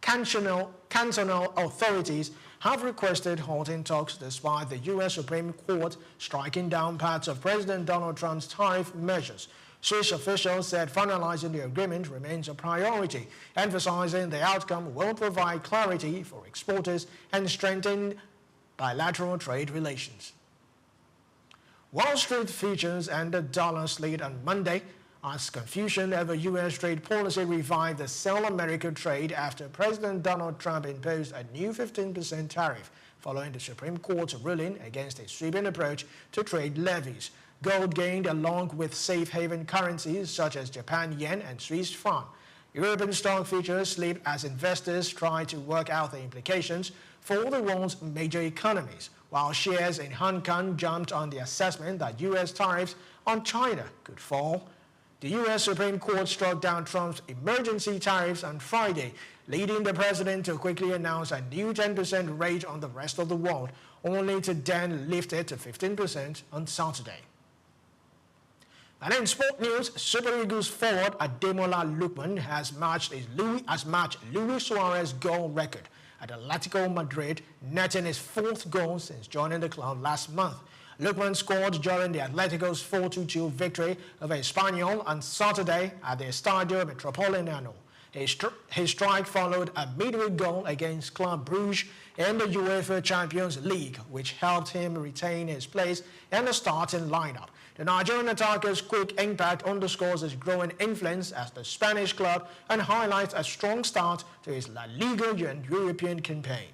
cantonal authorities, have requested halting talks despite the U.S. Supreme Court striking down parts of President Donald Trump's tariff measures. Swiss officials said finalizing the agreement remains a priority, emphasizing the outcome will provide clarity for exporters and strengthen bilateral trade relations. Wall Street futures and the dollar slid on Monday as confusion over U.S. trade policy revived the Sell America trade after President Donald Trump imposed a new 15% tariff following the Supreme Court's ruling against a sweeping approach to trade levies. Gold gained along with safe haven currencies such as Japan yen and Swiss franc. European stock futures slipped as investors tried to work out the implications for the world's major economies, while shares in Hong Kong jumped on the assessment that U.S. tariffs on China could fall. The U.S. Supreme Court struck down Trump's emergency tariffs on Friday, leading the president to quickly announce a new 10% rate on the rest of the world, only to then lift it to 15% on Saturday. And in sport news, Super Eagles forward Ademola Lookman has matched Luis Suarez's goal record at Atletico Madrid, netting his 4th goal since joining the club last month. Lookman scored during the Atletico's 4-2 victory over Espanyol on Saturday at the Estadio Metropolitano. His strike followed a midweek goal against Club Brugge in the UEFA Champions League, which helped him retain his place in the starting lineup. The Nigerian attacker's quick impact underscores his growing influence as the Spanish club and highlights a strong start to his La Liga and European campaign.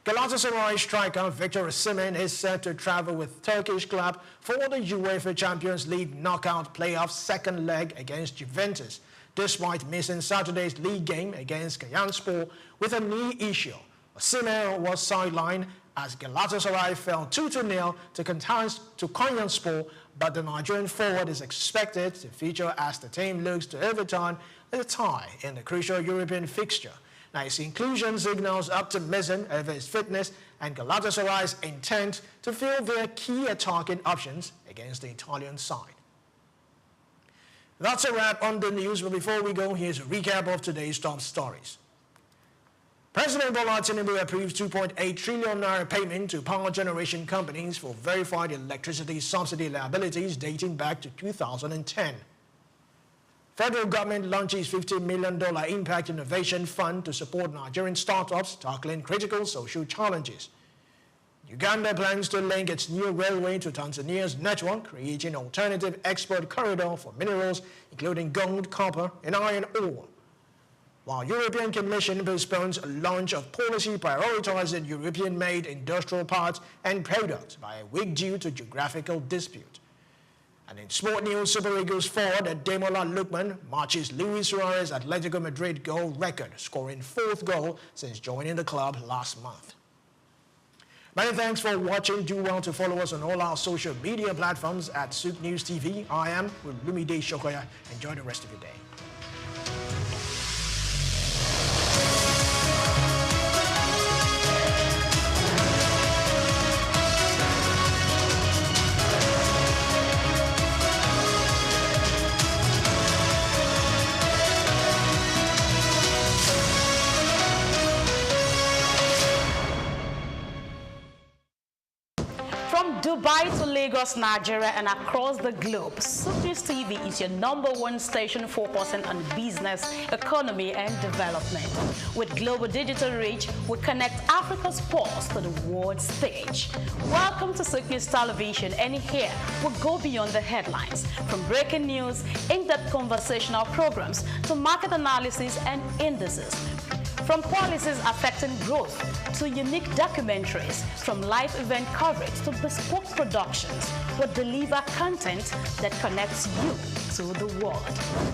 Galatasaray striker Victor Osimhen is set to travel with Turkish club for the UEFA Champions League knockout playoff second leg against Juventus, despite missing Saturday's league game against Kayaspor with a knee issue. Osimhen was sidelined as Galatasaray fell 2-0 to Konyaspor, but the Nigerian forward is expected to feature as the team looks to overturn a tie in the crucial European fixture. Now, his inclusion signals optimism over his fitness and Galatasaray's intent to fill their key attacking options against the Italian side. That's a wrap on the news, but before we go, here's a recap of today's top stories. President Bola Tinubu approves 2.8 trillion naira payment to power generation companies for verified electricity subsidy liabilities dating back to 2010. Federal government launches $50 million Impact Innovation Fund to support Nigerian startups tackling critical social challenges. Uganda plans to link its new railway to Tanzania's network, creating an alternative export corridor for minerals, including gold, copper, and iron ore. While European Commission postpones launch of policy prioritizing European-made industrial parts and products by a week due to geographical dispute. And in sport news, Super Eagles forward Ademola Lookman matches Luis Suarez's Atletico Madrid goal record, scoring 4th goal since joining the club last month. Many thanks for watching. Do well to follow us on all our social media platforms at SOUQ News TV. I am Lumide Shokoya. Enjoy the rest of your day. Dubai to Lagos, Nigeria, and across the globe, SOUQ News TV is your #1 station focusing on business, economy, and development. With global digital reach, we connect Africa's pulse to the world stage. Welcome to SOUQ News Television, and here we go beyond the headlines, from breaking news, in-depth conversational programs, to market analysis and indices. From policies affecting growth to unique documentaries, from live event coverage to bespoke productions, we deliver content that connects you to the world.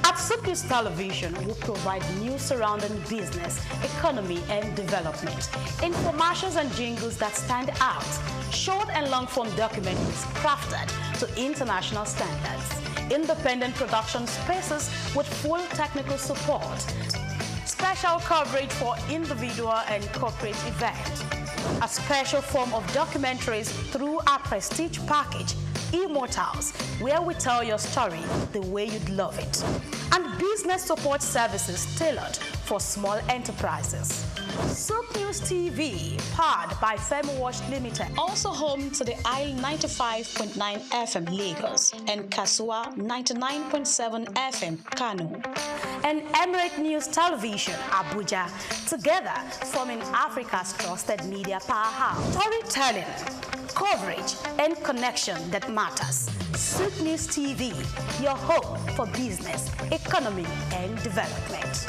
At SOUQ News Television, we provide news surrounding business, economy, and development, infomercials and jingles that stand out, short and long-form documentaries crafted to international standards, independent production spaces with full technical support, special coverage for individual and corporate events, a special form of documentaries through our prestige package, Immortals, where we tell your story the way you'd love it, and business support services tailored for small enterprises. SOUQ News TV, powered by FemWatch Limited, also home to the Isle 95.9 FM Lagos and Kasua 99.7 FM Kano, and Emirate News Television Abuja, together forming Africa's trusted media powerhouse. Storytelling, coverage and connection that matters. SOUQ News TV, your home for business, economy, and development.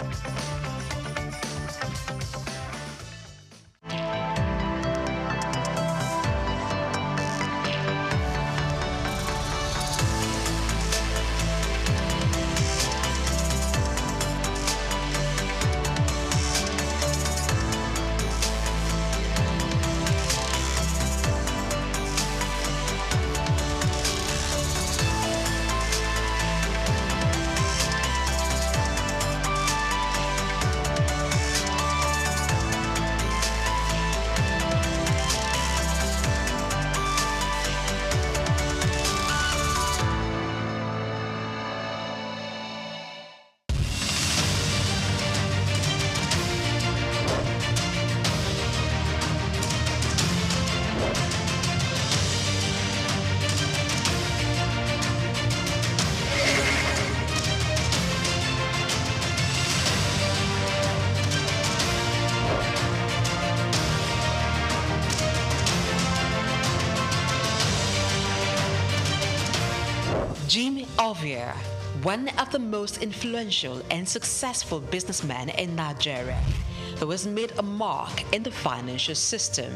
Jim Ovia, one of the most influential and successful businessmen in Nigeria, who has made a mark in the financial system.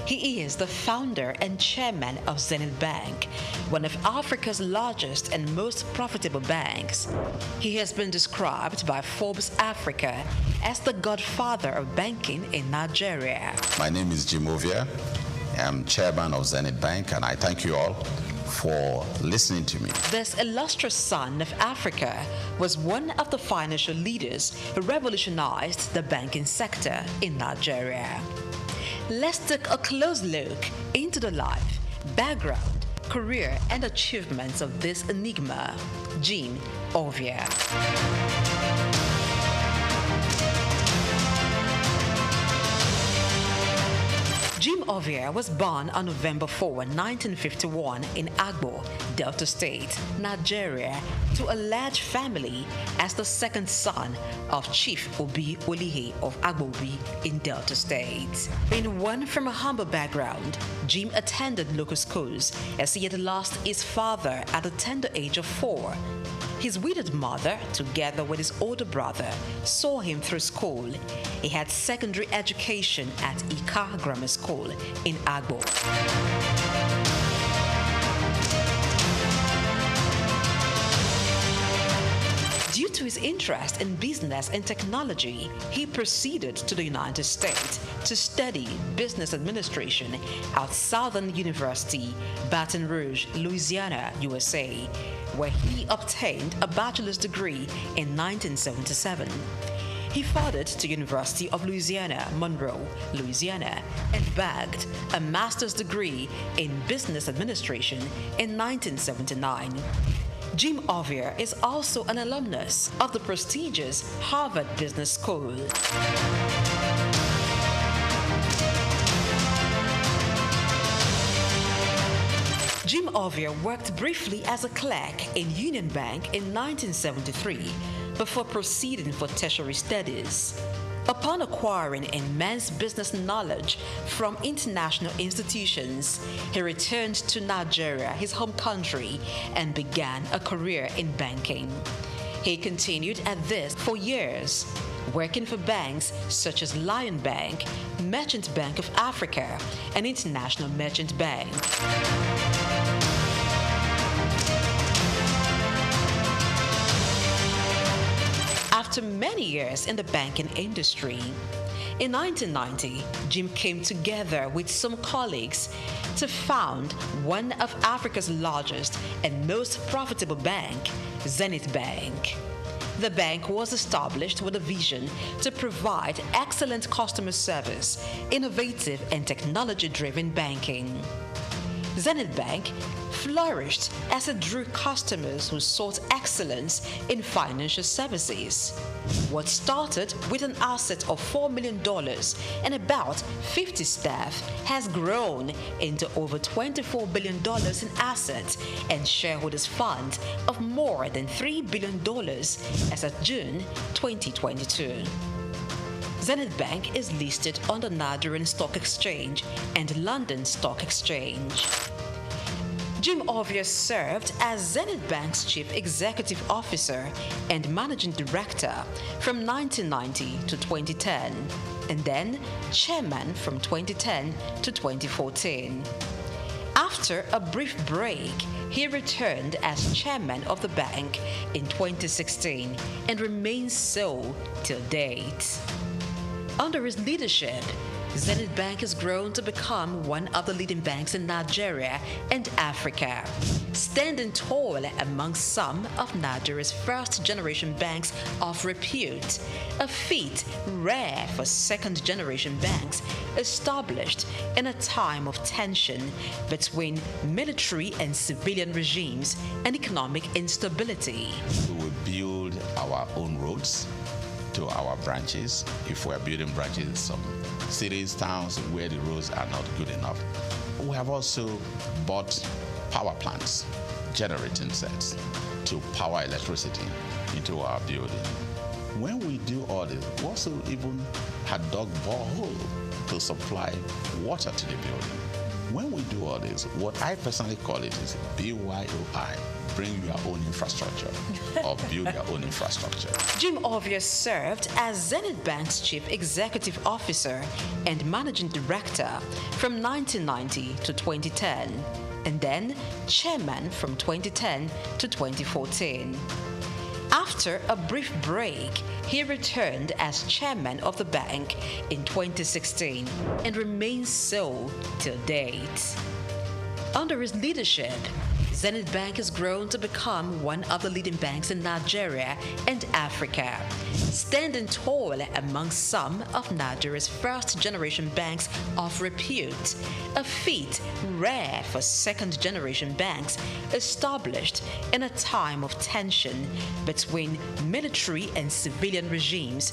He is the founder and chairman of Zenith Bank, one of Africa's largest and most profitable banks. He has been described by Forbes Africa as the godfather of banking in Nigeria. My name is Jim Ovia. I'm chairman of Zenith Bank, and I thank you all for listening to me. This illustrious son of Africa was one of the financial leaders who revolutionized the banking sector in Nigeria. Let's take a close look into the life, background, career, and achievements of this enigma, Jim Ovia. Jim Ovia was born on November 4, 1951 in Agbo, Delta State, Nigeria, to a large family as the second son of Chief Obi Olihe of Agbobi in Delta State. Being one from a humble background, Jim attended local schools as he had lost his father at the tender age of 4. His widowed mother, together with his older brother, saw him through school. He had secondary education at Ika Grammar School in Agbo. Due to his interest in business and technology, he proceeded to the United States to study business administration at Southern University, Baton Rouge, Louisiana, USA, where he obtained a bachelor's degree in 1977. He furthered to University of Louisiana, Monroe, Louisiana, and bagged a master's degree in business administration in 1979. Jim Ovia is also an alumnus of the prestigious Harvard Business School. Jim Ovia worked briefly as a clerk in Union Bank in 1973 before proceeding for tertiary studies. Upon acquiring immense business knowledge from international institutions, he returned to Nigeria, his home country, and began a career in banking. He continued at this for years, working for banks such as Lion Bank, Merchant Bank of Africa, and International Merchant Bank. After many years in the banking industry, in 1990, Jim came together with some colleagues to found one of Africa's largest and most profitable bank, Zenith Bank. The bank was established with a vision to provide excellent customer service, innovative and technology-driven banking. Zenith Bank flourished as it drew customers who sought excellence in financial services. What started with an asset of $4 million and about 50 staff has grown into over $24 billion in assets and shareholders' funds of more than $3 billion as of June 2022. Zenith Bank is listed on the Nigerian Stock Exchange and London Stock Exchange. Jim Ovia served as Zenith Bank's Chief Executive Officer and Managing Director from 1990 to 2010, and then Chairman from 2010 to 2014. After a brief break, he returned as Chairman of the bank in 2016 and remains so till date. Under his leadership, Zenith Bank has grown to become one of the leading banks in Nigeria and Africa, standing tall among some of Nigeria's first-generation banks of repute, a feat rare for second-generation banks established in a time of tension between military and civilian regimes and economic instability. We will build our own roads to our branches. If we're building branches in some cities, towns where the roads are not good enough. We have also bought power plants, generating sets to power electricity into our building. When we do all this, we also even had dug borehole to supply water to the building. When we do all this, what I personally call it is BYOI, bring your own infrastructure or build your own infrastructure. Jim Ovia served as Zenith Bank's Chief Executive Officer and Managing Director from 1990 to 2010, and then Chairman from 2010 to 2014. After a brief break, he returned as Chairman of the bank in 2016 and remains so till date. Under his leadership, Zenith Bank has grown to become one of the leading banks in Nigeria and Africa, standing tall among some of Nigeria's first-generation banks of repute, a feat rare for second-generation banks established in a time of tension between military and civilian regimes.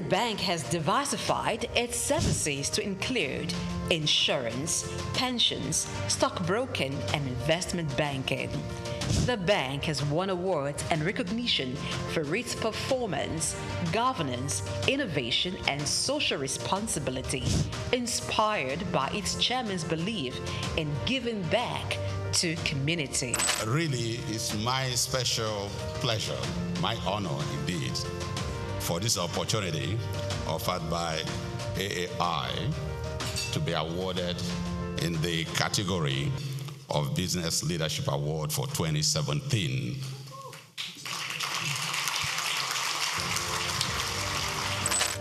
Bank has diversified its services to include insurance, pensions, stockbroking, and investment banking. The bank has won awards and recognition for its performance, governance, innovation, and social responsibility, inspired by its chairman's belief in giving back to community. Really, it's my special pleasure, my honor indeed, for this opportunity offered by AAI to be awarded in the category of Business Leadership Award for 2017.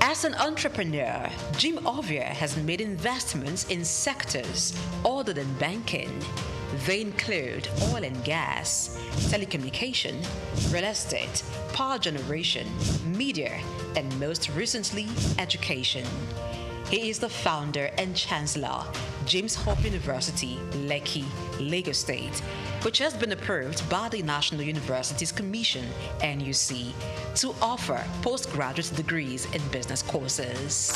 As an entrepreneur, Jim Ovia has made investments in sectors other than banking. They include oil and gas, telecommunication, real estate, power generation, media, and most recently, education. He is the founder and chancellor, James Hope University, Lekki, Lagos State, which has been approved by the National Universities Commission, NUC, to offer postgraduate degrees in business courses.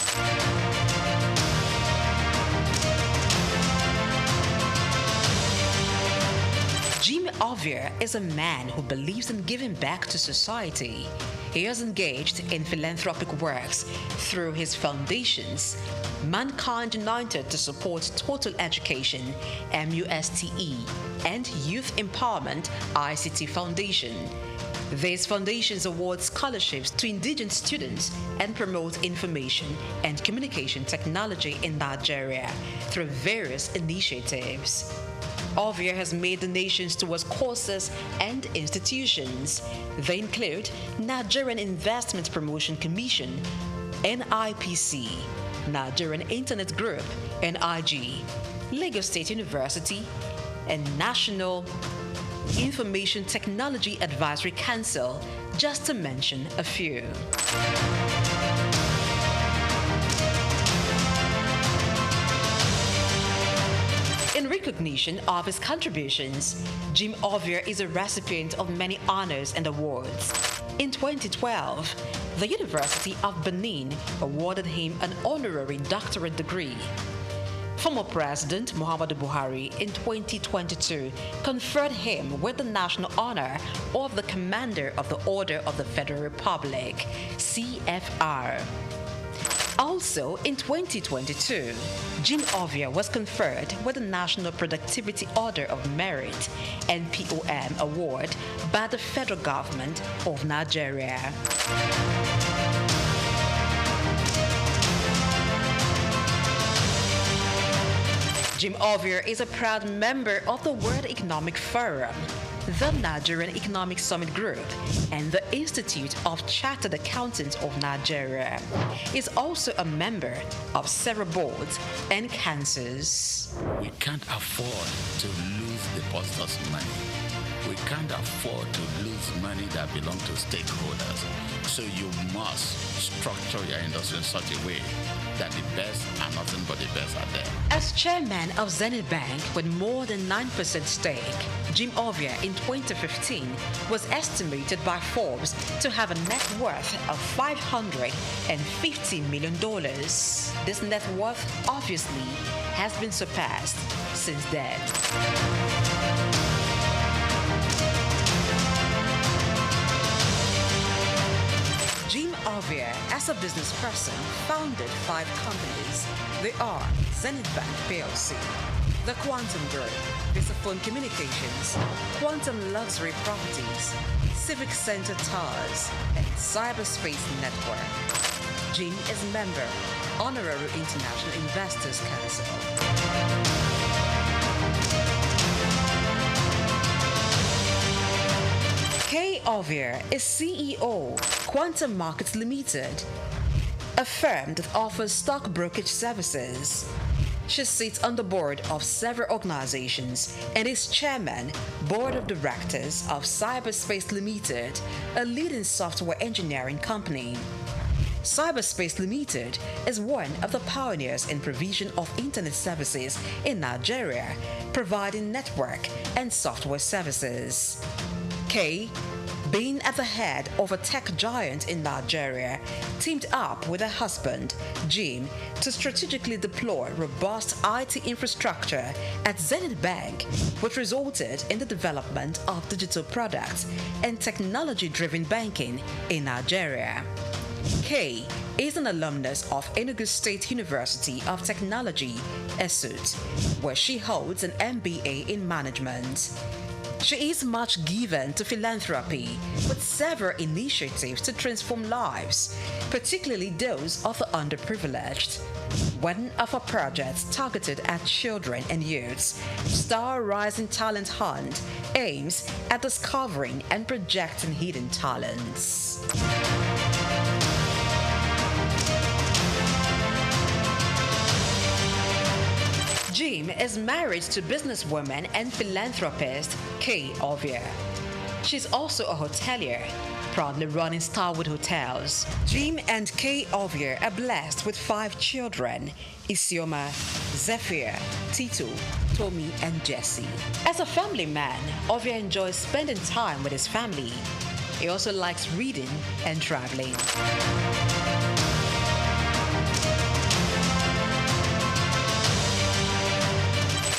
Jim Ovia is a man who believes in giving back to society. He has engaged in philanthropic works through his foundations, Mankind United to Support Total Education, MUSTE, and Youth Empowerment, ICT Foundation. These foundations award scholarships to indigenous students and promote information and communication technology in Nigeria through various initiatives. Ovia has made donations towards courses and institutions. They include Nigerian Investment Promotion Commission, NIPC, Nigerian Internet Group, NIG, Lagos State University, and National Information Technology Advisory Council, just to mention a few. In recognition of his contributions, Jim Ovia is a recipient of many honors and awards. In 2012, the University of Benin awarded him an honorary doctorate degree. Former President Muhammadu Buhari in 2022 conferred him with the national honor of the Commander of the Order of the Federal Republic, CFR. Also in 2022, Jim Ovia was conferred with the National Productivity Order of Merit, NPOM award by the federal government of Nigeria. Jim Ovia is a proud member of the World Economic Forum, the Nigerian Economic Summit Group, and the Institute of Chartered Accountants of Nigeria. He is also a member of several boards and councils. We can't afford to lose depositors' money. We can't afford to lose money that belongs to stakeholders. So you must structure your industry in such a way that the best and nothing but the best are there. As chairman of Zenith Bank with more than 9% stake, Jim Ovia in 2015 was estimated by Forbes to have a net worth of $550 million. This net worth obviously has been surpassed since then. Jim Ovia, as a business person, founded 5 companies. They are Zenith Bank PLC, the Quantum Group, Visaphone Communications, Quantum Luxury Properties, Civic Center Towers, and Cyberspace Network. Jim is member, Honorary International Investors Council. Kay Ovia is CEO, Quantum Markets Limited, a firm that offers stock brokerage services. She sits on the board of several organizations and is chairman, board of directors of Cyberspace Limited, a leading software engineering company. Cyberspace Limited is one of the pioneers in provision of internet services in Nigeria, providing network and software services. Kay, being at the head of a tech giant in Nigeria, teamed up with her husband, Jim, to strategically deploy robust IT infrastructure at Zenith Bank, which resulted in the development of digital products and technology-driven banking in Nigeria. Kay is an alumnus of Enugu State University of Technology, SOUQ, where she holds an MBA in management. She is much given to philanthropy, with several initiatives to transform lives, particularly those of the underprivileged. One of her projects targeted at children and youths, Star Rising Talent Hunt, aims at discovering and projecting hidden talents. Jim is married to businesswoman and philanthropist Kay Ovia. She's also a hotelier, proudly running Starwood Hotels. Jim and Kay Ovia are blessed with 5 children: Isioma, Zephyr, Tito, Tommy, and Jesse. As a family man, Ovia enjoys spending time with his family. He also likes reading and traveling.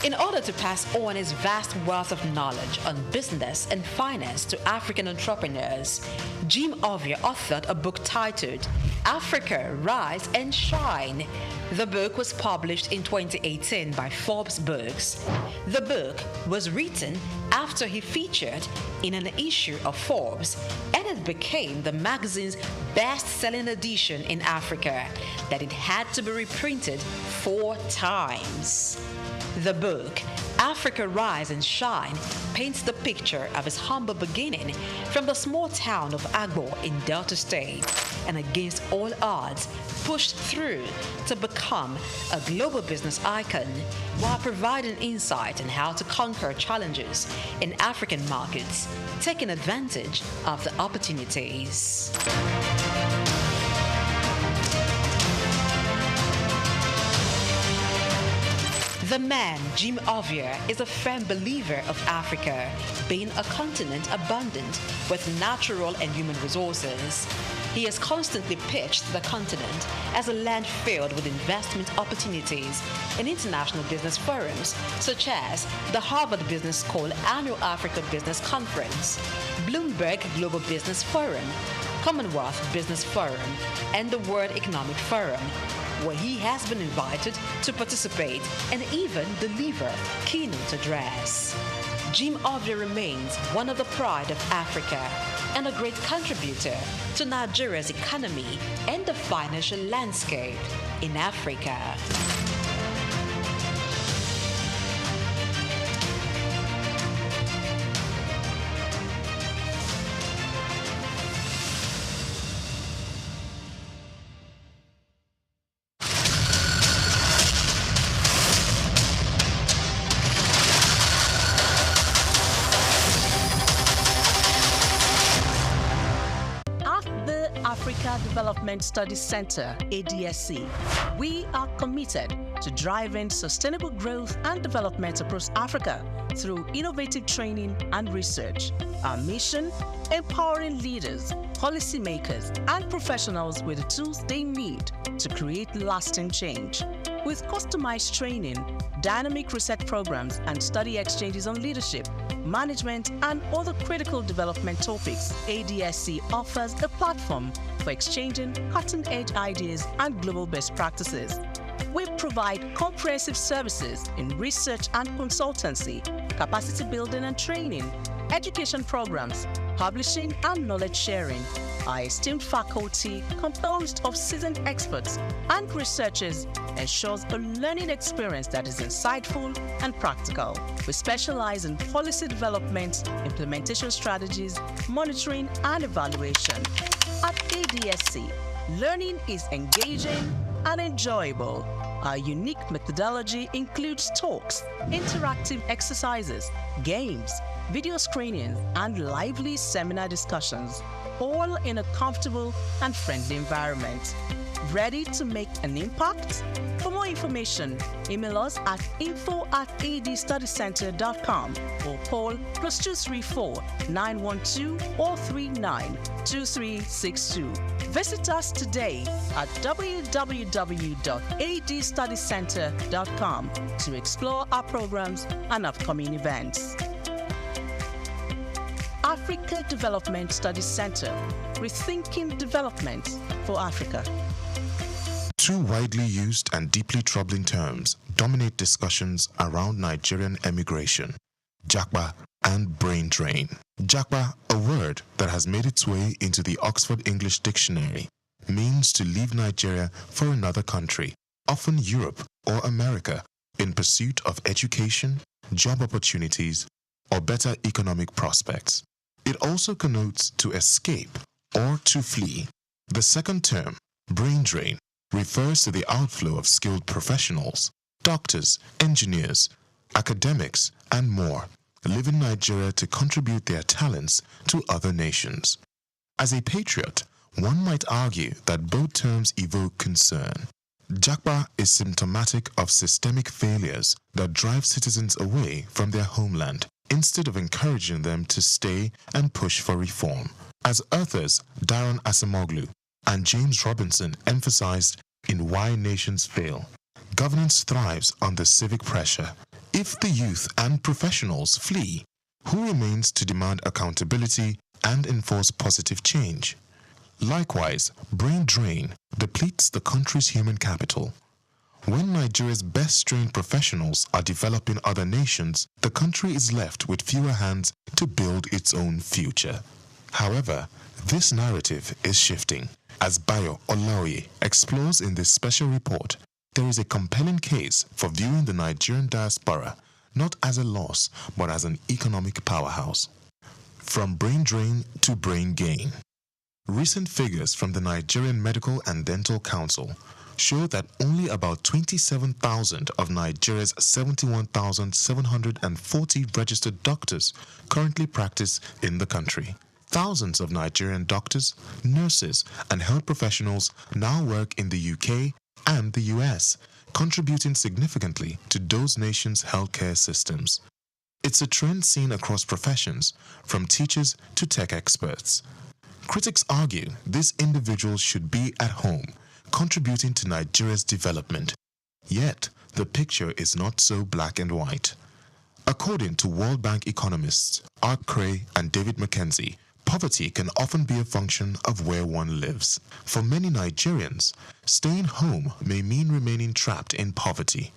In order to pass on his vast wealth of knowledge on business and finance to African entrepreneurs, Jim Ovia authored a book titled Africa, Rise and Shine. The book was published in 2018 by Forbes Books. The book was written after he featured in an issue of Forbes, and it became the magazine's best-selling edition in Africa, that it had to be reprinted 4 times. The book, Africa Rise and Shine, paints the picture of his humble beginning from the small town of Agbo in Delta State, and against all odds, pushed through to become a global business icon, while providing insight on how to conquer challenges in African markets, taking advantage of the opportunities. The man, Jim Ovia, is a firm believer of Africa being a continent abundant with natural and human resources. He has constantly pitched the continent as a land filled with investment opportunities in international business forums such as the Harvard Business School Annual Africa Business Conference, Bloomberg Global Business Forum, Commonwealth Business Forum, and the World Economic Forum, where he has been invited to participate and even deliver keynote address. Jim Ovia remains one of the pride of Africa and a great contributor to Nigeria's economy and the financial landscape in Africa. Africa Development Studies Center, ADSC, we are committed to driving sustainable growth and development across Africa through innovative training and research. Our mission: empowering leaders, policymakers, and professionals with the tools they need to create lasting change. With customized training, dynamic research programs, and study exchanges on leadership, management, and other critical development topics, ADSC offers a platform for exchanging cutting-edge ideas and global best practices. We provide comprehensive services in research and consultancy, capacity building and training, education programs, publishing, and knowledge sharing. Our esteemed faculty, composed of seasoned experts and researchers, ensures a learning experience that is insightful and practical. We specialize in policy development, implementation strategies, monitoring, and evaluation. At ADSC, learning is engaging and enjoyable. Our unique methodology includes talks, interactive exercises, games, video screenings, and lively seminar discussions, all in a comfortable and friendly environment. Ready to make an impact? For more information, email us at info@adstudycenter.com or call +234 912 439 2362. Visit us today at www.adstudycenter.com to explore our programs and upcoming events. Africa Development Studies Center, rethinking development for Africa. Two widely used and deeply troubling terms dominate discussions around Nigerian emigration: japa and brain drain. Japa, a word that has made its way into the Oxford English Dictionary, means to leave Nigeria for another country, often Europe or America, in pursuit of education, job opportunities, or better economic prospects. It also connotes to escape or to flee. The second term, brain drain, refers to the outflow of skilled professionals, doctors, engineers, academics, and more, leaving Nigeria to contribute their talents to other nations. As a patriot, one might argue that both terms evoke concern. Japa is symptomatic of systemic failures that drive citizens away from their homeland instead of encouraging them to stay and push for reform. As authors Darren Asamoglu and James Robinson emphasized in Why Nations Fail, governance thrives under civic pressure. If the youth and professionals flee, who remains to demand accountability and enforce positive change? Likewise, brain drain depletes the country's human capital. When Nigeria's best-trained professionals are developing other nations, the country is left with fewer hands to build its own future. However, this narrative is shifting. As Bayo Olaoye explores in this special report, there is a compelling case for viewing the Nigerian diaspora not as a loss, but as an economic powerhouse. From brain drain to brain gain. Recent figures from the Nigerian Medical and Dental Council show that only about 27,000 of Nigeria's 71,740 registered doctors currently practice in the country. Thousands of Nigerian doctors, nurses, and health professionals now work in the UK and the US, contributing significantly to those nations' healthcare systems. It's a trend seen across professions, from teachers to tech experts. Critics argue these individuals should be at home, contributing to Nigeria's development. Yet, the picture is not so black and white. According to World Bank economists Art Cray and David McKenzie, poverty can often be a function of where one lives. For many Nigerians, staying home may mean remaining trapped in poverty.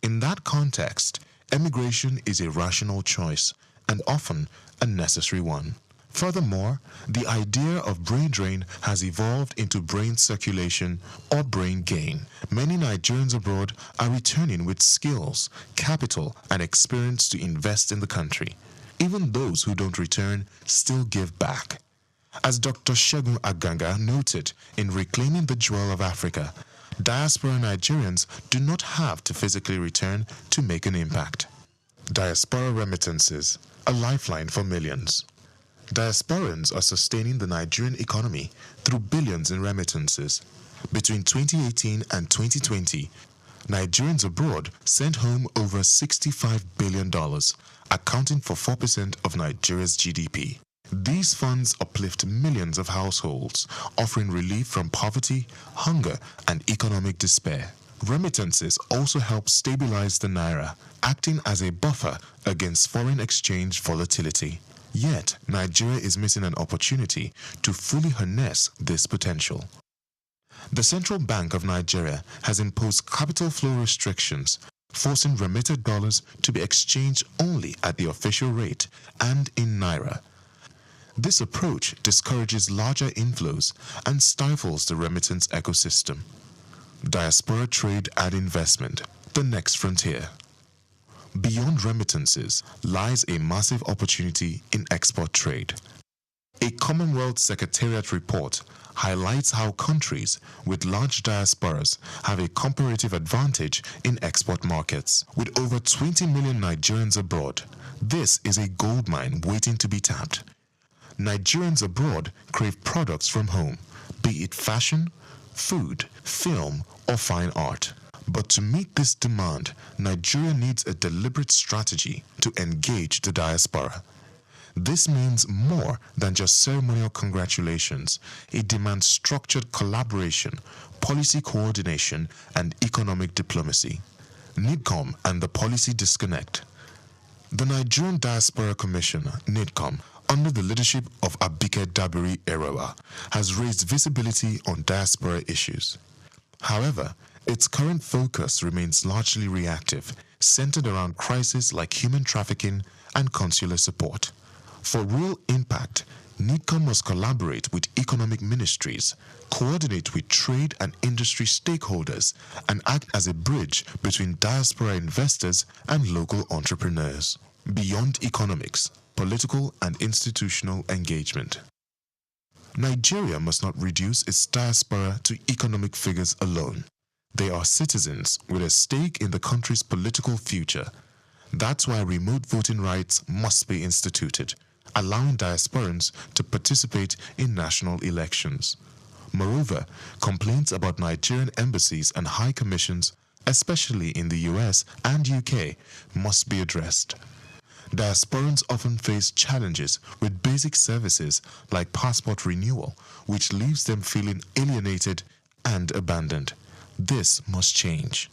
In that context, emigration is a rational choice and often a necessary one. Furthermore, the idea of brain drain has evolved into brain circulation or brain gain. Many Nigerians abroad are returning with skills, capital, and experience to invest in the country. Even those who don't return still give back. As Dr. Segun Aganga noted in Reclaiming the Jewel of Africa, diaspora Nigerians do not have to physically return to make an impact. Diaspora remittances, a lifeline for millions. Diasporans are sustaining the Nigerian economy through billions in remittances. Between 2018 and 2020, Nigerians abroad sent home over $65 billion, accounting for 4% of Nigeria's GDP. These funds uplift millions of households, offering relief from poverty, hunger, and economic despair. Remittances also help stabilize the naira, acting as a buffer against foreign exchange volatility. Yet, Nigeria is missing an opportunity to fully harness this potential. The Central Bank of Nigeria has imposed capital flow restrictions, forcing remitted dollars to be exchanged only at the official rate and in naira. This approach discourages larger inflows and stifles the remittance ecosystem. Diaspora trade and investment, the next frontier. Beyond remittances lies a massive opportunity in export trade. A Commonwealth Secretariat report highlights how countries with large diasporas have a comparative advantage in export markets. With over 20 million Nigerians abroad, this is a goldmine waiting to be tapped. Nigerians abroad crave products from home, be it fashion, food, film, or fine art. But to meet this demand, Nigeria needs a deliberate strategy to engage the diaspora. This means more than just ceremonial congratulations. It demands structured collaboration, policy coordination, and economic diplomacy. NIDCOM and the policy disconnect. The Nigerian Diaspora Commission, NIDCOM, under the leadership of Abike Dabiri Erowa, has raised visibility on diaspora issues. However, its current focus remains largely reactive, centered around crises like human trafficking and consular support. For real impact, NIDCOM must collaborate with economic ministries, coordinate with trade and industry stakeholders, and act as a bridge between diaspora investors and local entrepreneurs. Beyond economics, political and institutional engagement. Nigeria must not reduce its diaspora to economic figures alone. They are citizens with a stake in the country's political future. That's why remote voting rights must be instituted, allowing diasporans to participate in national elections. Moreover, complaints about Nigerian embassies and high commissions, especially in the US and UK, must be addressed. Diasporans often face challenges with basic services like passport renewal, which leaves them feeling alienated and abandoned. This must change.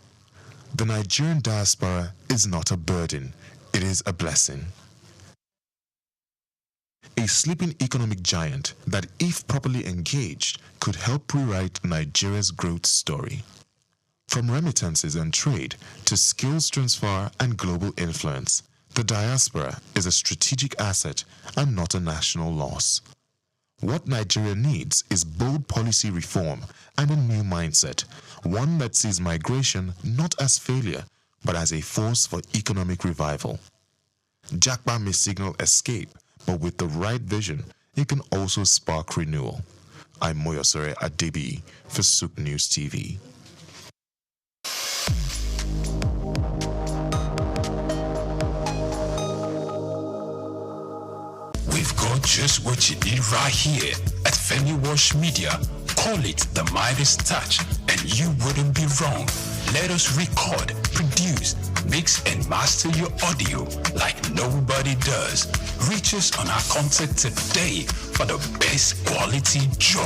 The Nigerian diaspora is not a burden, it is a blessing. A sleeping economic giant that, if properly engaged, could help rewrite Nigeria's growth story. From remittances and trade to skills transfer and global influence, the diaspora is a strategic asset and not a national loss. What Nigeria needs is bold policy reform and a new mindset, one that sees migration not as failure, but as a force for economic revival. Japa may signal escape, but with the right vision, it can also spark renewal. I'm Moyosore Adebi for SOUQ News TV. We've got just what you need right here at Femi Wash Media. Call it the Midas Touch, and you wouldn't be wrong. Let us record, produce, mix and master your audio like nobody does. Reach us on our contact today for the best quality job.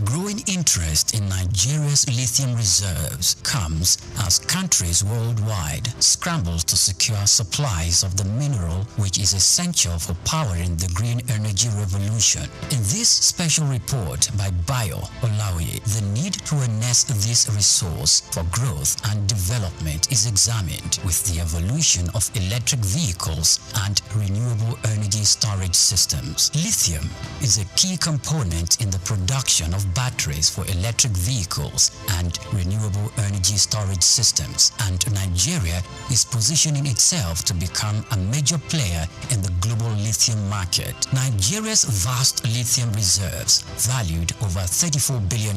Growing interest in Nigeria's lithium reserves comes as countries worldwide scramble to secure supplies of the mineral which is essential for powering the green energy revolution. In this special report by Bayo Olaoye, the need to harness this resource for growth and development is examined with the evolution of electric vehicles and renewable energy storage systems. Lithium is a key component in the production of batteries for electric vehicles and renewable energy storage systems, and Nigeria is positioning itself to become a major player in the global lithium market. Nigeria's vast lithium reserves, valued over $34 billion,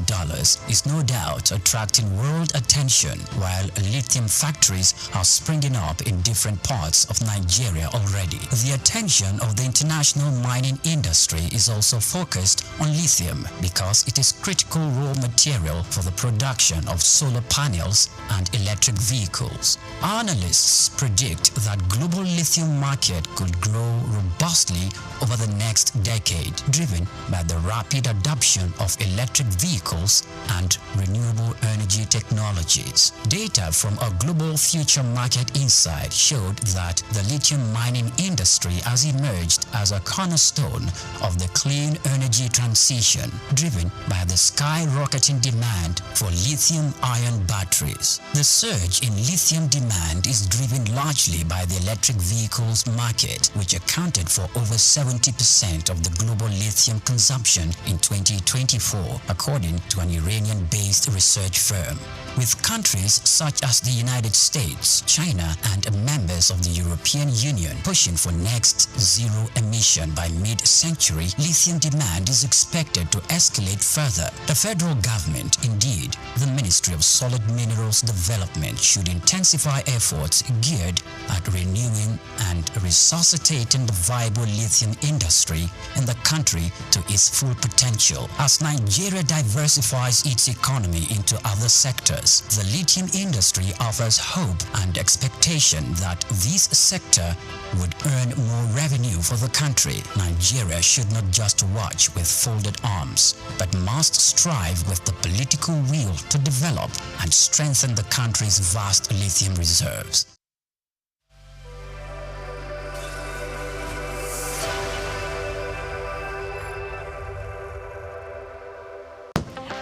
is no doubt attracting world attention, while lithium factories are springing up in different parts of Nigeria already. The attention of the international mining industry is also focused on lithium because it is critical raw material for the production of solar panels and electric vehicles. Analysts predict that global lithium market could grow robustly over the next decade, driven by the rapid adoption of electric vehicles and renewable energy technologies. Data from a global future market insight showed that the lithium mining industry has emerged as a cornerstone of the clean energy transition, driven by the skyrocketing demand for lithium-ion batteries. The surge in lithium demand is driven largely by the electric vehicles market, which accounted for over 70% of the global lithium consumption in 2024, according to an Iranian-based research firm. With countries such as the United States, China, and members of the European Union pushing for next zero emission by mid-century, lithium demand is expected to escalate further. The federal government, indeed, the Ministry of Solid Minerals Development, should intensify efforts geared at renewing and resuscitating the viable lithium industry in the country to its full potential. As Nigeria diversifies its economy into other sectors, the lithium industry offers hope and expectation that this sector would earn more revenue for the country. Nigeria should not just watch with folded arms, but must strive with the political will to develop and strengthen the country's vast lithium reserves.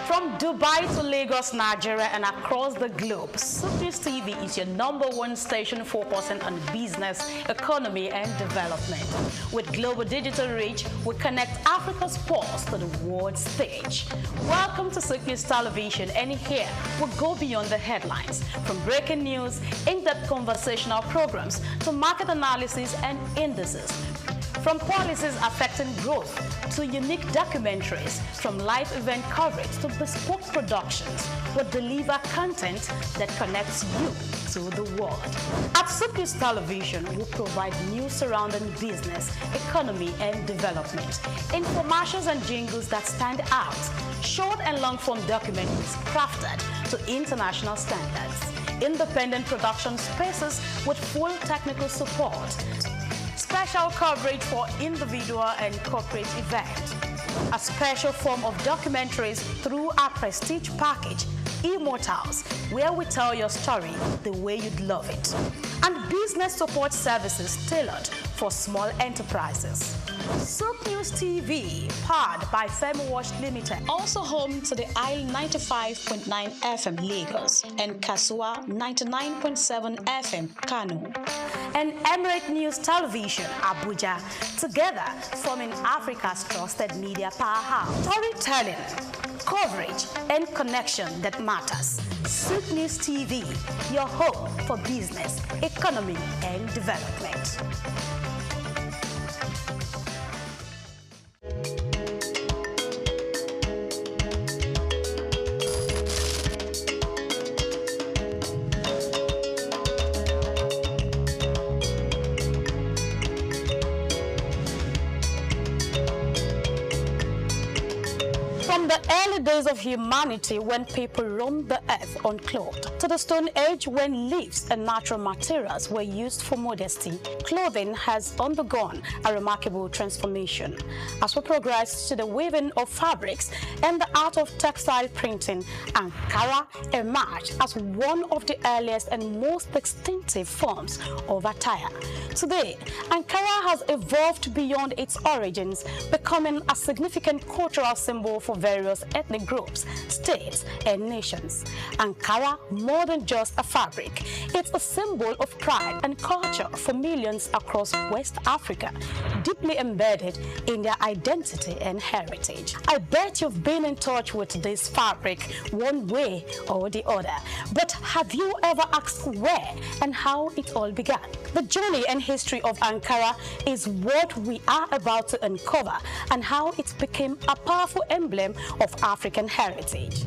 From Dubai to Lagos, Nigeria, and across the globe, SOUQ News TV is your #1 station focusing on business, economy, and development. With global digital reach, we connect Africa's pulse to the world stage. Welcome to SOUQ News Television, and here we go beyond the headlines. From breaking news, in-depth conversational programs, to market analysis and indices. From policies affecting growth to unique documentaries, from live event coverage to bespoke productions, we deliver content that connects you to the world. At SOUQ News Television, we provide news surrounding business, economy, and development, infomercials and jingles that stand out, short and long-form documentaries crafted to international standards, independent production spaces with full technical support, special coverage for individual and corporate events, a special form of documentaries through our prestige package, Immortals, where we tell your story the way you'd love it, and business support services tailored for small enterprises. SOUQ News TV, powered by FemWatch Limited, also home to the Isle 95.9 FM Lagos and Kasua 99.7 FM Kano, and Emirate News Television Abuja, together forming Africa's trusted media powerhouse. Storytelling, coverage, and connection that matters. SOUQ News TV, your home for business, economy, and development. days of humanity when people roamed the earth unclothed, to the Stone Age when leaves and natural materials were used for modesty, clothing has undergone a remarkable transformation. As we progress to the weaving of fabrics and the art of textile printing, Ankara emerged as one of the earliest and most distinctive forms of attire. Today, Ankara has evolved beyond its origins, becoming a significant cultural symbol for various ethnic groups, states, and nations. Ankara, more than just a fabric, it's a symbol of pride and culture for millions across West Africa, deeply embedded in their identity and heritage. I bet you've been in touch with this fabric one way or the other, but have you ever asked where and how it all began? The journey and history of Ankara is what we are about to uncover, and how it became a powerful emblem of African heritage.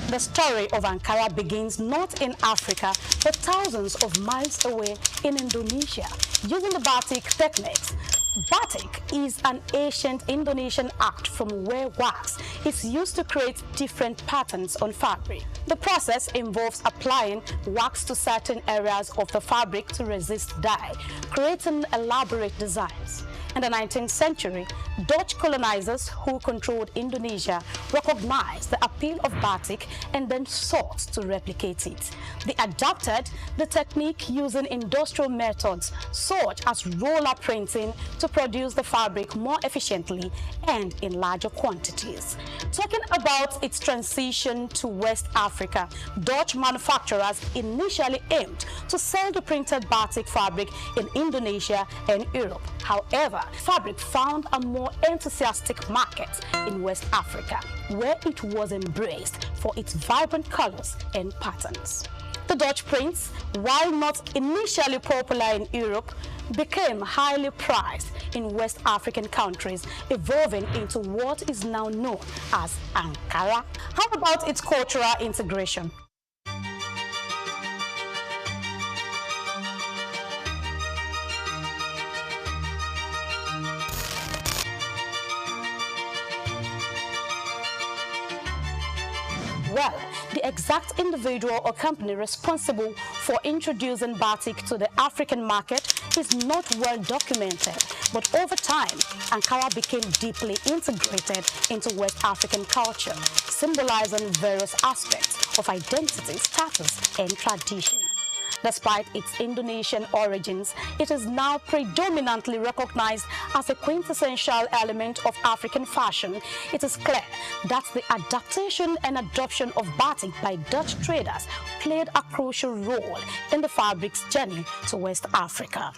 The story of Ankara begins not in Africa, but thousands of miles away in Indonesia, using the batik techniques. Batik is an ancient Indonesian art from where wax is used to create different patterns on fabric. The process involves applying wax to certain areas of the fabric to resist dye, creating elaborate designs. In the 19th century, Dutch colonizers who controlled Indonesia recognized the appeal of batik and then sought to replicate it. They adapted the technique using industrial methods such as roller printing to produce the fabric more efficiently and in larger quantities. Talking about its transition to West Africa, Dutch manufacturers initially aimed to sell the printed batik fabric in Indonesia and Europe. However, fabric found a more enthusiastic market in West Africa, where it was embraced for its vibrant colors and patterns. The Dutch prints, while not initially popular in Europe, became highly prized in West African countries, evolving into what is now known as Ankara. How about its cultural integration? Well, the exact individual or company responsible for introducing batik to the African market is not well documented, but over time, Ankara became deeply integrated into West African culture, symbolizing various aspects of identity, status, and tradition. Despite its Indonesian origins, it is now predominantly recognized as a quintessential element of African fashion. It is clear that the adaptation and adoption of batik by Dutch traders played a crucial role in the fabric's journey to West Africa.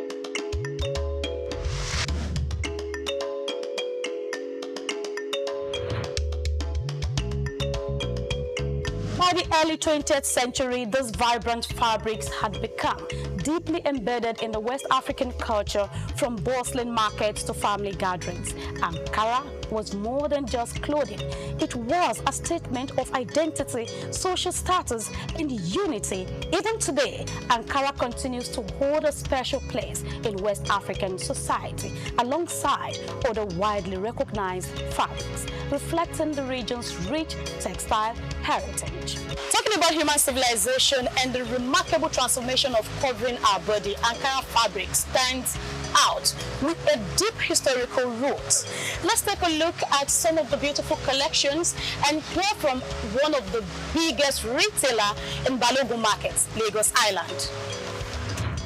By the early 20th century, these vibrant fabrics had become deeply embedded in the West African culture, from bustling markets to family gatherings. Ankara was more than just clothing. It was a statement of identity, social status, and unity. Even today, Ankara continues to hold a special place in West African society, alongside other widely recognized fabrics, reflecting the region's rich textile heritage. Talking about human civilization and the remarkable transformation of covering our body, Ankara fabric stands out with a deep historical roots. Let's take a look at some of the beautiful collections and hear from one of the biggest retailer in Balogun Market, Lagos Island.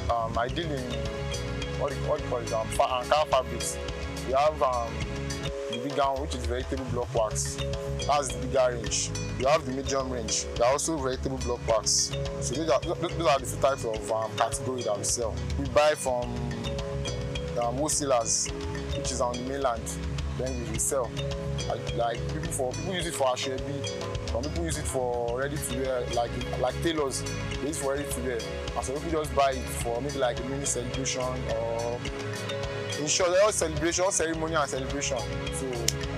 I deal in what you call it, Ankara fabrics. We have the big one, which is vegetable block wax. That's the bigger range. You have the medium range. They are also vegetable block wax. So those are the two types of category that we sell. We buy from wholesalers, which is on the mainland. Then we sell. Like people use it for ashwebi. Some people use it for ready to wear, like tailors. They use it for ready to wear. And some people just buy it for maybe like a mini celebration, or in short, all celebration, all ceremony and celebration. So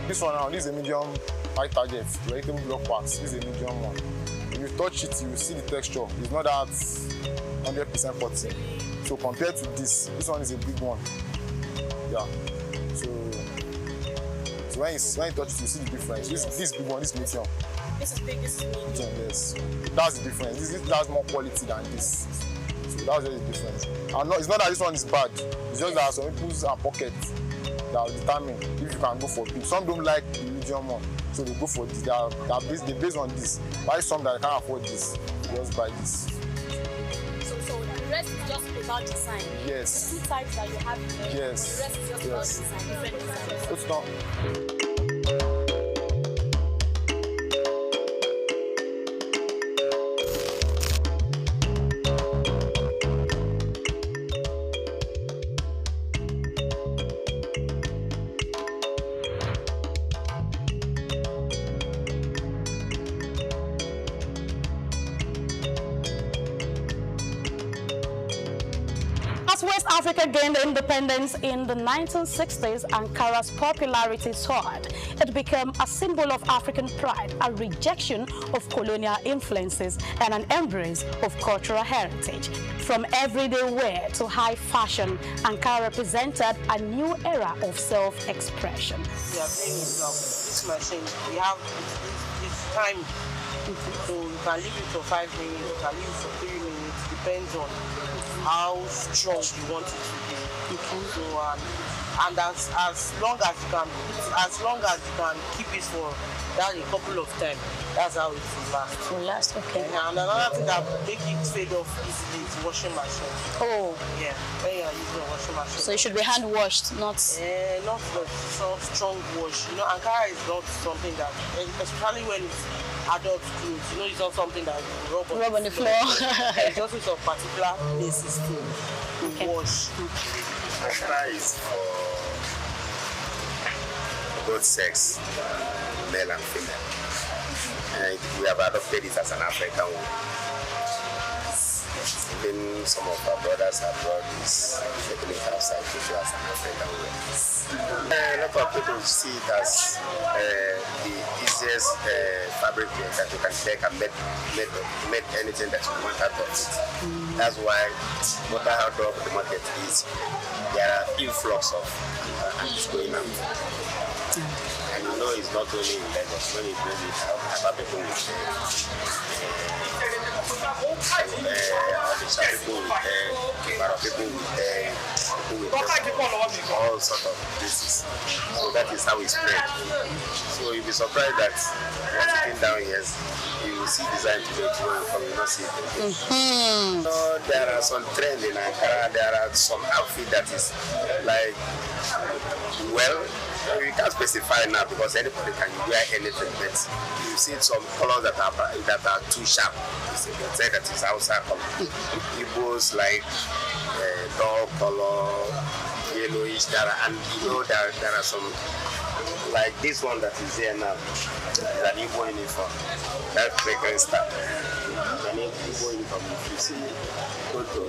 this one now, this is a medium high target, vegetable block wax. This is a medium one. touch it, you will see the texture. It's not that 100% cotton. So compared to this one is a big one. Yeah. So when you touch it, you see the difference. This big one, this medium. This is big, this is medium. Yes. That's the difference. This has more quality than this. So that's the difference. And it's not that this one is bad. It's just that some people's pockets that will determine if you can go for big. Some don't like the medium one, so they go for this. They based on this. Why some that can't afford this, they just buy this. So the rest is just about design. Yes. The two types that you have here. Yes. The rest is just about design, different designs. It's not. As West Africa gained independence in the 1960s, Ankara's popularity soared. It became a symbol of African pride, a rejection of colonial influences, and an embrace of cultural heritage. From everyday wear to high fashion, Ankara represented a new era of self-expression. We are playing this machine. We have this time, so you can leave it for 5 minutes, you can leave it for 3 minutes, depends on how strong you want it to be. So, and as long as you can keep it for that a couple of times, that's how it will last. It will last, okay. And another thing that make it fade off easily is washing machine. Oh. Yeah, when you are using a washing machine. So it should be hand washed, not... not so strong wash. You know, Ankara is not something that, especially when it's adult clothes, you know, it's not something that you rub on the floor. It's just some particular places to wash. Ankara is for both sex, male and female. And we have adopted it as an African one. Even some of our brothers abroad is taking it outside to do as an African way. A lot of people see it as the easiest fabric that you can take and make anything that you want out of it. That's why what I have done with the market is there are influx of ants going out. And you know it's not only in Lagos. When you do it, other people will say, all sorts of places. So that is how it spread. So you'll be surprised that you're sitting down here, you will see design today, tomorrow you come, you not see it. So there are some trends in Ankara, there are some outfit that is like, well, we can't specify now because anybody can wear anything, but you see some colors that are too sharp. You can say that it's outside color. Igbos like dull color, yellowish, and you know there are some like this one that is here now, that Igbo uniform, that fragrance style. An Igbo uniform, if you see, go to.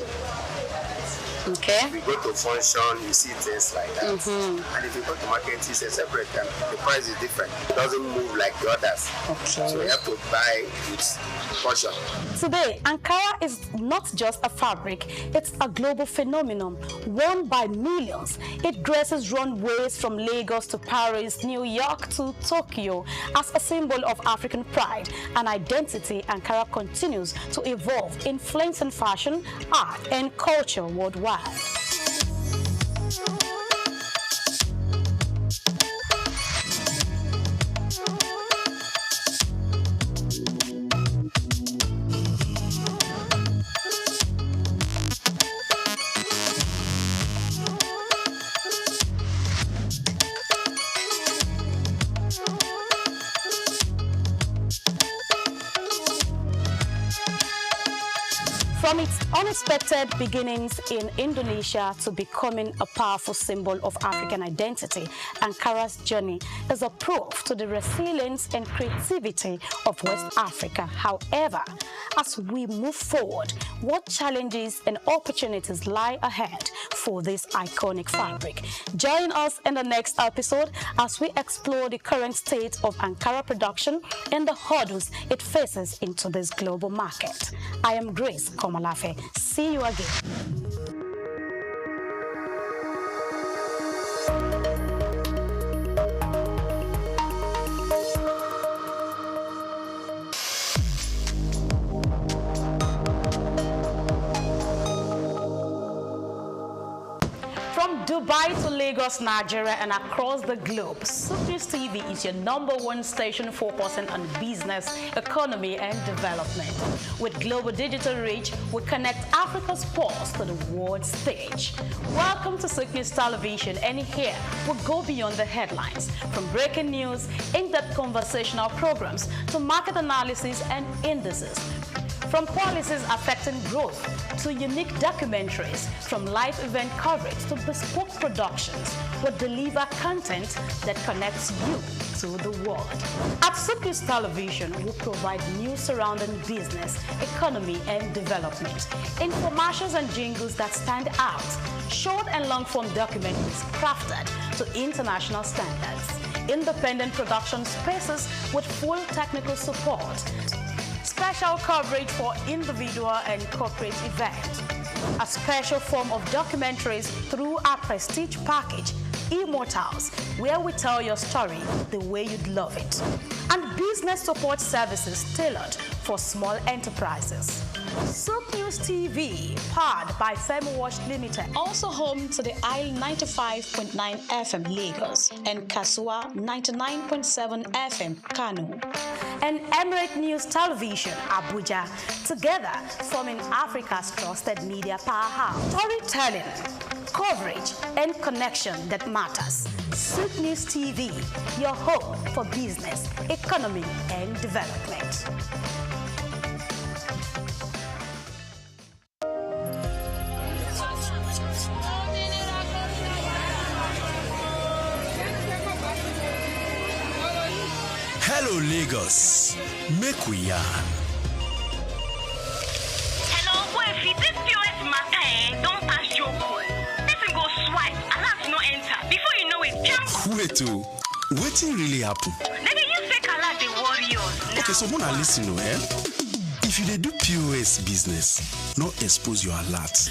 Okay. If you go to function, you see things like that. And if you go to market, it's a separate time. The price is different. It doesn't move like the others. Okay. So you have to buy with caution. Today, Ankara is not just a fabric, it's a global phenomenon, worn by millions. It graces runways from Lagos to Paris, New York to Tokyo. As a symbol of African pride and identity, Ankara continues to evolve, influencing fashion, art, and culture worldwide. From its unexpected beginnings in Indonesia to becoming a powerful symbol of African identity, Ankara's journey is a proof to the resilience and creativity of West Africa. However, as we move forward, what challenges and opportunities lie ahead for this iconic fabric. Join us in the next episode as we explore the current state of Ankara production and the hurdles it faces into this global market. I am Grace Komalafe. See you again. Dubai to Lagos, Nigeria, and across the globe, SOUQ News TV is your #1 station focusing on business, economy, and development. With global digital reach, we connect Africa's pulse to the world stage. Welcome to SOUQ News Television, and here we go beyond the headlines, from breaking news, in-depth conversational programs, to market analysis and indices. From policies affecting growth to unique documentaries, from live event coverage to bespoke productions, we deliver content that connects you to the world. At SOUQ News Television, we provide news surrounding business, economy, and development, infomercials and jingles that stand out, short and long-form documentaries crafted to international standards, independent production spaces with full technical support, special coverage for individual and corporate events, a special form of documentaries through our prestige package, Immortals, where we tell your story the way you'd love it, and business support services tailored for small enterprises. SOUQ News TV, powered by FemWatch Limited, also home to the Isle 95.9 FM Lagos and Kasua 99.7 FM Kano, and Emirate News Television Abuja, together forming Africa's trusted media powerhouse. Storytelling, coverage, and connection that matters. SOUQ News TV, your home for business, economy, and development. Hello, Lagos. Make we yarn. Hello, boy, this POS matter, don't pass your code. This go swipe, alert no enter. Before you know it, jump. Wait, wetin really happen? Maybe you fake alert the warriors. Okay, so Mona listen, eh? If you dey do POS business, no expose your alert.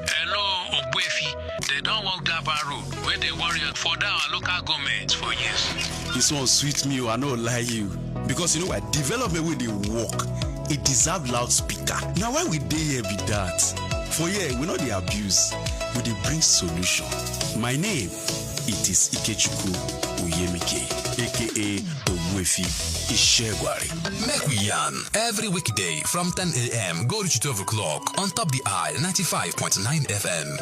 Hello, Ogbefi. They don't walk Gaba Road where they worry for our local government for years. This one sweet me, I no lie you. Because you know what, development with the work, it deserve loudspeaker. Now why we dey here be that? For here, we know the abuse, we dey bring solution. My name, it is Ikechukwu Uyemike, aka Ogbefi Ishegwari. Make we yarn every weekday from 10 a.m. go to 12 o'clock on top the eye 95.9 FM.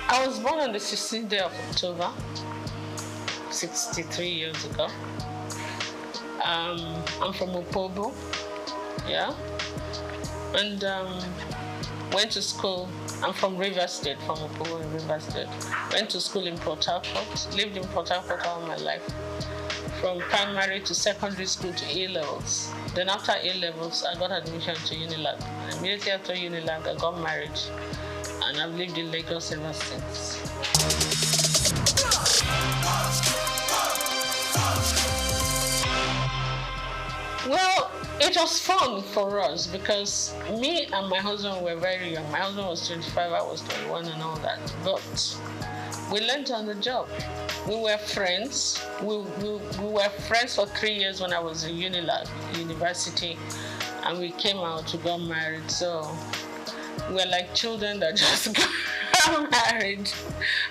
I was born on the 16th day of October, 63 years ago. I'm from Opobo, yeah, and went to school. I'm from River State, from Opobo in River State. Went to school in Port Harcourt, lived in Port Harcourt all my life, from primary to secondary school to A-levels. Then after A-levels, I got admission to Unilag. And immediately after Unilag, I got married. And I've lived in Lagos ever since. Well, it was fun for us because me and my husband were very young. My husband was 25, I was 21 and all that. But we learned on the job. We were friends. We were friends for 3 years when I was in Unilag, university. And we came out, we got married. So we're like children that just got married.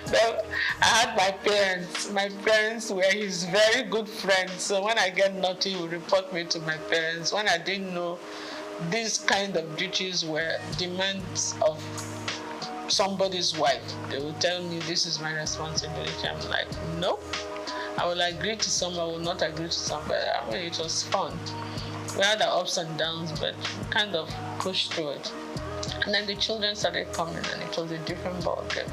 But I had my parents. My parents were his very good friends. So when I get naughty, he would report me to my parents. When I didn't know these kind of duties were demands of somebody's wife, they would tell me this is my responsibility. I'm like, nope. I will agree to some, I will not agree to some, but I mean, it was fun. We had our ups and downs, but kind of pushed through it. And then the children started coming, and it was a different ballgame.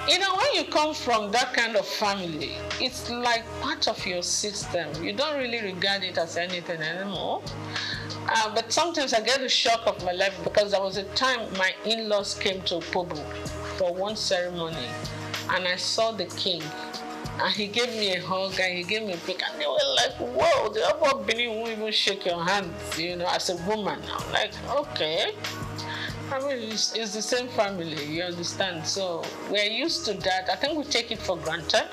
You know, when you come from that kind of family, it's like part of your system. You don't really regard it as anything anymore. But sometimes I get the shock of my life because there was a time my in-laws came to Opobo for one ceremony, and I saw the king, and he gave me a hug and he gave me a pic, and they were like, whoa, the upper Benin won't even shake your hands, you know, as a woman. I'm like, okay. I mean, it's the same family, you understand? So we're used to that. I think we take it for granted.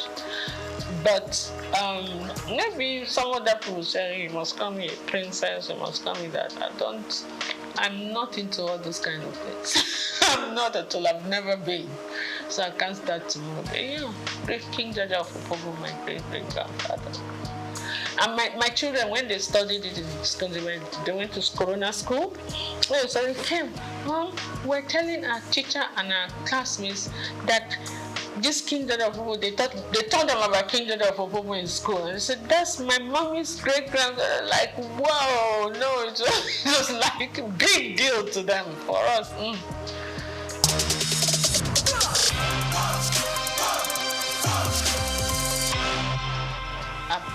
But maybe some other people say, you must call me a princess, you must call me that. I'm not into all those kind of things. I'm not at all. I've never been. So I can't start tomorrow. But yeah, great King Jaja of Opobo, my great-great-grandfather. And my children, when they studied it in school, they went to Corona school. So they came, Mom, we're telling our teacher and our classmates that this King Jaja of Opobo, they told them about King Jaja of Opobo in school. And they said, that's my mommy's great-grandfather. Like, wow, no, it was like a big deal to them, for us.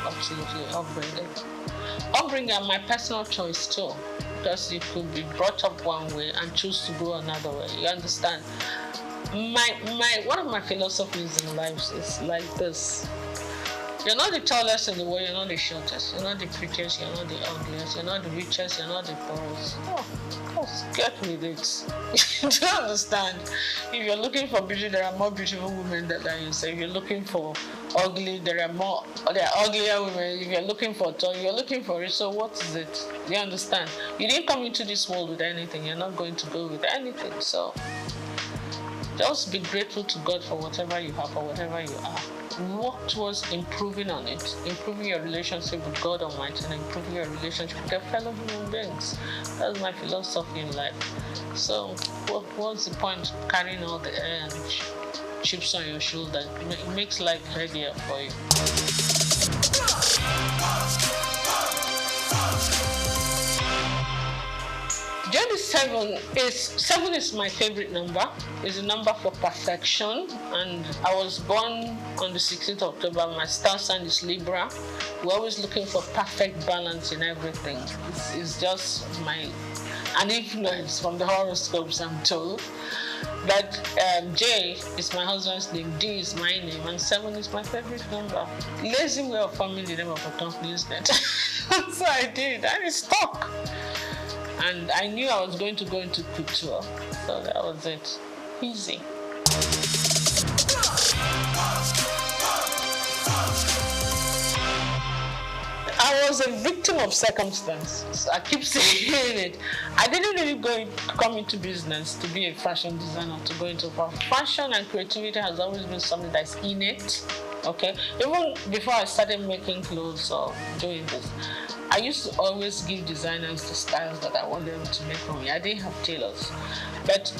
Absolutely upbringing and my personal choice too, because you could be brought up one way and choose to go another way. You understand? One of my philosophies in life is like this: you're not the tallest in the world, you're not the shortest, you're not the prettiest, you're not the ugliest, you're not the richest, you're not the poorest. Oh, of course, get with it. Do you understand? If you're looking for beauty, there are more beautiful women than you say. If you're looking for ugly, there are uglier women. If you're looking for tall, you're looking for it. So what is it? Do you understand? You didn't come into this world with anything. You're not going to go with anything. So just be grateful to God for whatever you have or whatever you are. Work towards improving on it, improving your relationship with God Almighty and improving your relationship with your fellow human beings. That's my philosophy in life. So what's the point of carrying all the air and chips on your shoulder? It makes life heavier for you. Seven is my favorite number. It's a number for perfection, and I was born on the 16th of October. My star sign is Libra. We're always looking for perfect balance in everything. It's just an influence from the horoscopes, I'm told. That J is my husband's name, D is my name, and 7 is my favorite number. Lazy way of forming the name of a company, isn't it? So I did, and it stuck. And I knew I was going to go into couture, so that was it. Easy. I was a victim of circumstances. I keep saying it. I didn't really come into business to be a fashion designer, to go into fashion, and creativity has always been something that's innate. Okay, even before I started making clothes or doing this, I used to always give designers the styles that I want them to make for me. I didn't have tailors, but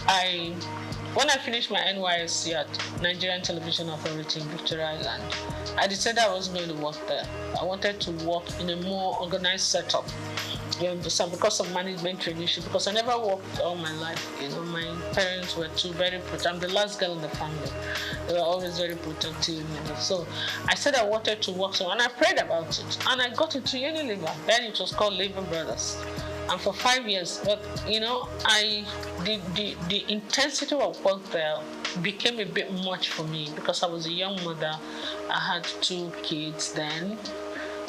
when I finished my NYSC at Nigerian Television Authority in Victoria Island, I decided I wasn't going to work there. I wanted to work in a more organized setup. You understand? Because of management traineeship, because I never worked all my life. You know, my parents were very protective. I'm the last girl in the family. They were always very protective. You know? So I said I wanted to work somewhere, and I prayed about it. And I got into Unilever. Then it was called Lever Brothers. And for 5 years, but you know, the intensity of work there became a bit much for me because I was a young mother. I had 2 kids then.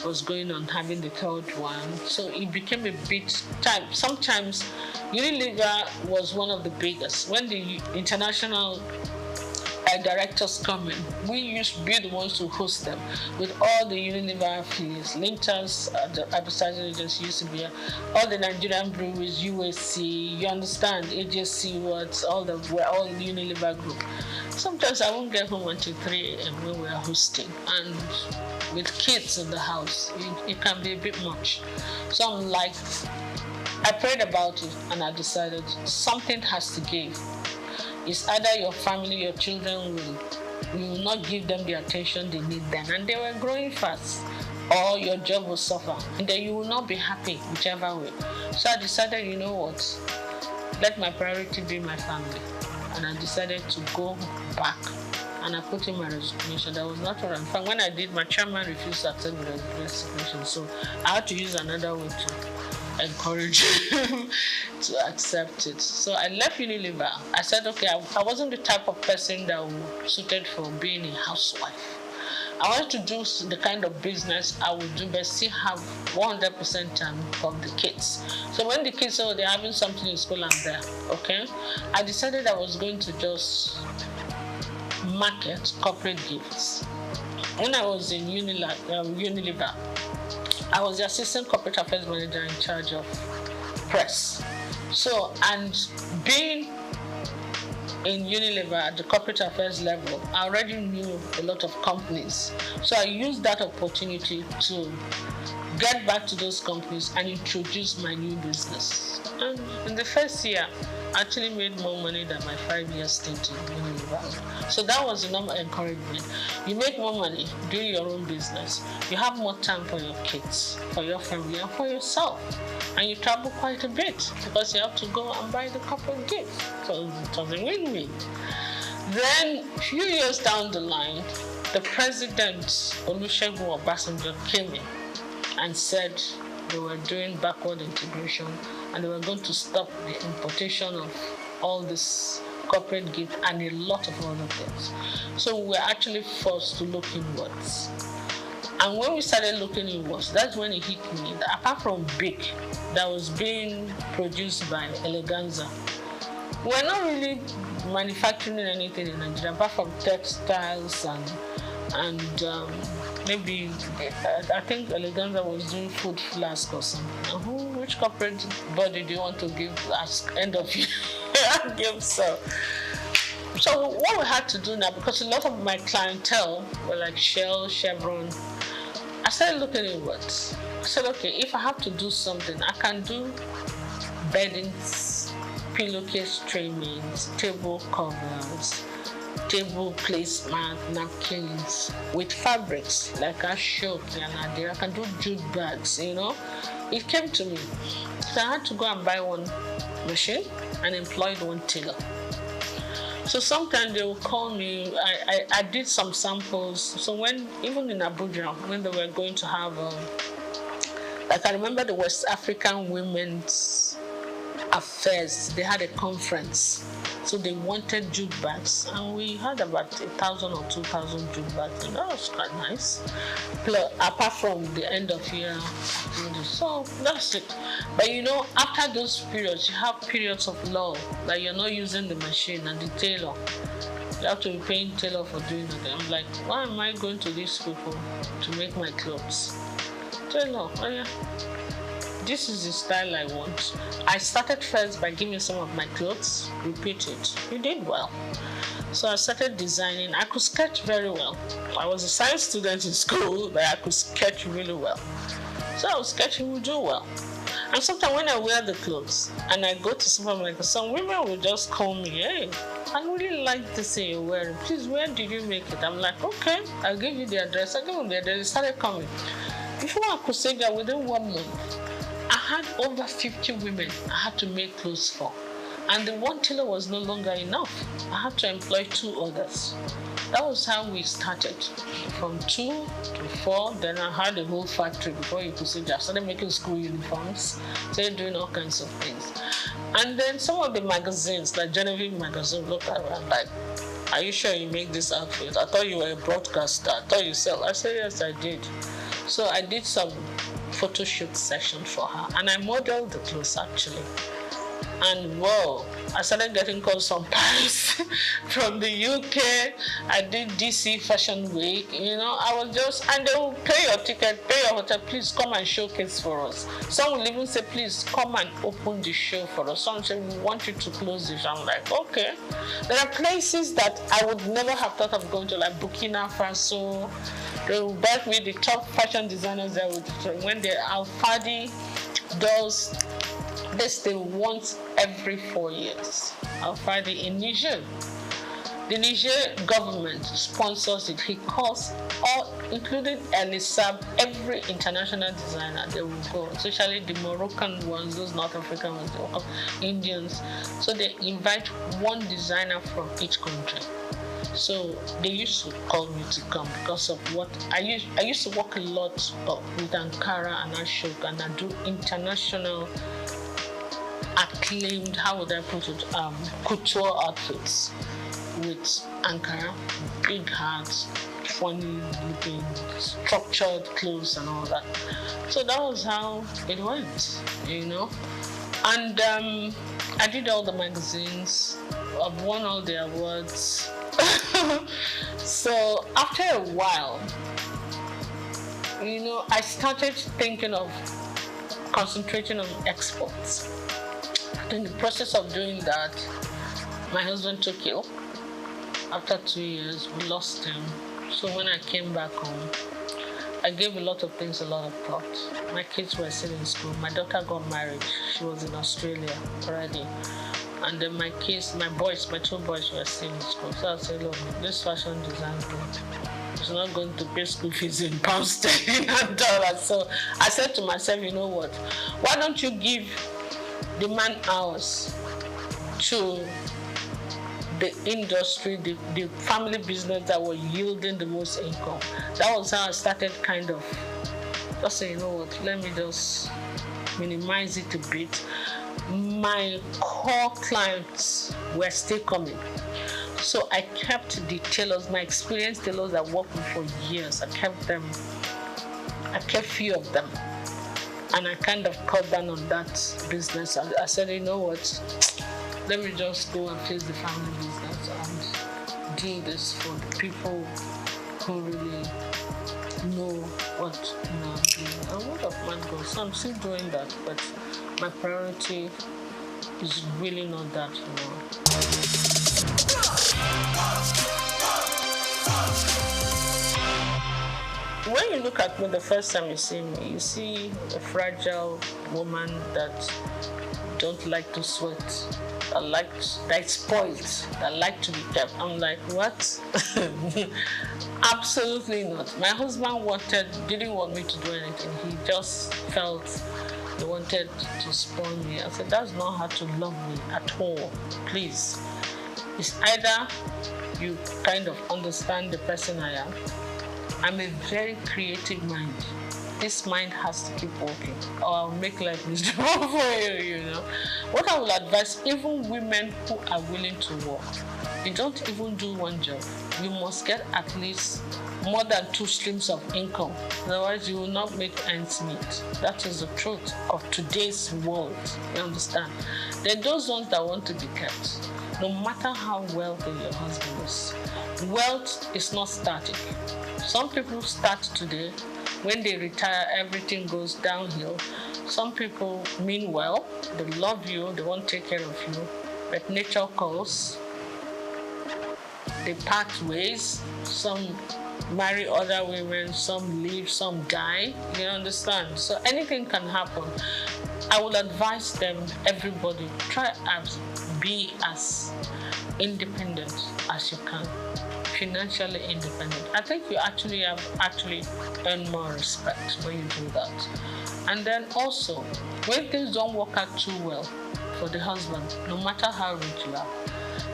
Was going on having the 3rd one, so it became a bit tight. Sometimes Unilever was one of the biggest. When the international directors come in, we used to be the ones to host them with all the Unilever affiliates, Linters, the advertising agency used to be here, all the Nigerian breweries, USC, you understand, AJC, we're all Unilever group. Sometimes I won't get home until 3 a.m. when we're hosting, and with kids in the house, it can be a bit much. So I'm like, I prayed about it and I decided something has to give. It's either your family, your children will you will not give them the attention they need then. And they were growing fast. Or your job will suffer. And then you will not be happy, whichever way. So I decided, you know what? Let my priority be my family. And I decided to go back. And I put in my resignation. That was not what I'm fine. When I did, my chairman refused to accept the resignation. So I had to use another way to encourage him to accept it. So I left Unilever. I said, okay, I wasn't the type of person that was suited for being a housewife. I wanted to do the kind of business I would do, but still have 100% time for the kids. So when the kids say, oh, they're having something in school, I'm there, okay? I decided I was going to just market corporate gifts. When I was in Unilever, I was the assistant corporate affairs manager in charge of press. So, and being in Unilever at the corporate affairs level, I already knew a lot of companies. So I used that opportunity to get back to those companies and introduce my new business. And in the first year, I actually made more money than my 5-year stint in Unilever. So that was the number encouragement. You make more money doing your own business. You have more time for your kids, for your family, and for yourself. And you travel quite a bit because you have to go and buy the corporate gifts. So it was a win-win. Then, a few years down the line, the president, Olusegun Obasanjo, came in and said they were doing backward integration and they were going to stop the importation of all this corporate gift and a lot of other things. So we were actually forced to look inwards. And when we started looking inwards, that's when it hit me that apart from Big, that was being produced by Eleganza, we're not really manufacturing anything in Nigeria apart from textiles and maybe I think Eleganza was doing food flask or something. Which corporate body do you want to give as end of year gift? So what we had to do now, because a lot of my clientele were like Shell, Chevron, I started looking inwards. I said, okay, if I have to do something, I can do beddings, pillowcase trimmings, table covers, table placement, napkins with fabrics like I showed I can do jute bags, you know. It came to me. So I had to go and buy one machine and employed one tailor. So sometimes they will call me. I did some samples. So even in Abuja, when they were going to have, like I remember the West African Women's Affairs, they had a conference. So they wanted jute bags, and we had about 1,000 or 2,000 jute bags, and that was quite nice. Plus, apart from the end of year, so that's it. But you know, after those periods, you have periods of lull, like you're not using the machine and the tailor. You have to be paying tailor for doing it. I'm like, why am I going to these people to make my clothes? Tailor, oh yeah. This is the style I want. I started first by giving some of my clothes, repeat it. You did well. So I started designing. I could sketch very well. I was a science student in school, but I could sketch really well. So I was sketching, would do well. And sometimes when I wear the clothes and I go to supermarket, some women will just call me, hey, I really like this thing you're wearing. Please, where did you make it? I'm like, okay, I'll give you the address. I give them the address. They started coming. Before I could say that, within 1 month, I had over 50 women I had to make clothes for. And the one tailor was no longer enough. I had to employ 2 others. That was how we started. From 2 to 4, then I had a whole factory before you could say that. I started making school uniforms, started doing all kinds of things. And then some of the magazines, like Genevieve magazine, looked around like, are you sure you make this outfit? I thought you were a broadcaster. I thought you sell. I said, yes, I did. So I did some photo shoot session for her, and I modeled the clothes actually. And whoa, I started getting calls from Paris, from the UK. I did DC Fashion Week, you know. I was just, and they will pay your ticket, pay your hotel, please come and showcase for us. Some will even say, please come and open the show for us. Some say, we want you to close this. I'm like, okay. There are places that I would never have thought of going to, like Burkina Faso. They will back with the top fashion designers there when the Alfadi does this thing once every 4 years. Alfadi in Niger. The Niger government sponsors it. He calls all, including Elisab, every international designer they will go, especially the Moroccan ones, those North African ones, the Indians. So they invite one designer from each country. So they used to call me to come because of what I used to work a lot with Ankara and SOUQ, and I do international acclaimed, how would I put it, couture outfits with Ankara, big hats, funny looking, structured clothes and all that. So that was how it went, you know. And I did all the magazines. I've won all the awards. So after a while, you know, I started thinking of concentrating on exports. In the process of doing that, my husband took ill. After 2 years, we lost him. So when I came back home, I gave a lot of things a lot of thought. My kids were still in school. My daughter got married. She was in Australia already. And then my kids, my two boys were still in school. So I said, look, this fashion design group is not going to pay school fees in pounds sterling and dollars. So I said to myself, you know what? Why don't you give the man hours to the industry, the family business that were yielding the most income? That was how I started kind of just saying, you know what, let me just minimize it a bit. My core clients were still coming. So I kept the tailors, my experienced tailors that worked with for years. I kept few of them. And I kind of cut down on that business. I said, you know what, let me just go and face the family business and do this for the people who really know what I'm doing. And what of man goes. So I'm still doing that, but my priority is really not that, you know. When you look at me the first time you see me, you see a fragile woman that don't like to sweat, that's spoiled, that like to be kept. I'm like, what? Absolutely not. My husband didn't want me to do anything. He just felt he wanted to spoil me. I said, that's not how to love me at all. Please. It's either you kind of understand the person I am. I'm a very creative mind. This mind has to keep working, or I'll make life miserable for you, you know. What I will advise, even women who are willing to work, you don't even do one job. You must get at least more than 2 streams of income. Otherwise, you will not make ends meet. That is the truth of today's world. You understand? There are those ones that want to be kept, no matter how wealthy your husband is. Wealth is not static. Some people start today. When they retire, everything goes downhill. Some people mean well, they love you, they want to take care of you, but nature calls. They part ways. Some marry other women, some leave, some die. You understand? So anything can happen. I will advise them, everybody, try to be as independent as you can. Financially independent. I think you actually earn more respect when you do that. And then also, when things don't work out too well for the husband, no matter how rich you are,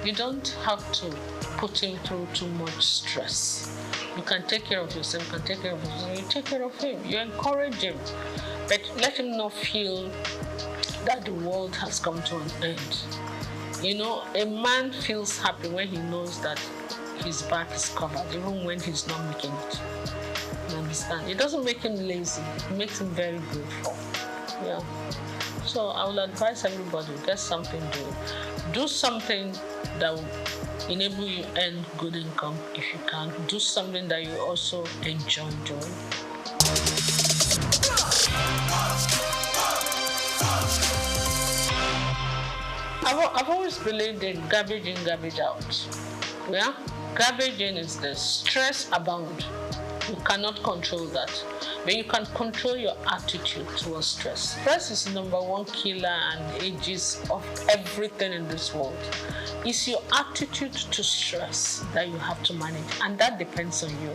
you don't have to put him through too much stress. You can take care of yourself, you can take care of yourself, you take care of him, you encourage him, but let him not feel that the world has come to an end. You know, a man feels happy when he knows that his back is covered, even when he's not making it. You understand? It doesn't make him lazy. It makes him very grateful. Yeah. So I will advise everybody, get something doing. Do something that will enable you to earn good income if you can. Do something that you also enjoy doing. I've always believed in garbage in, garbage out. Yeah? Garbage in is the stress abound. You cannot control that. But you can control your attitude towards stress. Stress is the #1 killer and ages of everything in this world. It's your attitude to stress that you have to manage, and that depends on you.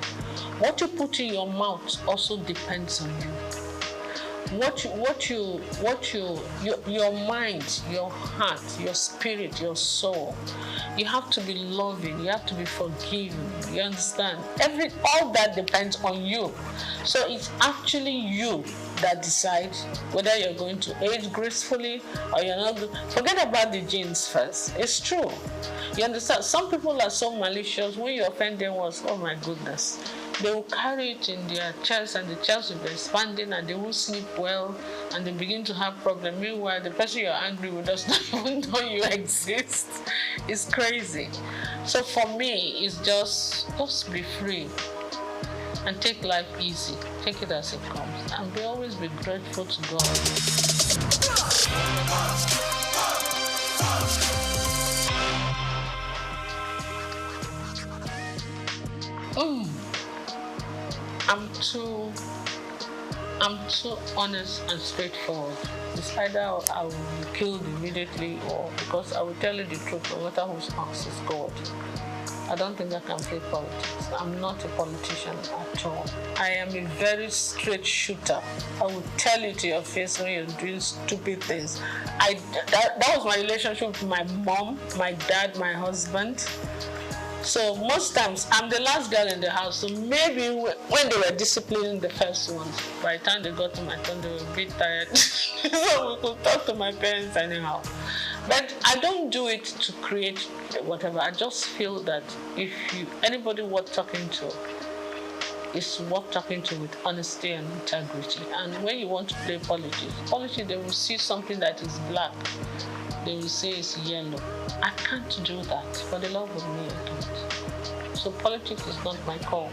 What you put in your mouth also depends on you. Your mind, your heart, your spirit, your soul. You have to be loving. You have to be forgiving. You understand? All that depends on you. So it's actually you that decides whether you're going to age gracefully or you're not. Forget about the genes first. It's true. You understand? Some people are so malicious. When you offend them, oh my goodness. They will carry it in their chest, and the chest will be expanding, and they will sleep well, and they begin to have problems. Meanwhile, the person you're angry with does not even know you exist. It's crazy. So for me, it's just be free and take life easy. Take it as it comes, and always be grateful to God. I'm too honest and straightforward. It's either I will be killed immediately, or because I will tell you the truth, no matter whose house is God. I don't think I can play politics. I'm not a politician at all. I am a very straight shooter. I will tell you to your face when you're doing stupid things. That was my relationship with my mom, my dad, my husband. So most times, I'm the last girl in the house, so maybe when they were disciplining the first ones, by the time they got to my turn, they were a bit tired. So we could talk to my parents anyhow. But I don't do it to create whatever. I just feel that if anybody worth talking to, is worth talking to with honesty and integrity. And when you want to play politics, they will see something that is black. They will say it's yellow. I can't do that. For the love of me, I can't. So politics is not my call.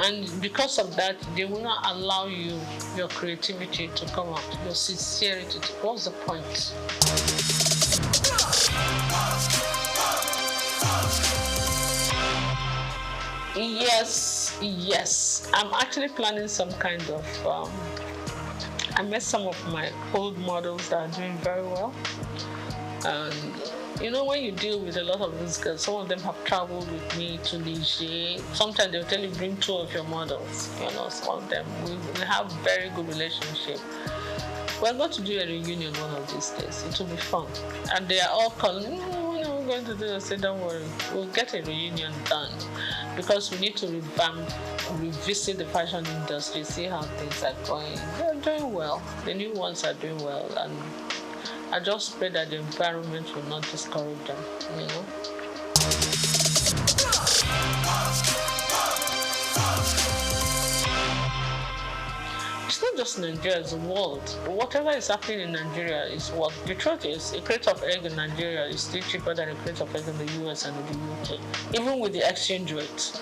And because of that, they will not allow your creativity to come out, your sincerity. What's the point? Yes. I'm actually planning some kind of... I met some of my old models that are doing very well. And when you deal with a lot of these girls, some of them have traveled with me to Niger. Sometimes they'll tell you, bring 2 of your models. Some of them, we have very good relationship. We're going to do a reunion one of these days. It will be fun. And they are all calling, when are we going to do this? I say, don't worry, we'll get a reunion done. Because we need to revisit the fashion industry, see how things are going. They're doing well. The new ones are doing well. And I just pray that the environment will not discourage them, It's not just Nigeria, it's the world. Whatever is happening in Nigeria is what the truth is. A crate of egg in Nigeria is still cheaper than a crate of egg in the US and in the UK, even with the exchange rate.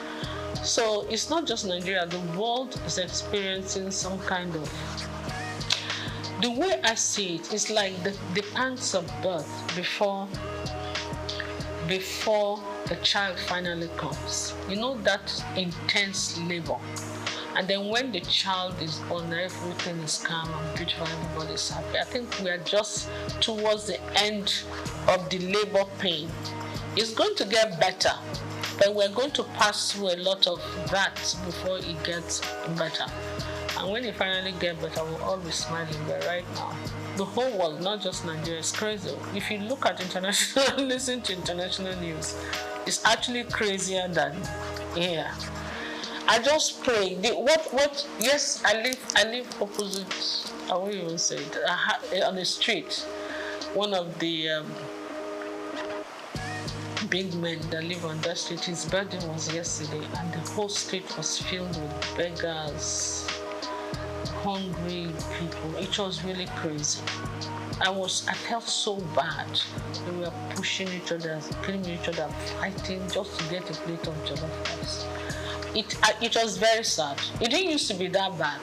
So it's not just Nigeria, the world is experiencing some kind of... The way I see it is like the pangs of birth before the child finally comes. That intense labor. And then when the child is born, everything is calm and beautiful, everybody's happy. I think we are just towards the end of the labor pain. It's going to get better, but we're going to pass through a lot of that before it gets better. And when it finally gets better, we'll all be smiling. But right now, the whole world, not just Nigeria, is crazy. If you look at international, listen to international news, it's actually crazier than here. I just pray. Yes, I live opposite, I won't even say it, on the street. One of the big men that live on that street, his birthday was yesterday, and the whole street was filled with beggars, hungry people. It was really crazy. I felt so bad. They were pushing each other, killing each other, fighting just to get a plate of jollof rice. It was very sad. It didn't used to be that bad.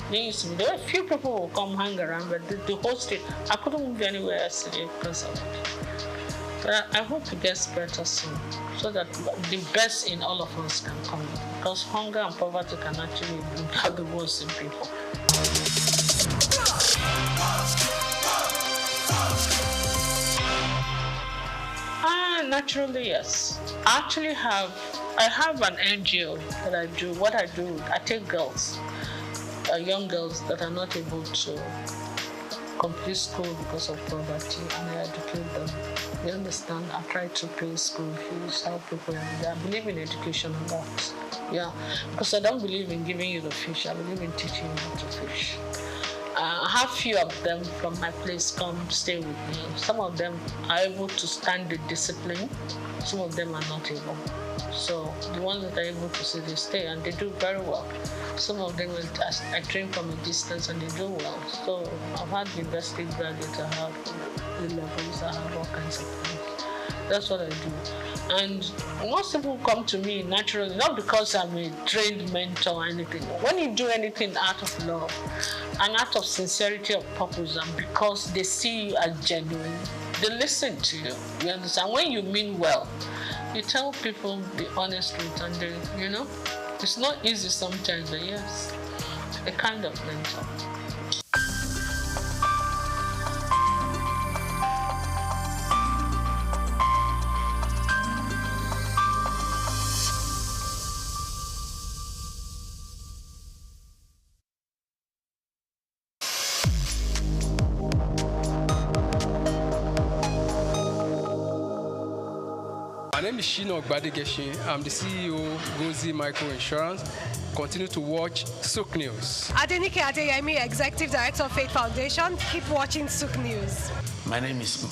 There were a few people who come hang around, but the whole street, I couldn't move anywhere yesterday because of it. But I hope it gets better soon, so that the best in all of us can come out. Because hunger and poverty can actually bring out the worst in people. Naturally, yes. I have an NGO that I do. What I do, I take girls, young girls that are not able to complete school because of poverty, and I educate them. You understand? I try to pay school fees, help people, and I believe in education a lot. Yeah, because I don't believe in giving you the fish. I believe in teaching you how to fish. I have few of them from my place come stay with me. Some of them are able to stand the discipline. Some of them are not able. So the ones that are able to stay, they stay, and they do very well. Some of them I train from a distance, and they do well. So I've had university graduates, I have A-levels, I have all kinds of things. That's what I do. And most people come to me naturally, not because I'm a trained mentor or anything. When you do anything out of love, and out of sincerity of purpose, and because they see you as genuine, they listen to you. You understand? When you mean well, you tell people the honest truth, and they, it's not easy sometimes, but yes, a kind of mentor. My name is Shino Ogbadegeshin. I'm the CEO of Gozi Micro Insurance. Continue to watch SOUQ News. Adenike Adeyemi, Executive Director of Faith Foundation. Keep watching SOUQ News. My name is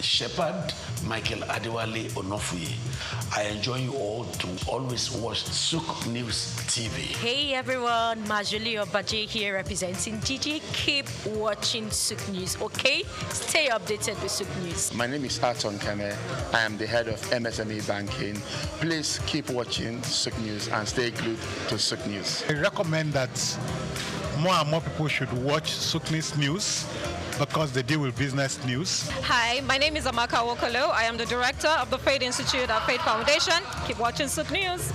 Shepherd Michael Adewale Onofuye. I enjoy you all to always watch SOUQ News TV. Hey everyone, Majuli Obaje here representing Gigi. Keep watching SOUQ News, okay? Stay updated with SOUQ News. My name is Aton Kene. I am the head of MSME Banking. Please keep watching SOUQ News and stay glued to SOUQ News. I recommend that more and more people should watch SOUQ News because they deal with business news. Hi, my name is Amaka Wokolo. I am the director of the Faith Institute at Faith Foundation. Keep watching SOUQ News.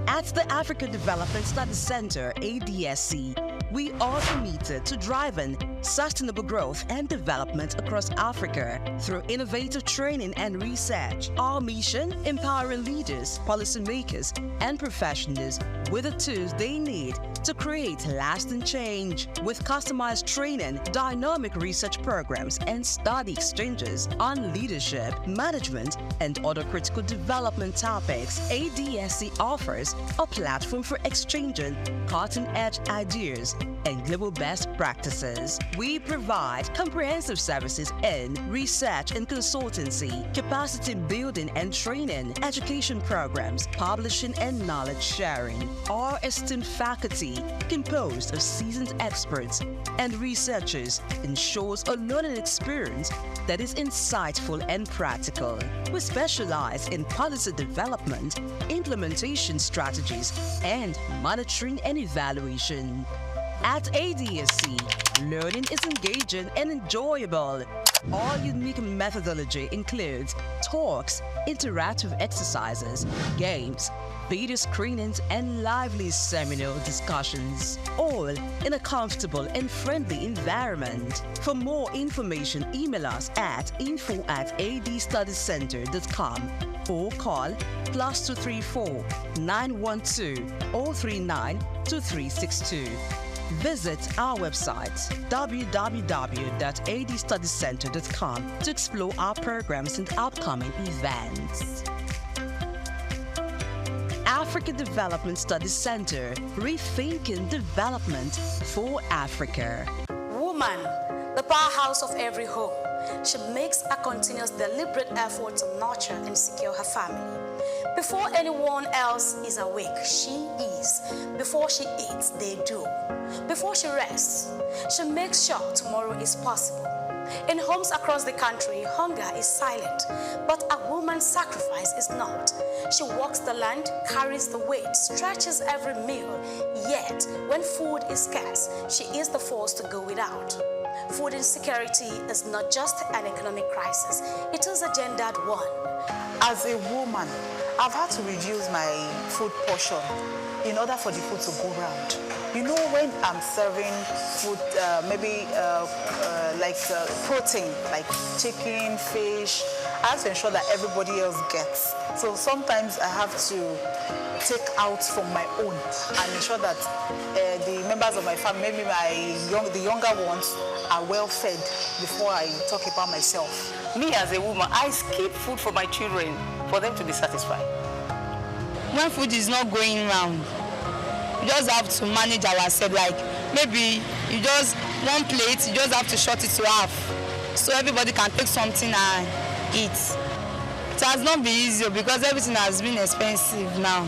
At the African Development Studies Center, ADSC, we are committed to driving sustainable growth and development across Africa through innovative training and research. Our mission, empowering leaders, policymakers, and professionals with the tools they need to create lasting change. With customized training, dynamic research programs, and study exchanges on leadership, management, and other critical development topics, ADSC offers a platform for exchanging cutting-edge ideas and global best practices. We provide comprehensive services in research and consultancy, capacity building and training, education programs, publishing and knowledge sharing. Our esteemed faculty, composed of seasoned experts and researchers, ensures a learning experience that is insightful and practical. We specialize in policy development, implementation strategies, and monitoring and evaluation. At ADSC, learning is engaging and enjoyable. Our unique methodology includes talks, interactive exercises, games, video screenings, and lively seminar discussions, all in a comfortable and friendly environment. For more information, email us at info@adstudiescenter.com or call +234 912 039 2362. Visit our website www.adstudiescenter.com to explore our programs and upcoming events. African Development Studies Center, rethinking development for Africa. Woman, the powerhouse of every home. She makes a continuous, deliberate effort to nurture and secure her family. Before anyone else is awake, she is. Before she eats, they do. Before she rests, she makes sure tomorrow is possible. In homes across the country, hunger is silent, but a woman's sacrifice is not. She walks the land, carries the weight, stretches every meal, yet when food is scarce, she is the force to go without. Food insecurity is not just an economic crisis, it is a gendered one. As a woman, I've had to reduce my food portion in order for the food to go round. You know, when I'm serving food, maybe like protein, like chicken, fish, I have to ensure that everybody else gets. So sometimes I have to take out from my own and ensure that the members of my family, maybe the younger ones, are well fed before I talk about myself. Me as a woman, I skip food for my children for them to be satisfied. When food is not going round, you just have to manage ourselves. Like maybe you just one plate, you just have to short it to half, so everybody can take something and eat. It has not been easy because everything has been expensive now.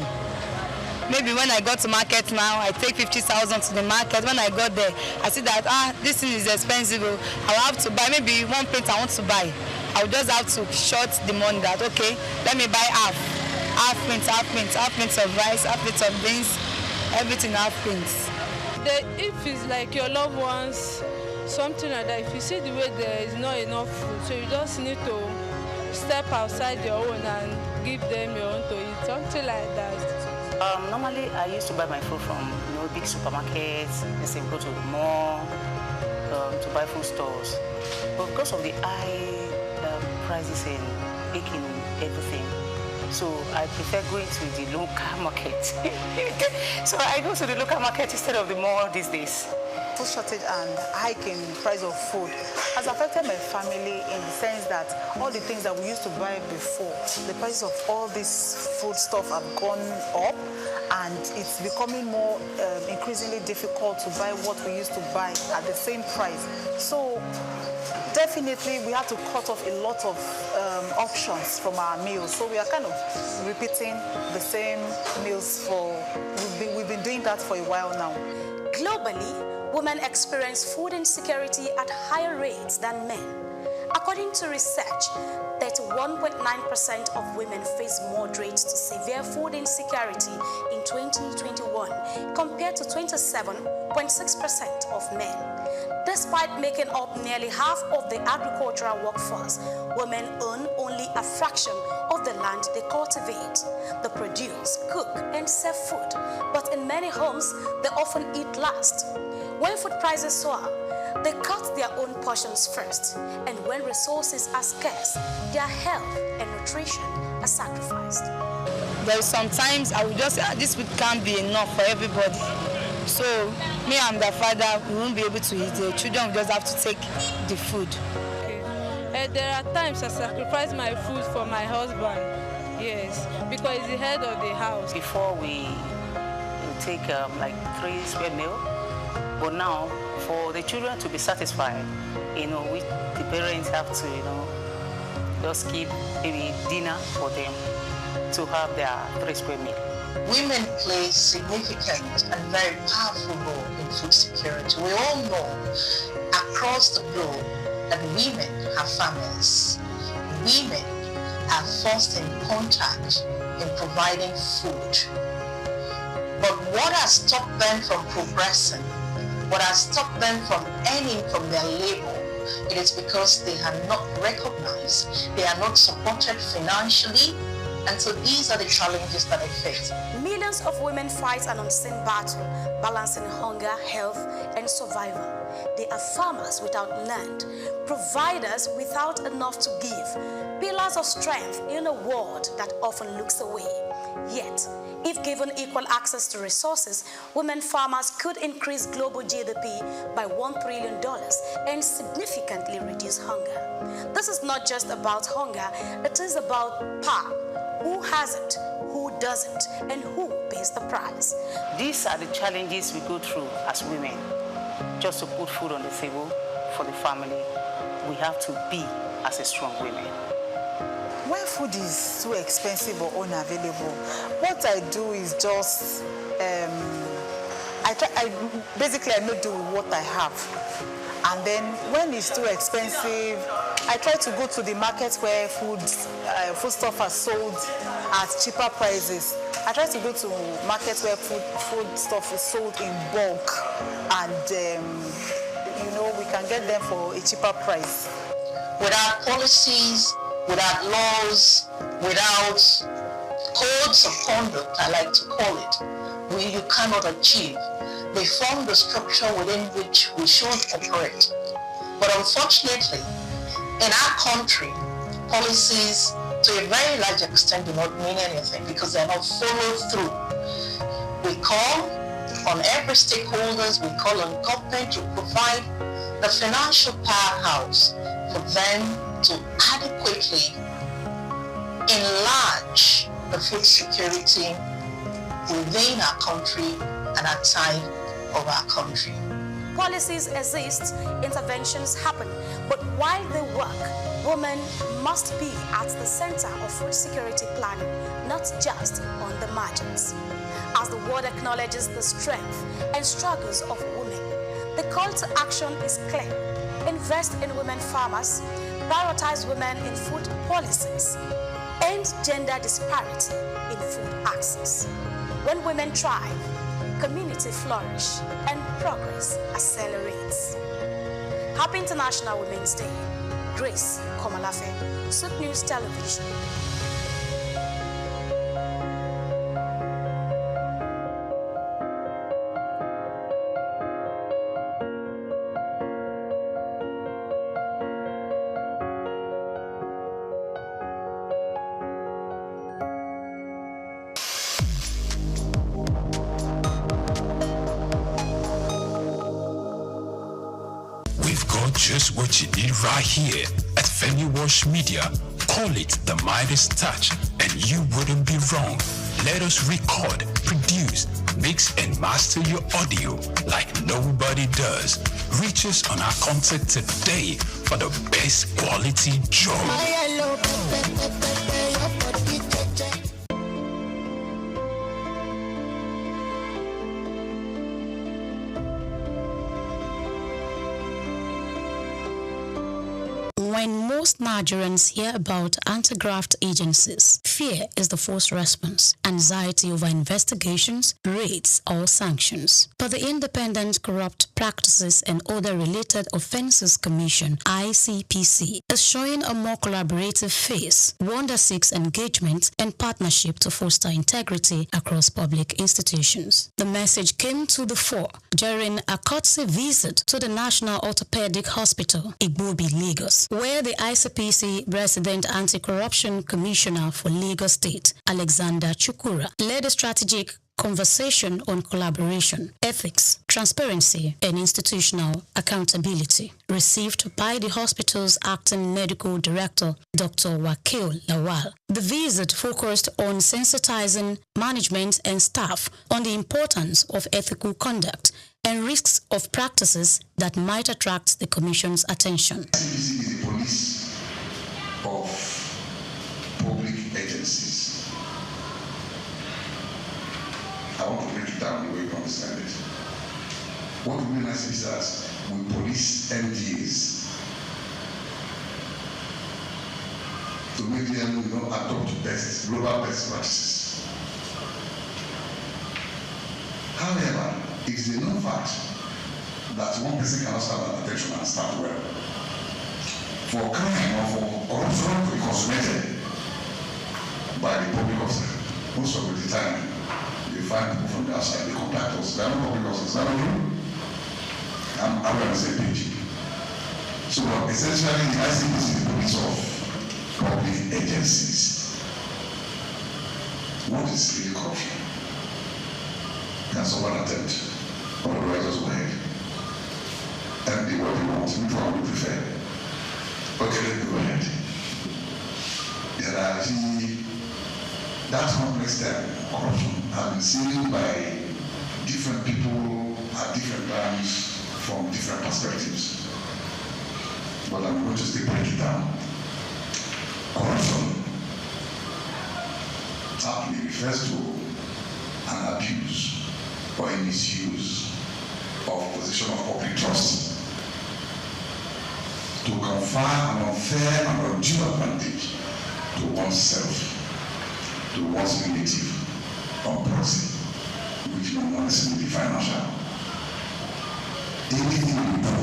Maybe when I got to market now, I take 50,000 to the market. When I got there, I see that this thing is expensive. I will have to buy maybe one plate I want to buy. I will just have to short the money that okay, let me buy half plate of rice, half plate of beans, everything half plates. If it's like your loved ones, something like that, if you see the way there is not enough food, so you just need to step outside your own and give them your own to eat, something like that. Normally, I used to buy my food from big supermarkets. Let's say go to the mall to buy food stores. But because of the high prices in baking everything, so I prefer going to the local market. So I go to the local market instead of the mall these days. Food shortage and hiking price of food has affected my family in the sense that all the things that we used to buy before, the price of all this food stuff have gone up, and it's becoming more increasingly difficult to buy what we used to buy at the same price. So definitely we have to cut off a lot of options from our meals. So we are kind of repeating the same meals we've been doing that for a while now. Globally, women experience food insecurity at higher rates than men. According to research, 31.9% of women face moderate to severe food insecurity in 2021 compared to 27.6% of men. Despite making up nearly half of the agricultural workforce, women own only a fraction of the land they cultivate. They produce, cook, and sell food, but in many homes, they often eat last. When food prices soar, they cut their own portions first, and when resources are scarce, their health and nutrition are sacrificed. There is sometimes I will just say, this food can't be enough for everybody. So me and the father, we won't be able to eat. The children will just have to take the food. Okay. There are times I sacrifice my food for my husband. Yes, because he's the head of the house. Before we take like 3 square meals, but now for the children to be satisfied, we, the parents have to, just keep maybe dinner for them to have their 3 square meals. Women play a significant and very powerful role in food security. We all know across the globe that women have families. Women are first in contact in providing food. But what has stopped them from progressing, what has stopped them from earning from their labor, it is because they are not recognized, they are not supported financially, and so these are the challenges that they face. Millions of women fight an unseen battle, balancing hunger, health, and survival. They are farmers without land, providers without enough to give, pillars of strength in a world that often looks away. Yet, if given equal access to resources, women farmers could increase global GDP by $1 trillion and significantly reduce hunger. This is not just about hunger, it is about power. Who has it, who doesn't, and who pays the price? These are the challenges we go through as women. Just to put food on the table for the family, we have to be as a strong women. When food is too expensive or unavailable, what I do is just, basically I make do with what I have. And then when it's too expensive, I try to go to the market where food stuff are sold at cheaper prices. I try to go to markets where food stuff is sold in bulk, and we can get them for a cheaper price. Without policies, without laws, without codes of conduct, I like to call it, you cannot achieve. They form the structure within which we should operate. But unfortunately, in our country, policies to a very large extent do not mean anything because they're not followed through. We call on every stakeholders, we call on government to provide the financial powerhouse for them to adequately enlarge the food security within our country and outside of our country. Policies exist, interventions happen, but while they work, women must be at the center of food security planning, not just on the margins. As the world acknowledges the strength and struggles of women, the call to action is clear. Invest in women farmers, prioritize women in food policies, end gender disparity in food access. When women thrive, community flourish, and progress accelerates. Happy International Women's Day. Grace Komalafe, SOUQ News Television. Just what you need right here at Femi Wash Media. Call it the Midas Touch and you wouldn't be wrong. Let us record, produce, mix and master your audio like nobody does. Reach us on our contact today for the best quality job. When most Nigerians hear about anti-graft agencies, fear is the first response, anxiety over investigations, raids, or sanctions. But the Independent Corrupt Practices and Other Related Offences Commission, ICPC, is showing a more collaborative face, one that seeks engagement and partnership to foster integrity across public institutions. The message came to the fore during a courtesy visit to the National Orthopedic Hospital, Igbobi, Lagos, where the ICPC Resident Anti-Corruption Commissioner for Lagos State, Alexander Chukura, led a strategic conversation on collaboration, ethics, transparency, and institutional accountability, received by the hospital's acting medical director, Dr. Wakil Lawal. The visit focused on sensitizing management and staff on the importance of ethical conduct and risks of practices that might attract the Commission's attention. ICPC is the police of public agencies. I want to break it down the way you understand it. What we mean as is that we police MDAs to make them adopt global best practices. However, it is a known fact that one person cannot stand at attention and start well. For crime or for corruption to be consummated by the public officer, most of the time you find people from the outside, they contact us. They are not public officers, they are not true. I'm on the same page. So essentially, the ICPC is the police of public agencies. What is really corruption? Can someone attempt? Otherwise, just go ahead. And do what you want, which one you prefer. Okay, let's go ahead. That complex term, corruption, has been seen by different people at different times from different perspectives. But I'm going to still break it down. Corruption aptly refers to an abuse or a misuse of position of public trust to confer an unfair and undue advantage to oneself, to one's relative, on policy, which may not necessarily be financial. Anything you do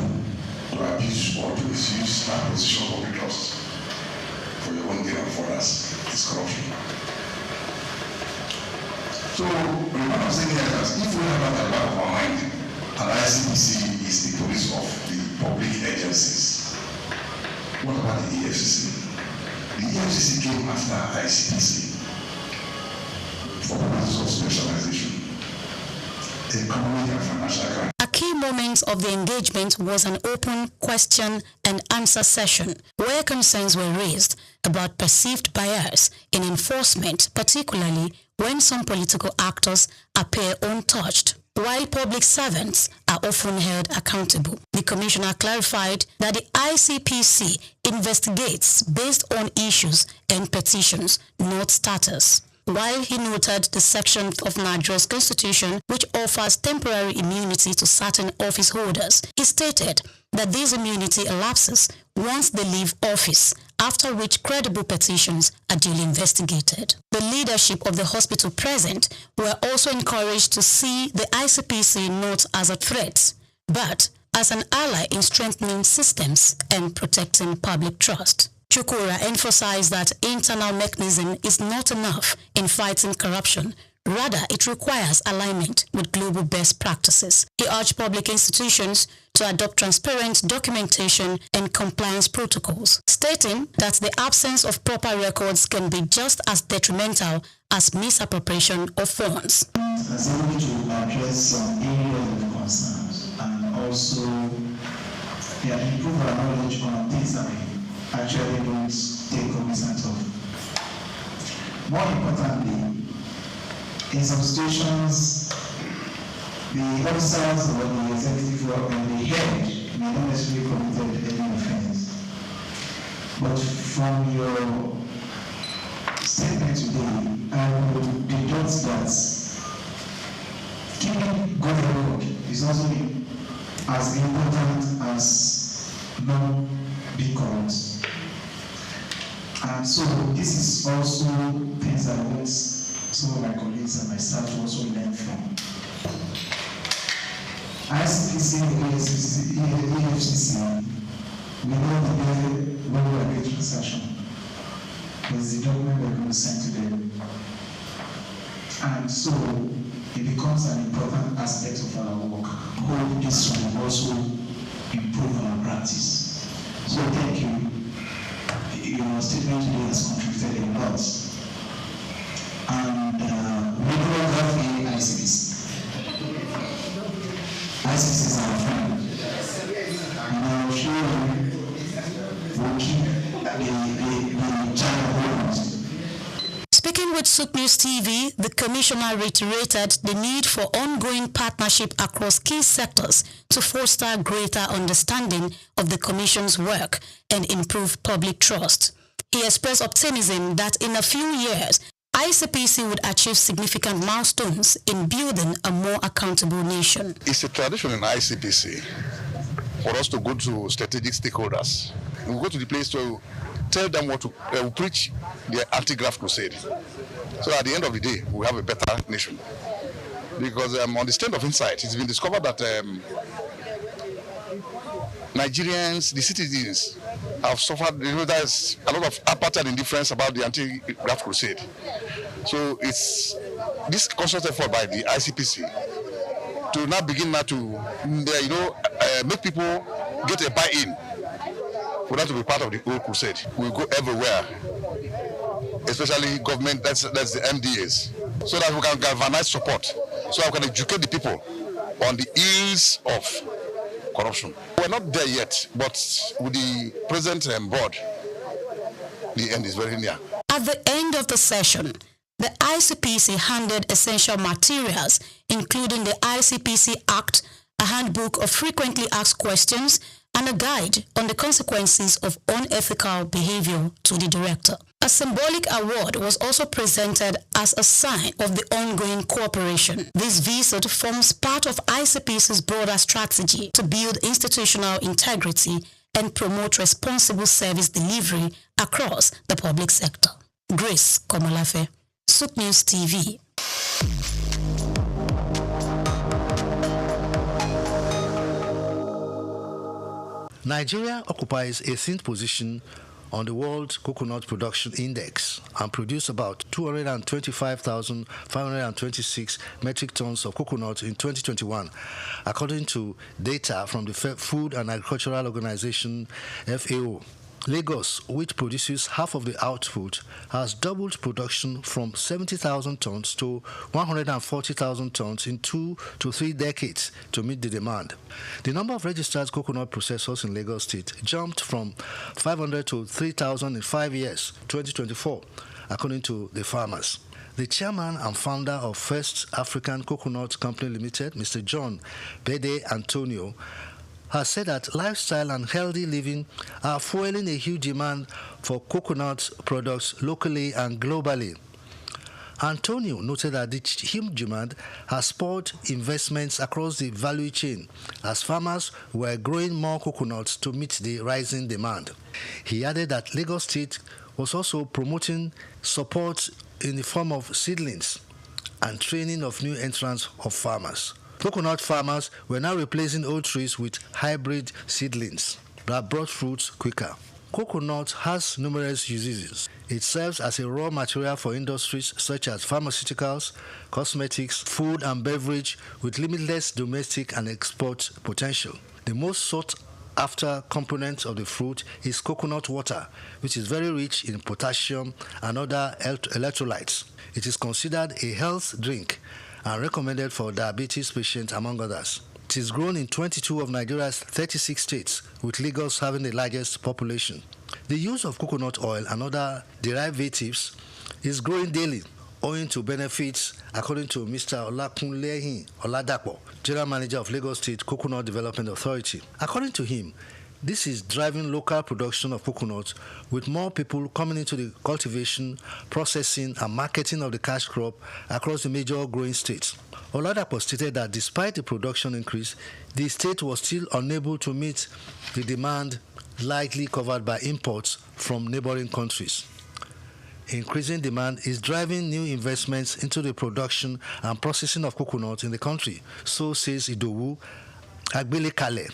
to abuse or to misuse that position of public trust for your own gain and for others is corruption. So, what I'm saying here is that if we have that at the back of our mind, and ICPC is the police of the public agencies, what about the EFCC? The EFCC came after ICPC for purposes of specialization, economic and financial crime. A key moment of the engagement was an open question and answer session where concerns were raised about perceived bias in enforcement, particularly when some political actors appear untouched, while public servants are often held accountable. The commissioner clarified that the ICPC investigates based on issues and petitions, not status. While he noted the section of Nigeria's constitution which offers temporary immunity to certain office holders, he stated that this immunity elapses once they leave office, after which credible petitions are duly investigated. The leadership of the hospital present were also encouraged to see the ICPC not as a threat, but as an ally in strengthening systems and protecting public trust. Chukura emphasized that internal mechanism is not enough in fighting corruption. Rather, it requires alignment with global best practices. He urged public institutions to adopt transparent documentation and compliance protocols, stating that the absence of proper records can be just as detrimental as misappropriation of funds. I was able to address some areas of concerns and also improve our knowledge on things that we actually don't take cognizance of. More importantly, in some situations, the officers or the executive or the head may not necessarily committed any offense. But from your statement today, I would deduct that keeping good record is also as important as not being corrupt. And so this is also things I want some of my colleagues and myself to also learn from. ICPC, EFCC, we know the day when we are doing transaction. There's the document we're going to send to them. And so it becomes an important aspect of our work. Hope this will also improve our practice. So thank you. Your statement today has contributed a lot. And we don't have the ICPC. ICPC is our friend. And I'm sure we'll keep the channel open. Speaking with SOUQ News TV, the commissioner reiterated the need for ongoing partnership across key sectors to foster greater understanding of the commission's work and improve public trust. He expressed optimism that in a few years, ICPC would achieve significant milestones in building a more accountable nation. It's a tradition in ICPC for us to go to strategic stakeholders. We go to the place to tell them what to preach the anti-graft crusade. So at the end of the day, we have a better nation. Because on the stand of insight, it's been discovered that Nigerians, the citizens, have suffered. There's a lot of apartheid indifference about the anti-graft crusade. So it's this conscious effort by the ICPC to now begin to, make people get a buy-in for that to be part of the whole crusade. We go everywhere, especially government. That's the MDAs, so that we can galvanize support, so that we can educate the people on the ills of corruption. We're not there yet, but with the present board, the end is very near. At the end of the session, the ICPC handed essential materials, including the ICPC Act, a handbook of frequently asked questions, and a guide on the consequences of unethical behavior to the director. A symbolic award was also presented as a sign of the ongoing cooperation. This visit forms part of ICPC's broader strategy to build institutional integrity and promote responsible service delivery across the public sector. Grace Komolafe, SOUQ News TV. Nigeria occupies 18th position on the World Coconut Production Index and produced about 225,526 metric tons of coconut in 2021, according to data from the Food and Agricultural Organization, FAO. Lagos, which produces half of the output, has doubled production from 70,000 tons to 140,000 tons in 2 to 3 decades to meet the demand. The number of registered coconut processors in Lagos State jumped from 500 to 3,000 in 5 years, 2024, according to the farmers. The chairman and founder of First African Coconut Company Limited, Mr. John Bede Antonio, has said that lifestyle and healthy living are fueling a huge demand for coconut products locally and globally. Antonio noted that the huge demand has spurred investments across the value chain as farmers were growing more coconuts to meet the rising demand. He added that Lagos State was also promoting support in the form of seedlings and training of new entrants of farmers. Coconut farmers were now replacing old trees with hybrid seedlings that brought fruits quicker. Coconut has numerous uses. It serves as a raw material for industries such as pharmaceuticals, cosmetics, food and beverage with limitless domestic and export potential. The most sought after component of the fruit is coconut water, which is very rich in potassium and other electrolytes. It is considered a health drink and recommended for diabetes patients, among others. It is grown in 22 of Nigeria's 36 states, with Lagos having the largest population. The use of coconut oil and other derivatives is growing daily, owing to benefits, according to Mr. Olakunlehin Oladapo, General Manager of Lagos State Coconut Development Authority. According to him, this is driving local production of coconut, with more people coming into the cultivation, processing, and marketing of the cash crop across the major growing states. Oladapo stated that despite the production increase, the state was still unable to meet the demand likely covered by imports from neighboring countries. Increasing demand is driving new investments into the production and processing of coconut in the country, so says Idowu Agbelekale,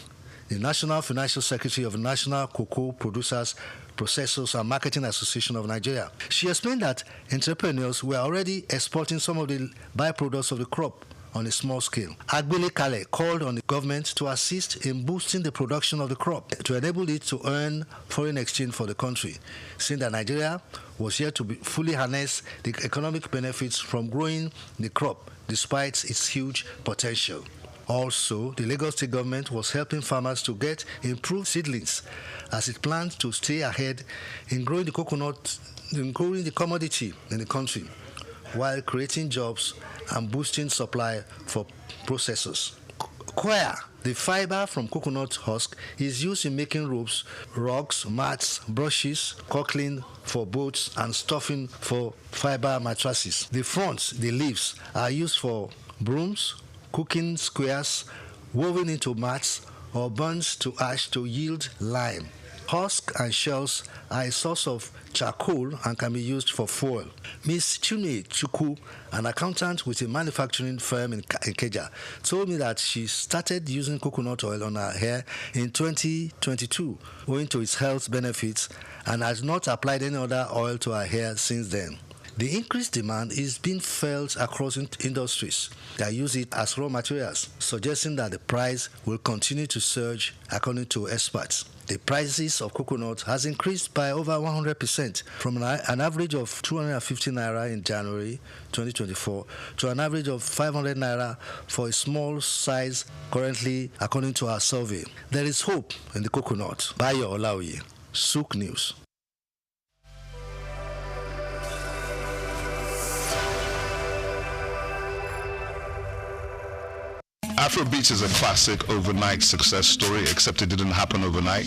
the National Financial Secretary of the National Cocoa Producers, Processors and Marketing Association of Nigeria. She explained that entrepreneurs were already exporting some of the byproducts of the crop on a small scale. Agbelekale called on the government to assist in boosting the production of the crop to enable it to earn foreign exchange for the country, saying that Nigeria was here to fully harness the economic benefits from growing the crop despite its huge potential. Also, the Lagos State government was helping farmers to get improved seedlings as it plans to stay ahead in growing the coconut, in growing the commodity in the country, while creating jobs and boosting supply for processors. Coir, the fiber from coconut husk, is used in making ropes, rugs, mats, brushes, caulking for boats, and stuffing for fiber mattresses. The fronds, the leaves, are used for brooms, cooking squares, woven into mats, or burnt to ash to yield lime. Husk and shells are a source of charcoal and can be used for fuel. Ms. Chune Chukwu, an accountant with a manufacturing firm in Ikeja, told me that she started using coconut oil on her hair in 2022, owing to its health benefits, and has not applied any other oil to her hair since then. The increased demand is being felt across industries that use it as raw materials, suggesting that the price will continue to surge according to experts. The prices of coconut has increased by over 100% from an average of 250 naira in January 2024 to an average of 500 naira for a small size currently, according to our survey. There is hope in the coconut. Bayo Olaoye, SOUQ News. Afrobeats is a classic overnight success story, except it didn't happen overnight.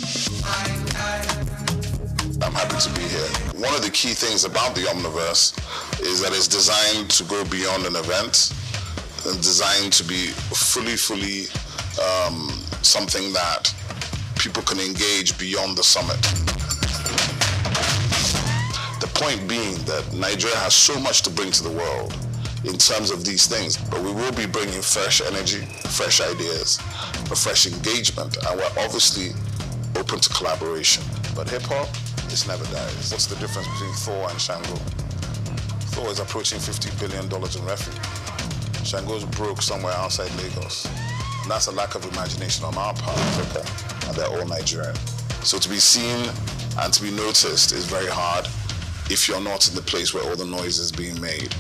I'm happy to be here. One of the key things about the Omniverse is that it's designed to go beyond an event, and designed to be fully something that people can engage beyond the summit. The point being that Nigeria has so much to bring to the world in terms of these things. But we will be bringing fresh energy, fresh ideas, a fresh engagement, and we're obviously open to collaboration. But hip-hop, it's never dies. What's the difference between Thor and Shango? Thor is approaching $50 billion in revenue. Shango's broke somewhere outside Lagos. And that's a lack of imagination on our part, okay? And they're all Nigerian. So to be seen and to be noticed is very hard if you're not in the place where all the noise is being made.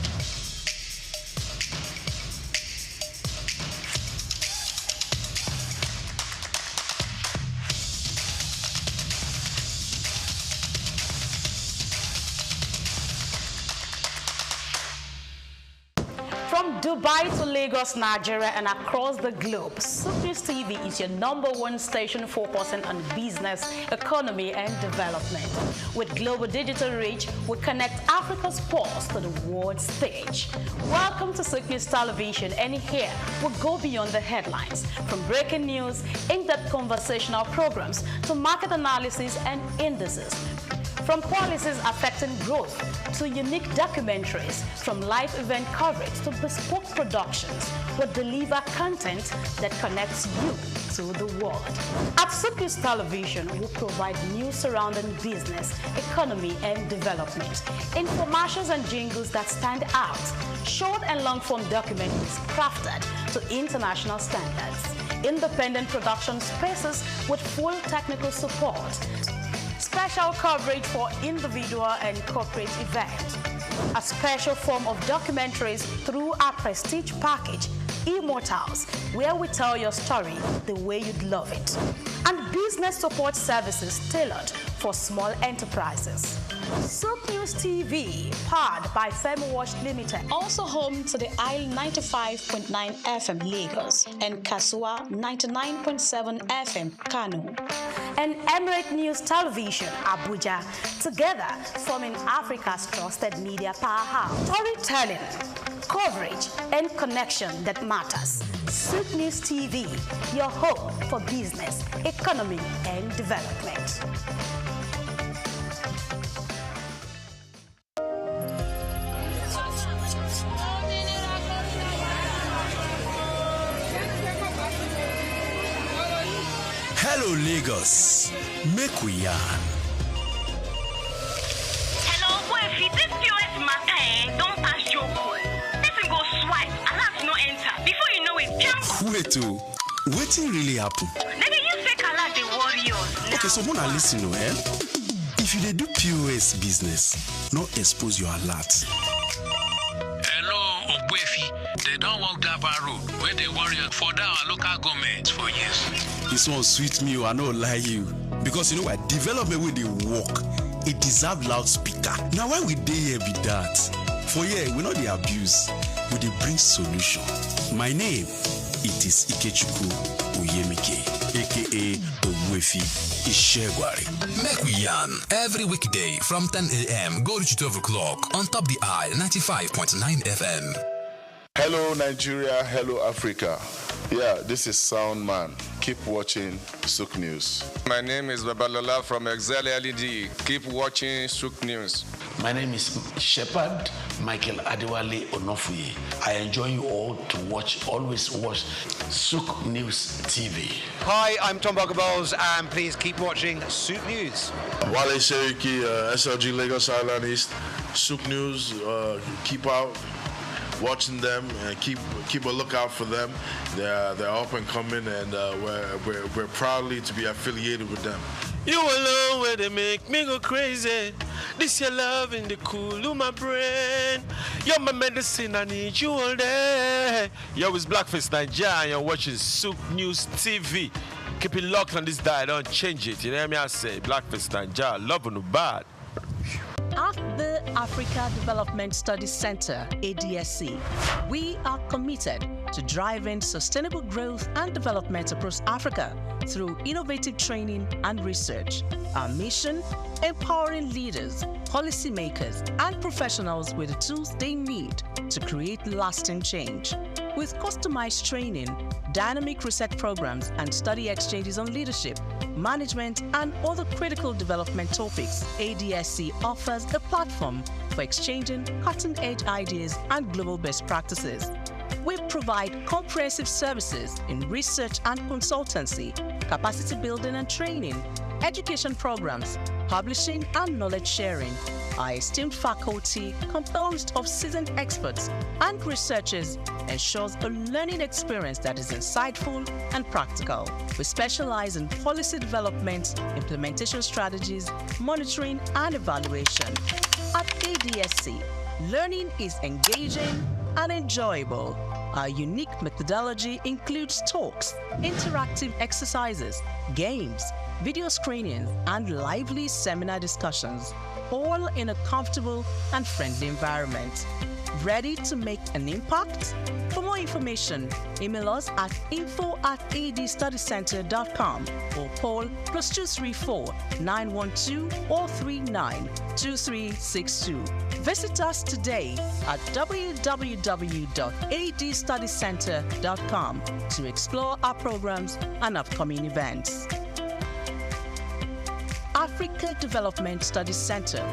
From Dubai to Lagos, Nigeria, and across the globe, SOUQ News TV is your #1 station focusing on business, economy, and development. With global digital reach, we connect Africa's pulse to the world stage. Welcome to SOUQ News Television, and here we go beyond the headlines. From breaking news, in-depth conversational programs, to market analysis and indices. From policies affecting growth to unique documentaries, from live event coverage to bespoke productions, we deliver content that connects you to the world. At SOUQ News Television, we provide news surrounding business, economy, and development, infomercials and jingles that stand out, short and long-form documentaries crafted to international standards, independent production spaces with full technical support, special coverage for individual and corporate events, a special form of documentaries through our prestige package, Immortals, where we tell your story the way you'd love it, and business support services tailored for small enterprises. SOUQ News TV, powered by FemWatch Limited, also home to the Isle 95.9 FM Lagos and Kasua 99.7 FM Kano, and Emirate News Television Abuja, together forming Africa's trusted media powerhouse. Storytelling, coverage, and connection that matters. SOUQ News TV, your home for business, economy, and development. Hello Lagos, make we yarn. Hello, boy, this POS matter, don't pass your boy. Person go swipe, alert no enter. Before you know it, jump. Wait, wetin really happen? Maybe you fake alert the warriors. Okay, so wanna listen, If you dey do POS business, no expose your alert. Hello, Ogbefi. They don't walk that bar road where they warriors for our local government for years. This one sweet me, I no lie you. Because you know what? Development with the work, it deserve loudspeaker. Now why we dey here be that? For here, we know the abuse, we dey bring solution. My name, it is Ikechukwu Uyemike, aka Ogbefi Ishegwari. Make we yarn every weekday from 10 a.m. go to 12 o'clock on top the eye 95.9 FM. Hello Nigeria, hello Africa. Yeah, this is Sound Man. Keep watching SOUQ News. My name is Babalola from Excel LED. Keep watching SOUQ News. My name is Shepherd Michael Adewale Onofuye. I enjoy you all to always watch SOUQ News TV. Hi, I'm Tom Boggaballs, and please keep watching SOUQ News. Wale Seriki, SLG Lagos Island East, SOUQ News, keep out watching them and keep a lookout for them. They're up and coming, and we're proudly to be affiliated with them. You alone where they make me go crazy. This your love in the cool of my brain. You're my medicine, I need you all day. Yo, it's Blackface Nigeria, and you're watching SOUQ News TV. Keep it locked on this dial, don't change it. You know what I say? Blackface Nigeria, love on the bad. At the Africa Development Studies Center, ADSC, we are committed to driving sustainable growth and development across Africa through innovative training and research. Our mission, empowering leaders, policymakers, and professionals with the tools they need to create lasting change. With customized training, dynamic research programs, and study exchanges on leadership, management, and other critical development topics, ADSC offers a platform for exchanging cutting-edge ideas and global best practices. We provide comprehensive services in research and consultancy, capacity building and training, education programs, publishing, and knowledge sharing. Our esteemed faculty, composed of seasoned experts and researchers, ensures a learning experience that is insightful and practical. We specialize in policy development, implementation strategies, monitoring, and evaluation. At ADSC, learning is engaging and enjoyable. Our unique methodology includes talks, interactive exercises, games, video screenings, and lively seminar discussions, all in a comfortable and friendly environment. Ready to make an impact? For more information, email us at info@adstudycenter.com or call +234 912 439 2362. Visit us today at www.adstudycenter.com to explore our programs and upcoming events. Africa Development Studies Center